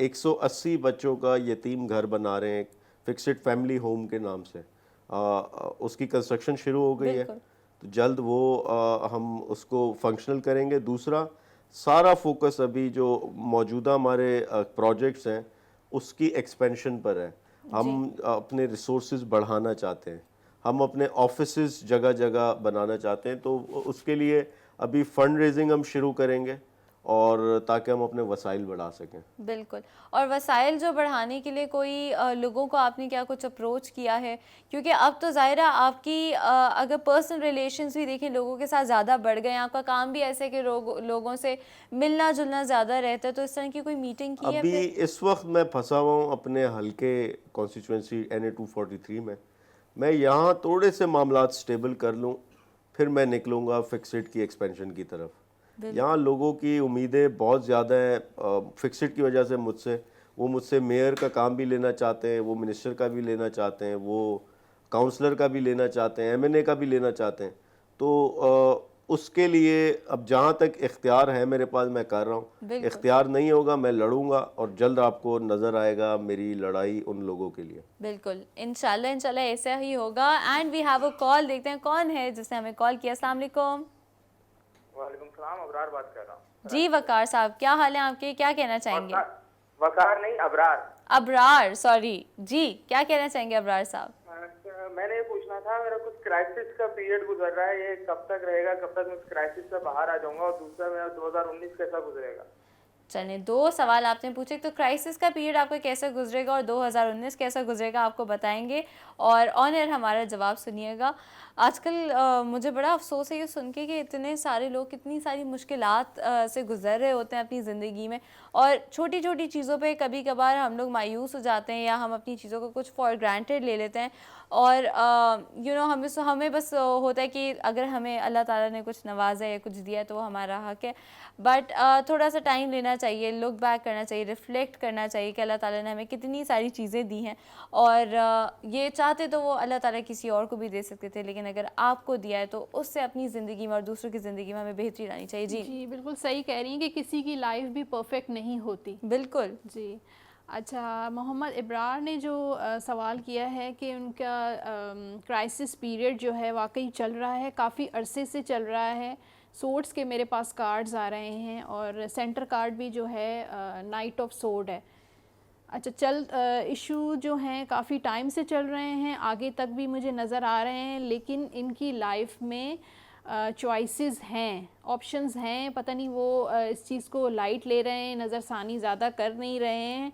Speaker 3: 180 बच्चों का यतीम घर बना रहे हैं फिक्सिट फैमिली होम के नाम से। उसकी कंस्ट्रक्शन शुरू हो गई है, तो जल्द वो हम उसको फंक्शनल करेंगे। दूसरा, सारा फोकस अभी जो मौजूदा हमारे प्रोजेक्ट्स हैं उसकी एक्सपेंशन पर है। हम अपने रिसोर्सेज बढ़ाना चाहते हैं, हम अपने ऑफिसेज जगह जगह बनाना चाहते हैं, तो उसके लिए अभी फंड रेजिंग हम शुरू करेंगे और ताकि हम अपने वसाइल बढ़ा सकें।
Speaker 1: बिल्कुल। और वसाइल जो बढ़ाने के लिए कोई लोगों को आपने क्या कुछ अप्रोच किया है? क्योंकि अब तो ज़ाहिरा आपकी अगर पर्सनल रिलेशंस भी देखें लोगों के साथ ज़्यादा बढ़ गए, आपका काम भी ऐसे कि लोगों से मिलना जुलना ज़्यादा रहता है, तो इस तरह की कोई मीटिंग की है?
Speaker 3: अभी इस वक्त मैं फंसा हुआ हूँ अपने हल्के कॉन्स्टिट्यूंसी NA 243 में। मैं यहाँ थोड़े से मामलात स्टेबल कर लूँ, फिर मैं निकलूँगा फिक्सिट की एक्सपेंशन की तरफ। यहाँ लोगों की उम्मीदें बहुत ज़्यादा हैं फिक्सिट की वजह से मुझसे। वो मुझसे मेयर का काम भी लेना चाहते हैं, वो मिनिस्टर का भी लेना चाहते हैं, वो काउंसलर का भी लेना चाहते हैं, MNA का भी लेना चाहते हैं। तो उसके लिए अब जहाँ तक इख्तियार है मेरे पास मैं कर रहा हूँ। इख्तियार नहीं होगा मैं लड़ूंगा और जल्द आपको नज़र आएगा मेरी लड़ाई उन लोगों के लिए।
Speaker 1: बिल्कुल, इंशाल्लाह ऐसा ही होगा। And we have a call, देखते हैं कौन है जिसने हमें कॉल किया। अस्सलाम वालेकुम।
Speaker 12: वालेकुम सलाम, अबरार बात कर रहा हूँ।
Speaker 1: जी वकार साहब, क्या हाल है आपके, क्या कहना चाहेंगे?
Speaker 12: वकार नहीं, अबरार।
Speaker 1: अबरार, सॉरी जी, क्या कहना चाहेंगे अबरार साहब?
Speaker 12: मैंने ये पूछना था, मेरा कुछ क्राइसिस का पीरियड गुजर रहा है, ये कब तक रहेगा, कब तक मैं इस क्राइसिस से बाहर आ जाऊंगा, और दूसरा मेरा 2019 कैसा गुजरेगा?
Speaker 1: चलें, 2 सवाल आपने पूछे, तो क्राइसिस का पीरियड आपका कैसा गुजरेगा और 2019 कैसा गुजरेगा आपको बताएंगे, और ऑन एयर हमारा जवाब सुनिएगा। आजकल मुझे बड़ा अफसोस है ये सुन के कि इतने सारे लोग कितनी सारी मुश्किलात से गुजर रहे होते हैं अपनी ज़िंदगी में, और छोटी छोटी चीज़ों पे कभी कभार हम लोग मायूस हो जाते हैं या हम अपनी चीज़ों को कुछ फॉर ग्रांटेड ले लेते हैं। और हमें बस होता है कि अगर हमें अल्लाह ताला ने कुछ नवाजा या कुछ दिया है तो वो हमारा हक है। बट थोड़ा सा टाइम लेना चाहिए, लुक बैक करना चाहिए, रिफ़्लेक्ट करना चाहिए कि अल्लाह ताला ने हमें कितनी सारी चीज़ें दी हैं, और ये चाहते तो वो अल्लाह ताला किसी और को भी दे सकते थे, लेकिन अगर आपको दिया है तो उससे अपनी ज़िंदगी में और दूसरों की ज़िंदगी में हमें बेहतरी लानी चाहिए। जी
Speaker 5: बिल्कुल सही कह रही हैं कि किसी की लाइफ भी परफेक्ट नहीं होती।
Speaker 1: बिल्कुल
Speaker 5: जी। अच्छा, मोहम्मद इब्रार ने जो सवाल किया है कि उनका क्राइसिस पीरियड जो है वाकई चल रहा है, काफ़ी अरसे से चल रहा है। सोर्ड्स के मेरे पास कार्ड्स आ रहे हैं और सेंटर कार्ड भी जो है नाइट ऑफ सोर्ड है। अच्छा, इशू जो हैं काफ़ी टाइम से चल रहे हैं, आगे तक भी मुझे नज़र आ रहे हैं, लेकिन इनकी लाइफ में चॉइसेस हैं, ऑप्शंस हैं, पता नहीं वो इस चीज़ को लाइट ले रहे हैं, नज़रसानी ज़्यादा कर नहीं रहे हैं।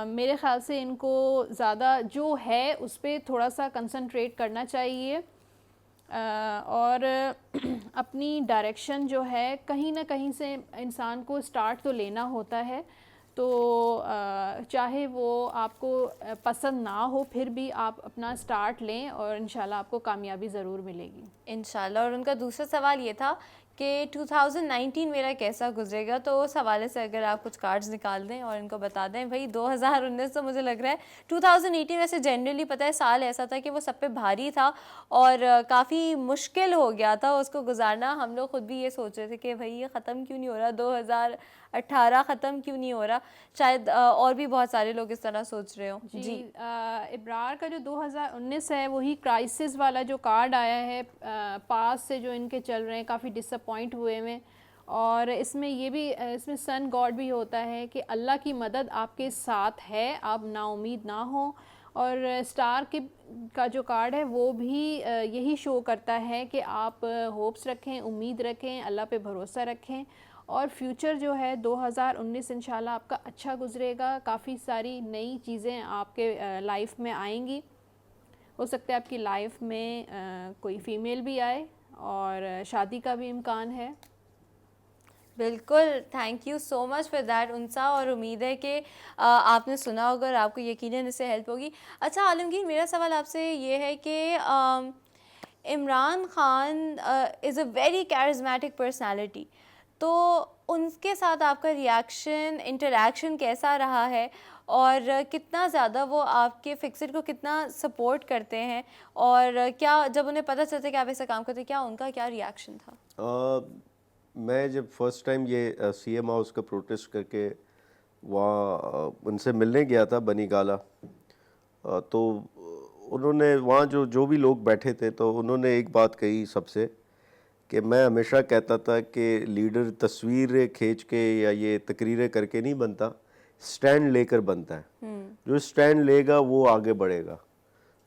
Speaker 5: मेरे ख़्याल से इनको ज़्यादा जो है उस पर थोड़ा सा कंसंट्रेट करना चाहिए, और अपनी डायरेक्शन जो है कहीं ना कहीं से इंसान को स्टार्ट तो लेना होता है। तो चाहे वो आपको पसंद ना हो फिर भी आप अपना स्टार्ट लें और इंशाल्लाह आपको कामयाबी ज़रूर मिलेगी
Speaker 1: इंशाल्लाह। और उनका दूसरा सवाल ये था कि 2019 मेरा कैसा गुजरेगा, तो उस हवाले से अगर आप कुछ कार्ड्स निकाल दें और इनको बता दें। भाई 2019 तो मुझे लग रहा है 2018 वैसे जनरली पता है साल ऐसा था कि वो सब पे भारी था और काफ़ी मुश्किल हो गया था उसको गुजारना। हम लोग ख़ुद भी ये सोच रहे थे कि भाई ये ख़त्म क्यों नहीं हो रहा, 2018 ख़त्म क्यों नहीं हो रहा। शायद और भी बहुत सारे लोग इस तरह सोच रहे हो।
Speaker 5: जी इब्रार का जो 2019 है वही क्राइसिस वाला जो कार्ड आया है, पास से जो इनके चल रहे हैं काफ़ी डिसअपॉइंट हुए में, और इसमें ये भी इसमें सन गॉड भी होता है कि अल्लाह की मदद आपके साथ है, आप नाउमीद ना हो और स्टार के का जो कार्ड है वो भी यही शो करता है कि आप होप्स रखें, उम्मीद रखें, अल्लाह पे भरोसा रखें और फ्यूचर जो है 2019 इंशाल्लाह आपका अच्छा गुजरेगा। काफ़ी सारी नई चीज़ें आपके लाइफ में आएंगी। हो सकता है आपकी लाइफ में कोई फ़ीमेल भी आए और शादी का भी इम्कान है।
Speaker 1: बिल्कुल, thank you so much for that Unsa, और उम्मीद है कि आपने सुना होगा और आपको यकीनन इससे हेल्प होगी। अच्छा आलमगीर, मेरा सवाल आपसे ये है कि Imran Khan is a very charismatic personality, तो उनके साथ आपका रिएक्शन, इंटरेक्शन कैसा रहा है और कितना ज़्यादा वो आपके फिक्सड को कितना सपोर्ट करते हैं, और क्या जब उन्हें पता चलता है कि आप ऐसा काम करते हैं, क्या उनका क्या रिएक्शन था?
Speaker 3: मैं जब फर्स्ट टाइम ये सीएम हाउस का प्रोटेस्ट करके वहाँ उनसे मिलने गया था बनी गाला, तो उन्होंने वहाँ जो भी लोग बैठे थे तो उन्होंने एक बात कही सबसे कि मैं हमेशा कहता था कि लीडर तस्वीरें खींच के या ये तकरीरें करके नहीं बनता, स्टैंड लेकर बनता है। जो स्टैंड लेगा वो आगे बढ़ेगा,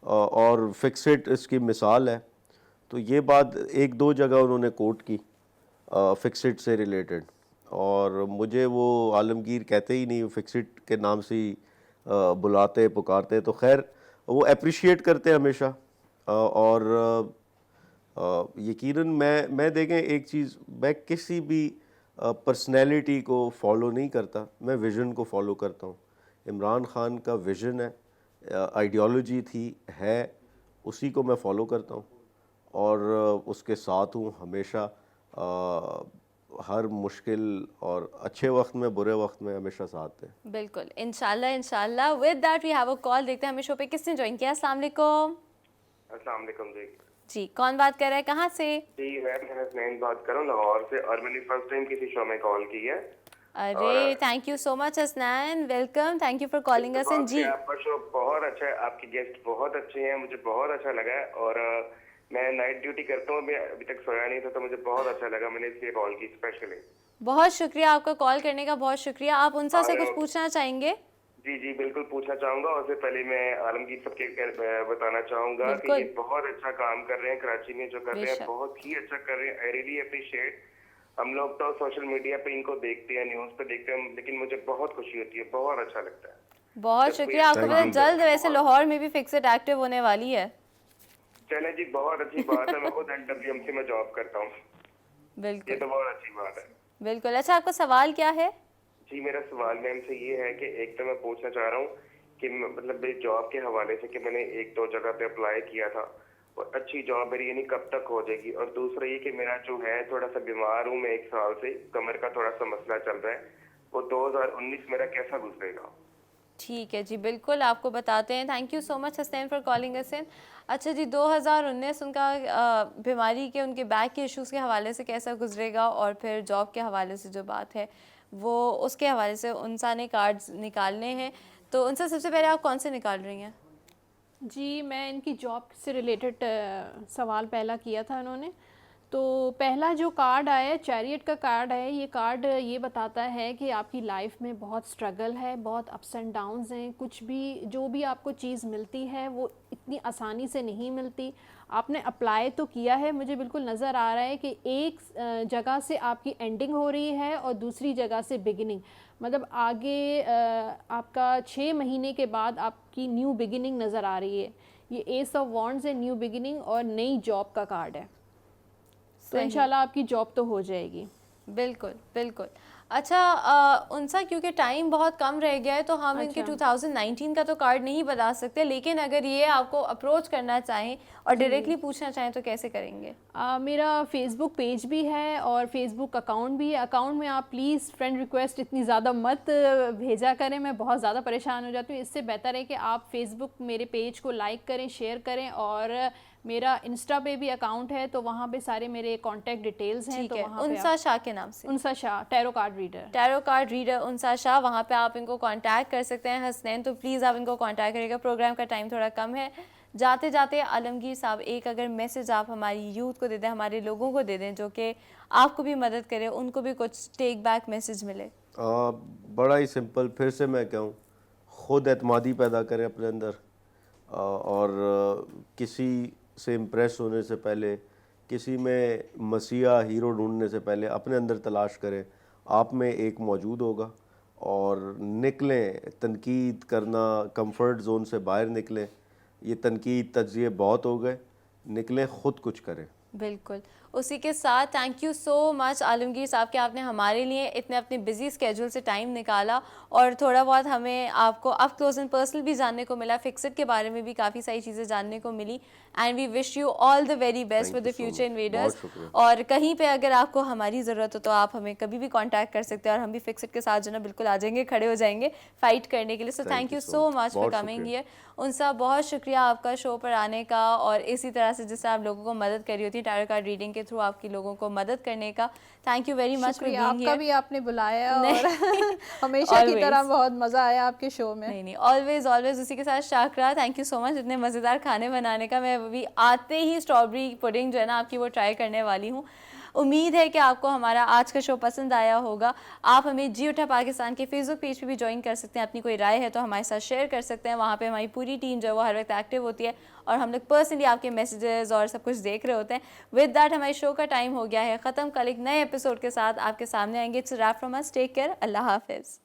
Speaker 3: और फिक्सिट इसकी मिसाल है। तो ये बात एक दो जगह उन्होंने कोट की फिक्सिट से रिलेटेड, और मुझे वो आलमगीर कहते ही नहीं, फिक्सिट के नाम से ही बुलाते पुकारते, तो खैर वो अप्रिशिएट करते हमेशा। और यकीनन मैं देखें एक चीज़, मैं किसी भी पर्सनैलिटी को फॉलो नहीं करता, मैं विज़न को फॉलो करता हूँ। इमरान खान का विज़न है, आइडियोलॉजी थी, है, उसी को मैं फॉलो करता हूँ और उसके साथ हूँ हमेशा। हर मुश्किल और अच्छे वक्त में, बुरे वक्त में हमेशा साथ है।
Speaker 1: बिल्कुल, इंशाल्लाह इंशाल्लाह। With that we have a call, देखते हैं हमें शो पे किसने ज्वाइन किया। अस्सलाम वालेकुम।
Speaker 13: अस्सलाम वालेकुम जी।
Speaker 1: जी, कौन बात कर रहा है, कहाँ से?
Speaker 13: जी मैं हसनैन बात कर रहा हूँ लाहौर से, और मैंने फर्स्ट टाइम किसी शो में कॉल की है।
Speaker 1: अरे thank you so much Hasnain, welcome, thank you for calling us in. जी
Speaker 13: आपका शो बहुत अच्छा है, आपके गेस्ट बहुत अच्छे हैं, मुझे बहुत अच्छा लगा है। और मैं नाइट ड्यूटी करता हूँ, अभी तक सोया नहीं था, तो मुझे बहुत अच्छा लगा, मैंने इसलिए कॉल की स्पेशली।
Speaker 1: बहुत शुक्रिया आपका कॉल करने का, बहुत शुक्रिया। आप उनसा से कुछ पूछना चाहेंगे?
Speaker 13: जी जी बिल्कुल पूछना चाहूंगा। और उससे पहले मैं आलमगीर सबके बताना चाहूंगा कि ये बहुत अच्छा काम कर रहे हैं कराची में, जो कर रहे हैं बहुत ही अच्छा कर रहे हैं। I really appreciate. हम लोग तो सोशल मीडिया पे इनको देखते हैं, न्यूज पे देखते हैं, लेकिन मुझे बहुत खुशी होती है, बहुत अच्छा लगता है।
Speaker 1: बहुत शुक्रिया आपको। पता जल्द वैसे लाहौर में भी फिक्सिट एक्टिव होने वाली है।
Speaker 13: चले जी, बहुत अच्छी बात है। मैं खुद NWMC में जॉब करता हूँ।
Speaker 1: बिल्कुल,
Speaker 13: ये तो बहुत अच्छी बात है।
Speaker 1: बिल्कुल। अच्छा, आपका सवाल क्या है?
Speaker 13: जी मेरा सवाल मैम से ये है कि एक तो मैं पूछना चाह रहा हूँ कि मतलब मेरी जॉब के हवाले से कि मैंने एक दो जगह पे अप्लाई किया था, और अच्छी जॉब मेरी यानी कब तक हो जाएगी। और दूसरा ये कि मेरा जो है थोड़ा सा बीमार हूँ मैं, 1 साल से कमर का थोड़ा सा मसला चल रहा है, वो 2019 मेरा कैसा गुजरेगा?
Speaker 1: ठीक है जी, बिल्कुल आपको बताते हैं। Thank you so much Hasnain for calling us in. अच्छा जी, 2019 उनका बीमारी के, उनके बैक के इश्यूज़ के हवाले से कैसा गुजरेगा, और फिर जॉब के हवाले से जो बात है वो उसके हवाले से उनसा ने कार्ड्स निकालने हैं। तो उनसे सबसे पहले आप कौन से निकाल रही हैं?
Speaker 5: जी मैं इनकी जॉब से रिलेटेड सवाल पहला किया था उन्होंने। तो पहला जो कार्ड आया, चैरियट का कार्ड है, ये कार्ड ये बताता है कि आपकी लाइफ में बहुत स्ट्रगल है, बहुत अप्स एंड डाउन्स हैं। कुछ भी जो भी आपको चीज़ मिलती है वो इतनी आसानी से नहीं मिलती। आपने अप्लाई तो किया है, मुझे बिल्कुल नज़र आ रहा है कि एक जगह से आपकी एंडिंग हो रही है और दूसरी जगह से बिगिनिंग, मतलब आगे आपका 6 महीने के बाद आपकी न्यू बिगिनिंग नज़र आ रही है। ये एस ऑफ वॉन्ड्स है, न्यू बिगिनिंग और नई जॉब का कार्ड है। तो इंशाल्लाह आपकी जॉब तो हो जाएगी।
Speaker 1: बिल्कुल बिल्कुल। अच्छा उनसा क्योंकि टाइम बहुत कम रह गया है तो हम इनके 2019 का तो कार्ड नहीं बता सकते, लेकिन अगर ये आपको अप्रोच करना चाहें और डायरेक्टली पूछना चाहें तो कैसे करेंगे?
Speaker 5: मेरा फेसबुक पेज भी है और फेसबुक अकाउंट भी है। अकाउंट में आप प्लीज़ फ्रेंड रिक्वेस्ट इतनी ज़्यादा मत भेजा करें, मैं बहुत ज़्यादा परेशान हो जाती हूँ। इससे बेहतर है कि आप फेसबुक मेरे पेज को लाइक करें, शेयर करें, और मेरा इंस्टा पे भी अकाउंट है तो वहाँ पे सारे मेरे कांटेक्ट डिटेल्स हैं। तो वहाँ
Speaker 1: उनसा शाह के नाम से,
Speaker 5: Unsa Shah, tarot card reader Unsa Shah, वहाँ पे आप इनको कांटेक्ट कर सकते हैं। हसनैन तो प्लीज़ आप इनको कांटेक्ट करिएगा। प्रोग्राम का टाइम थोड़ा कम है। जाते जाते आलमगीर साहब एक अगर मैसेज आप हमारी यूथ को दे दें, हमारे लोगों को दे दें जो कि आपको भी मदद करे, उनको भी कुछ टेक बैक मैसेज मिले।
Speaker 3: बड़ा ही सिंपल, फिर से मैं कहूँ, खुद एतमादी पैदा करें अपने अंदर, और किसी से इम्प्रेस होने से पहले, किसी में मसीहा हीरो ढूंढने से पहले अपने अंदर तलाश करें, आप में एक मौजूद होगा। और निकलें, तनकीद करना, कंफर्ट जोन से बाहर निकलें। ये तनकीद तज्ज़िये बहुत हो गए, निकलें, ख़ुद कुछ करें।
Speaker 1: बिल्कुल, उसी के साथ thank you so much Alamgir साहब कि आपने हमारे लिए इतने अपने बिजी स्केड्यूल से टाइम निकाला और थोड़ा बहुत हमें आपको अप क्लोज एंड पर्सनल भी जानने को मिला, फिक्सिट के बारे में भी काफ़ी सारी चीज़ें जानने को मिली। And we wish you all the very best with the future invaders. और कहीं पे अगर आपको हमारी ज़रूरत हो तो आप हमें कभी भी कॉन्टैक्ट कर सकते हैं और हम भी फिक्सिट के साथ जो ना बिल्कुल आ जाएंगे, खड़े हो जाएंगे फाइट करने के लिए। So thank you so much for coming here. Unsa बहुत शुक्रिया आपका शो पर आने का और इसी तरह से जिससे आप लोगों को मदद करी होती है टैरो कार्ड रीडिंग के थ्रू आपकी लोगों को मदद करने का। Thank you very much for being here.
Speaker 5: आपका भी आपने बुलाया और हमेशा की तरह बहुत मज़ा आया आपके शो में।
Speaker 1: नहीं ऑलवेज ऑलवेज। उसी के साथ Shakra, thank you so much इतने मज़ेदार खाने बनाने का। मैं भी आते ही स्ट्रॉबेरी पुडिंग जो है ना आपकी वो ट्राई करने वाली हूँ। उम्मीद है कि आपको हमारा आज का शो पसंद आया होगा। आप हमें जी उठा पाकिस्तान के फेसबुक पेज पे भी ज्वाइन कर सकते हैं। अपनी कोई राय है तो हमारे साथ शेयर कर सकते हैं। वहाँ पे हमारी पूरी टीम जो है वो हर वक्त एक्टिव होती है और हम लोग पर्सनली आपके मैसेजेस और सब कुछ देख रहे होते हैं। विद दैट हमारे शो का टाइम हो गया है ख़त्म। कल एक नए एपिसोड के साथ आपके सामने आएंगे। It's wrap from us. Take care. अल्लाह हाफिज़।